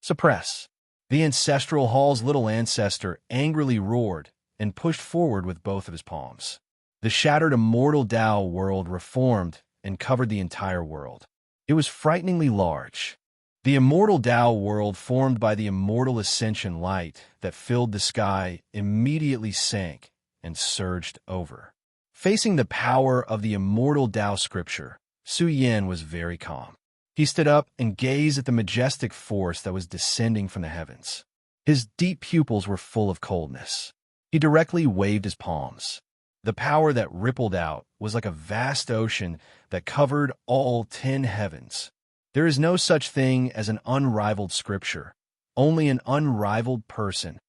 Suppress. The ancestral hall's little ancestor angrily roared and pushed forward with both of his palms. The shattered immortal Tao world reformed and covered the entire world. It was frighteningly large. The immortal Tao world formed by the immortal ascension light that filled the sky immediately sank and surged over. Facing the power of the immortal Tao scripture, Su Yan was very calm. He stood up and gazed at the majestic force that was descending from the heavens. His deep pupils were full of coldness. He directly waved his palms. The power that rippled out was like a vast ocean that covered all 10 heavens. There is no such thing as an unrivaled scripture, only an unrivaled person.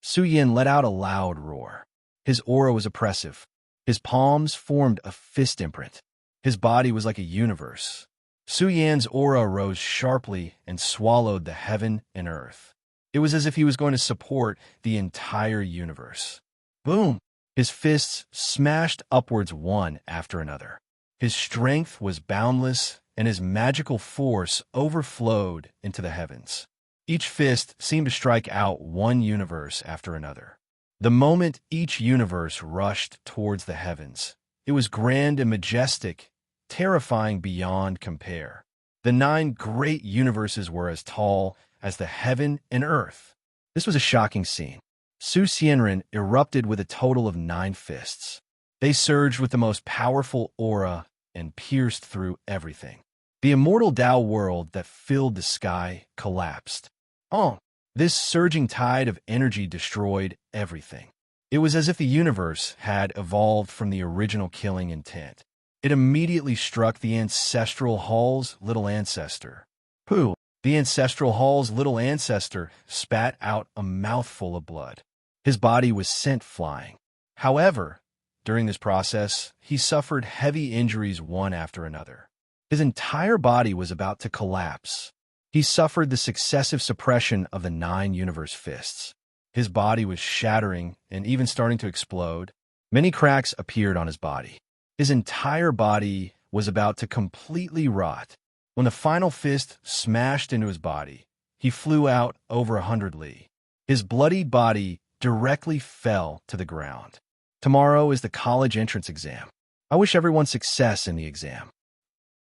Su Yan let out a loud roar. His aura was oppressive. His palms formed a fist imprint. His body was like a universe. Su Yan's aura rose sharply and swallowed the heaven and earth. It was as if he was going to support the entire universe. Boom! His fists smashed upwards one after another. His strength was boundless, and his magical force overflowed into the heavens. Each fist seemed to strike out one universe after another. The moment each universe rushed towards the heavens, it was grand and majestic, terrifying beyond compare. The 9 great universes were as tall as the heaven and earth. This was a shocking scene. Su Xianren erupted with a total of 9 fists. They surged with the most powerful aura and pierced through everything. The immortal Tao world that filled the sky collapsed. Oh, this surging tide of energy destroyed everything. It was as if the universe had evolved from the original killing intent. It immediately struck the ancestral hall's little ancestor. Pooh! The ancestral hall's little ancestor spat out a mouthful of blood. His body was sent flying. However, during this process, he suffered heavy injuries one after another. His entire body was about to collapse. He suffered the successive suppression of the 9 universe fists. His body was shattering and even starting to explode. Many cracks appeared on his body. His entire body was about to completely rot. When the final fist smashed into his body, he flew out over 100 li. His bloodied body directly fell to the ground. Tomorrow is the college entrance exam. I wish everyone success in the exam.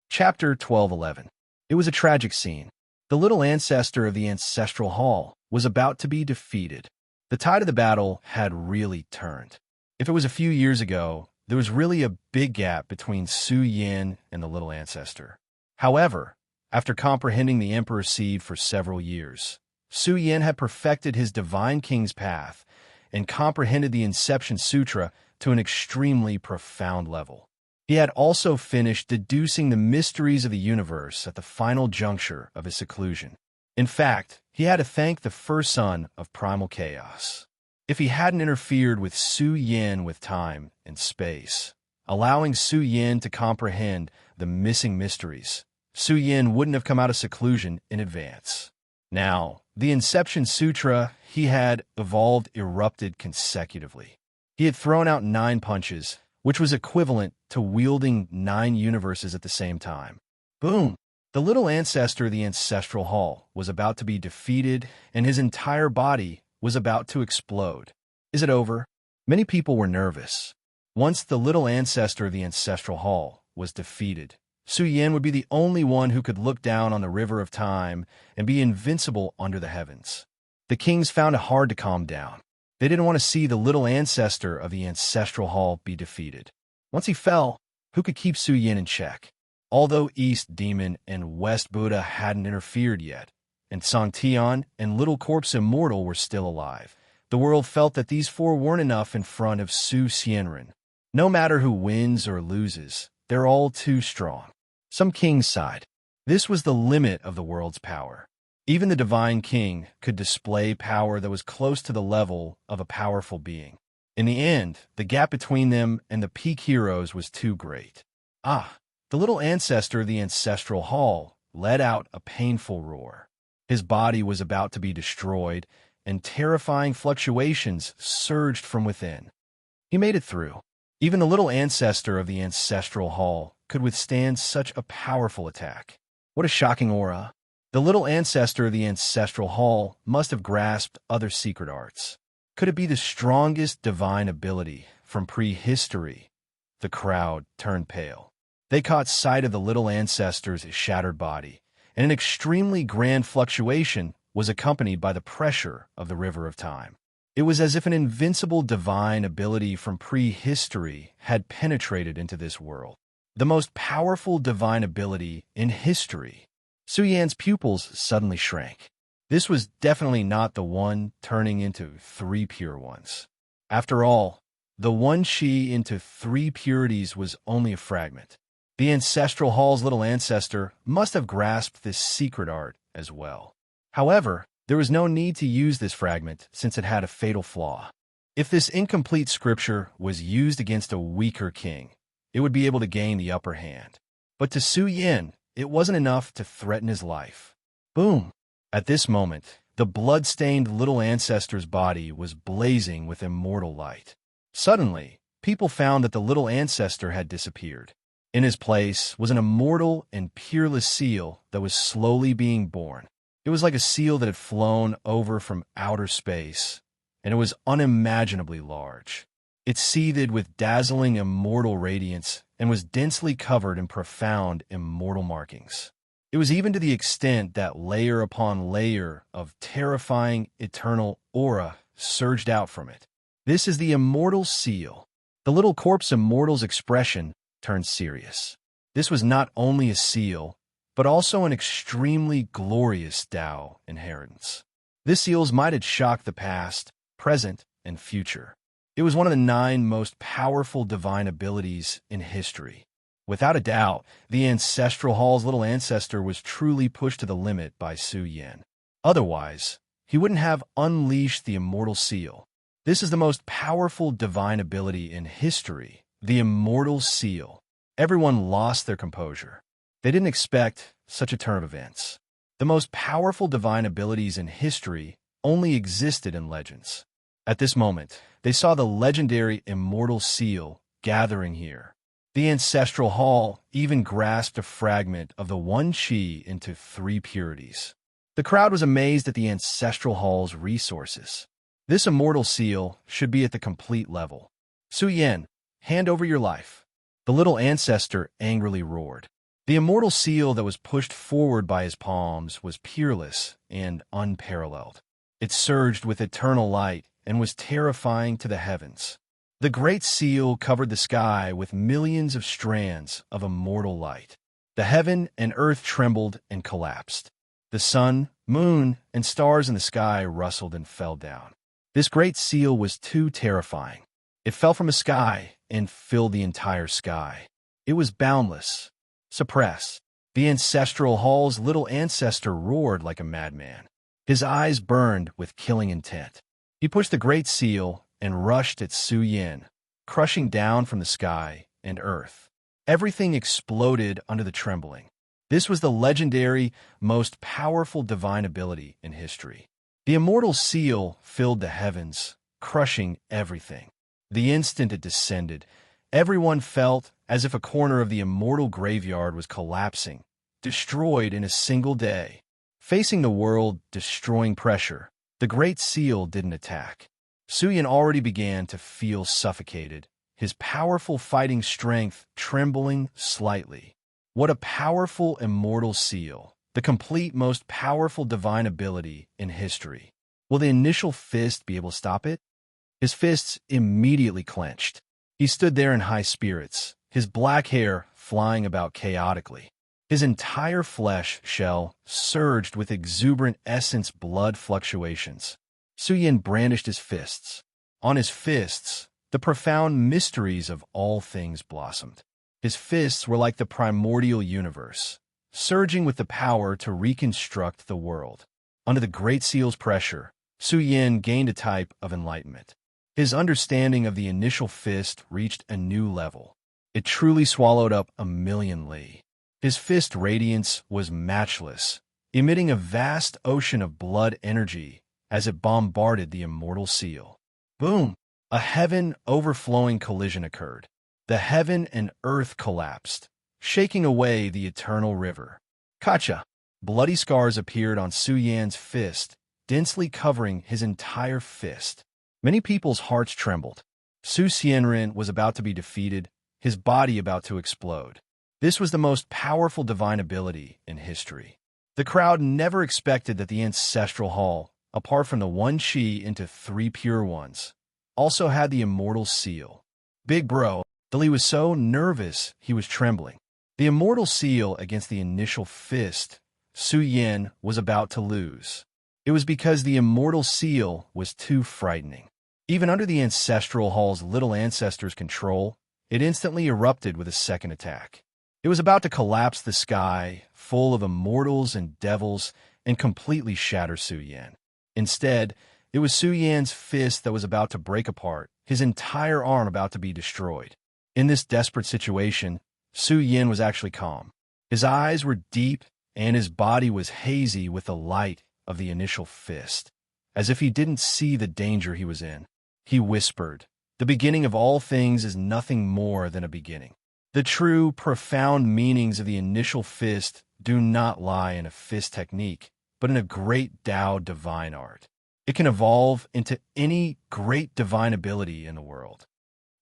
Chapter 12:11. It was a tragic scene. The little ancestor of the ancestral hall was about to be defeated. The tide of the battle had really turned. If it was a few years ago, there was really a big gap between Su Yin and the little ancestor. However, after comprehending the Emperor's seed for several years, Su Yin had perfected his divine king's path and comprehended the Inception Sutra to an extremely profound level. He had also finished deducing the mysteries of the universe at the final juncture of his seclusion. In fact, he had to thank the first son of primal chaos. If he hadn't interfered with Su Yin with time and space, allowing Su Yin to comprehend the missing mysteries, Su Yin wouldn't have come out of seclusion in advance. Now, the Inception Sutra he had evolved erupted consecutively. He had thrown out 9 punches, which was equivalent to wielding 9 universes at the same time. Boom! The little ancestor of the ancestral hall was about to be defeated, and his entire body was about to explode. Is it over? Many people were nervous. Once the little ancestor of the ancestral hall was defeated, Su Yin would be the only one who could look down on the river of time and be invincible under the heavens. The kings found it hard to calm down. They didn't want to see the little ancestor of the ancestral hall be defeated. Once he fell, who could keep Su Yin in check? Although East Demon and West Buddha hadn't interfered yet, and Song Tian and Little Corpse Immortal were still alive, the world felt that these 4 weren't enough in front of Su Xianren. No matter who wins or loses, they're all too strong. Some kings sighed. This was the limit of the world's power. Even the divine king could display power that was close to the level of a powerful being. In the end, the gap between them and the peak heroes was too great. The little ancestor of the ancestral hall let out a painful roar. His body was about to be destroyed, and terrifying fluctuations surged from within. He made it through. Even the little ancestor of the ancestral hall could withstand such a powerful attack. What a shocking aura. The little ancestor of the ancestral hall must have grasped other secret arts. Could it be the strongest divine ability from prehistory? The crowd turned pale. They caught sight of the little ancestor's shattered body, and an extremely grand fluctuation was accompanied by the pressure of the river of time. It was as if an invincible divine ability from prehistory had penetrated into this world. The most powerful divine ability in history. Su Yan's pupils suddenly shrank. This was definitely not the one turning into 3 pure ones. After all, the one chi into 3 purities was only a fragment. The ancestral hall's little ancestor must have grasped this secret art as well. However, there was no need to use this fragment since it had a fatal flaw. If this incomplete scripture was used against a weaker king, it would be able to gain the upper hand. But to Su Yin, it wasn't enough to threaten his life. Boom! At this moment, the blood-stained little ancestor's body was blazing with immortal light. Suddenly, people found that the little ancestor had disappeared. In his place was an immortal and peerless seal that was slowly being born. It was like a seal that had flown over from outer space, and it was unimaginably large. It seethed with dazzling immortal radiance and was densely covered in profound immortal markings. It was even to the extent that layer upon layer of terrifying eternal aura surged out from it. This is the immortal seal. The little corpse immortal's expression turned serious. This was not only a seal, but also an extremely glorious Tao inheritance. This seal's might had shocked the past, present, and future. It was one of the 9 most powerful divine abilities in history. Without a doubt, the Ancestral Hall's little ancestor was truly pushed to the limit by Su Yan. Otherwise, he wouldn't have unleashed the immortal seal. This is the most powerful divine ability in history, the immortal seal. Everyone lost their composure. They didn't expect such a turn of events. The most powerful divine abilities in history only existed in legends. At this moment, they saw the legendary immortal seal gathering here. The Ancestral Hall even grasped a fragment of the one chi into 3 purities. The crowd was amazed at the Ancestral Hall's resources. This immortal seal should be at the complete level. Su Yan, hand over your life. The little ancestor angrily roared. The immortal seal that was pushed forward by his palms was peerless and unparalleled. It surged with eternal light and was terrifying to the heavens. The great seal covered the sky with millions of strands of immortal light. The heaven and earth trembled and collapsed. The sun, moon, and stars in the sky rustled and fell down. This great seal was too terrifying. It fell from the sky and filled the entire sky. It was boundless. Suppress. The Ancestral Hall's little ancestor roared like a madman. His eyes burned with killing intent. He pushed the great seal and rushed at Su Yan, crushing down from the sky and earth. Everything exploded under the trembling. This was the legendary, most powerful divine ability in history. The immortal seal filled the heavens, crushing everything. The instant it descended, everyone felt as if a corner of the immortal graveyard was collapsing, destroyed in a single day. Facing the world, destroying pressure, the great seal didn't attack. Su Yan already began to feel suffocated, his powerful fighting strength trembling slightly. What a powerful immortal seal, the complete most powerful divine ability in history. Will the initial fist be able to stop it? His fists immediately clenched. He stood there in high spirits, his black hair flying about chaotically. His entire flesh shell surged with exuberant essence blood fluctuations. Su Yan brandished his fists. On his fists, the profound mysteries of all things blossomed. His fists were like the primordial universe, surging with the power to reconstruct the world. Under the great seal's pressure, Su Yan gained a type of enlightenment. His understanding of the initial fist reached a new level. It truly swallowed up 1,000,000 li. His fist radiance was matchless, emitting a vast ocean of blood energy as it bombarded the immortal seal. Boom! A heaven-overflowing collision occurred. The heaven and earth collapsed, shaking away the eternal river. Kacha! Bloody scars appeared on Su Yan's fist, densely covering his entire fist. Many people's hearts trembled. Su Xianren was about to be defeated, his body about to explode. This was the most powerful divine ability in history. The crowd never expected that the Ancestral Hall, apart from the one chi into 3 pure ones, also had the immortal seal. Big bro, Li was so nervous he was trembling. The immortal seal against the initial fist, Su Yan was about to lose. It was because the immortal seal was too frightening. Even under the Ancestral Hall's little ancestor's control, it instantly erupted with a second attack. It was about to collapse the sky, full of immortals and devils, and completely shatter Su Yan. Instead, it was Su Yan's fist that was about to break apart, his entire arm about to be destroyed. In this desperate situation, Su Yan was actually calm. His eyes were deep, and his body was hazy with the light of the initial fist. As if he didn't see the danger he was in, he whispered, "The beginning of all things is nothing more than a beginning." The true, profound meanings of the initial fist do not lie in a fist technique, but in a great Tao divine art. It can evolve into any great divine ability in the world.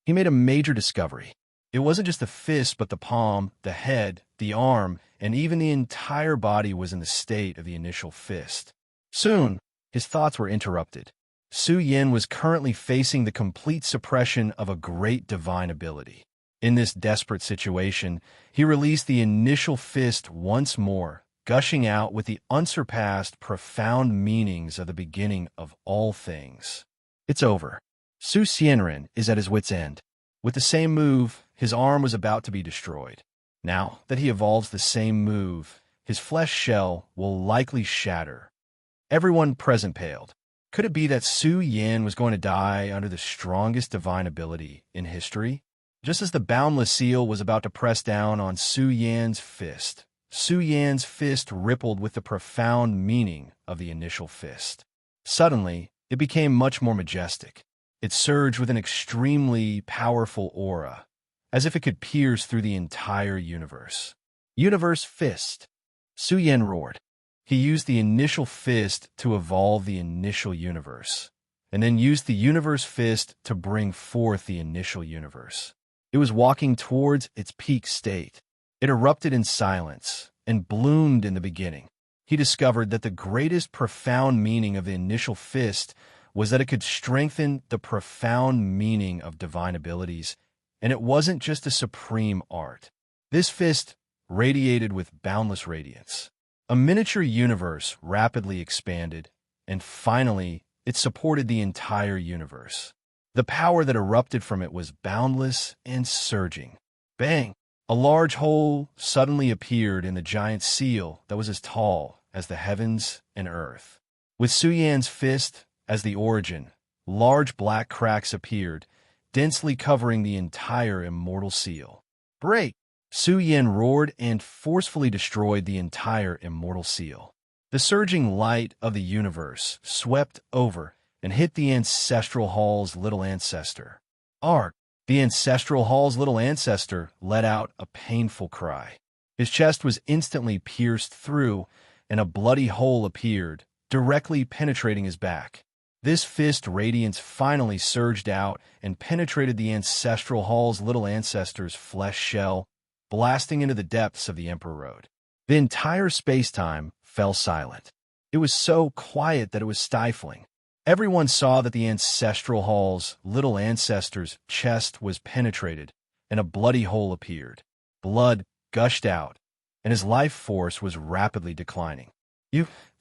He made a major discovery. It wasn't just the fist, but the palm, the head, the arm, and even the entire body was in the state of the initial fist. Soon, his thoughts were interrupted. Su Yin was currently facing the complete suppression of a great divine ability. In this desperate situation, he released the initial fist once more, gushing out with the unsurpassed, profound meanings of the beginning of all things. It's over. Su Xianren is at his wit's end. With the same move, his arm was about to be destroyed. Now that he evolves the same move, his flesh shell will likely shatter. Everyone present paled. Could it be that Su Yin was going to die under the strongest divine ability in history? Just as the boundless seal was about to press down on Su Yan's fist rippled with the profound meaning of the initial fist. Suddenly, it became much more majestic. It surged with an extremely powerful aura, as if it could pierce through the entire universe. Universe Fist. Su Yan roared. He used the initial fist to evolve the initial universe, and then used the universe fist to bring forth the initial universe. It was walking towards its peak state. It erupted in silence and bloomed in the beginning. He discovered that the greatest profound meaning of the initial fist was that it could strengthen the profound meaning of divine abilities, and it wasn't just a supreme art. This fist radiated with boundless radiance. A miniature universe rapidly expanded, and finally, it supported the entire universe. The power that erupted from it was boundless and surging. Bang! A large hole suddenly appeared in the giant seal that was as tall as the heavens and earth. With Su Yan's fist as the origin, large black cracks appeared, densely covering the entire immortal seal. Break! Su Yan roared and forcefully destroyed the entire immortal seal. The surging light of the universe swept over and hit the ancestral hall's little ancestor. Ark! The ancestral hall's little ancestor let out a painful cry. His chest was instantly pierced through, and a bloody hole appeared, directly penetrating his back. This fist radiance finally surged out and penetrated the ancestral hall's little ancestor's flesh shell, blasting into the depths of the Emperor Road. The entire space-time fell silent. It was so quiet that it was stifling. Everyone saw that the ancestral hall's little ancestor's chest was penetrated, and a bloody hole appeared. Blood gushed out, and his life force was rapidly declining.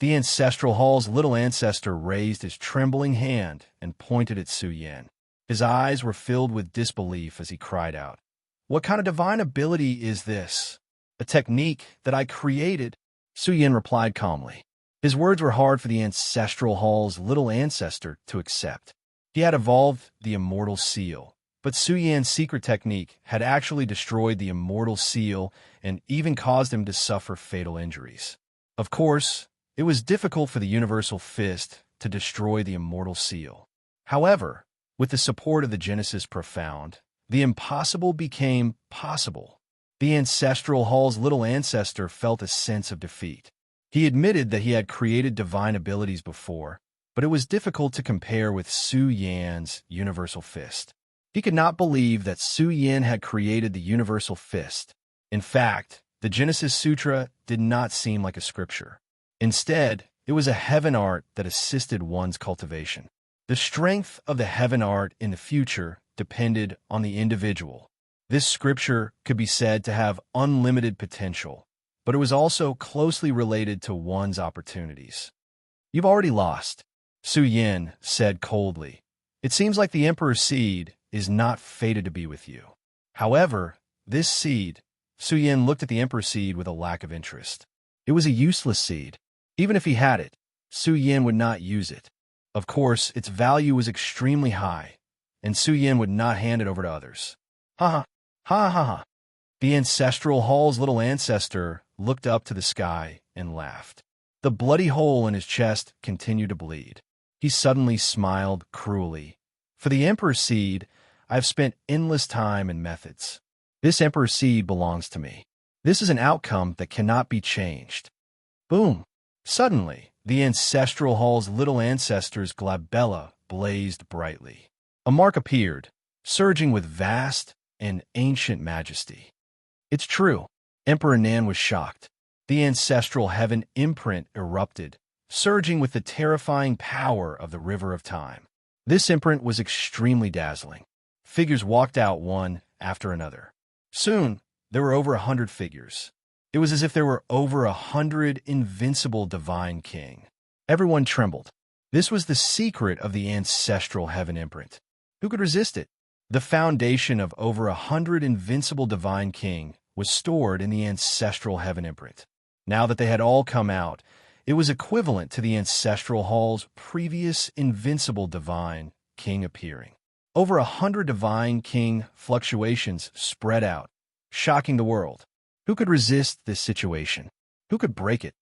The ancestral hall's little ancestor raised his trembling hand and pointed at Su Yan. His eyes were filled with disbelief as he cried out, "What kind of divine ability is this? A technique that I created?" Su Yan replied calmly. His words were hard for the ancestral hall's little ancestor to accept. He had evolved the immortal seal, but Su Yan's secret technique had actually destroyed the immortal seal and even caused him to suffer fatal injuries. Of course, it was difficult for the universal fist to destroy the immortal seal. However, with the support of the Genesis Profound, the impossible became possible. The ancestral hall's little ancestor felt a sense of defeat. He admitted that he had created divine abilities before, but it was difficult to compare with Su Yan's universal fist. He could not believe that Su Yan had created the universal fist. In fact, the Genesis Sutra did not seem like a scripture. Instead, it was a heaven art that assisted one's cultivation. The strength of the heaven art in the future depended on the individual. This scripture could be said to have unlimited potential, but it was also closely related to one's opportunities. "You've already lost," Su Yan said coldly. "It seems like the Emperor's seed is not fated to be with you. However, this seed," Su Yan looked at the Emperor's seed with a lack of interest. It was a useless seed. Even if he had it, Su Yan would not use it. Of course, its value was extremely high, and Su Yan would not hand it over to others. Ha ha, ha ha ha. The ancestral hall's little ancestor looked up to the sky and laughed. The bloody hole in his chest continued to bleed. He suddenly smiled cruelly. "For the Emperor's seed, I have spent endless time and methods. This Emperor's seed belongs to me. This is an outcome that cannot be changed." Boom! Suddenly, the ancestral hall's little ancestor's glabella blazed brightly. A mark appeared, surging with vast and ancient majesty. It's true. Emperor Nan was shocked. The ancestral heaven imprint erupted, surging with the terrifying power of the river of time. This imprint was extremely dazzling. Figures walked out one after another. Soon, there were over 100 figures. It was as if there were over 100 invincible divine king. Everyone trembled. This was the secret of the ancestral heaven imprint. Who could resist it? The foundation of over 100 invincible divine king was stored in the ancestral heaven imprint. Now that they had all come out, it was equivalent to the ancestral hall's previous invincible divine king appearing. Over 100 divine king fluctuations spread out, shocking the world. Who could resist this situation? Who could break it?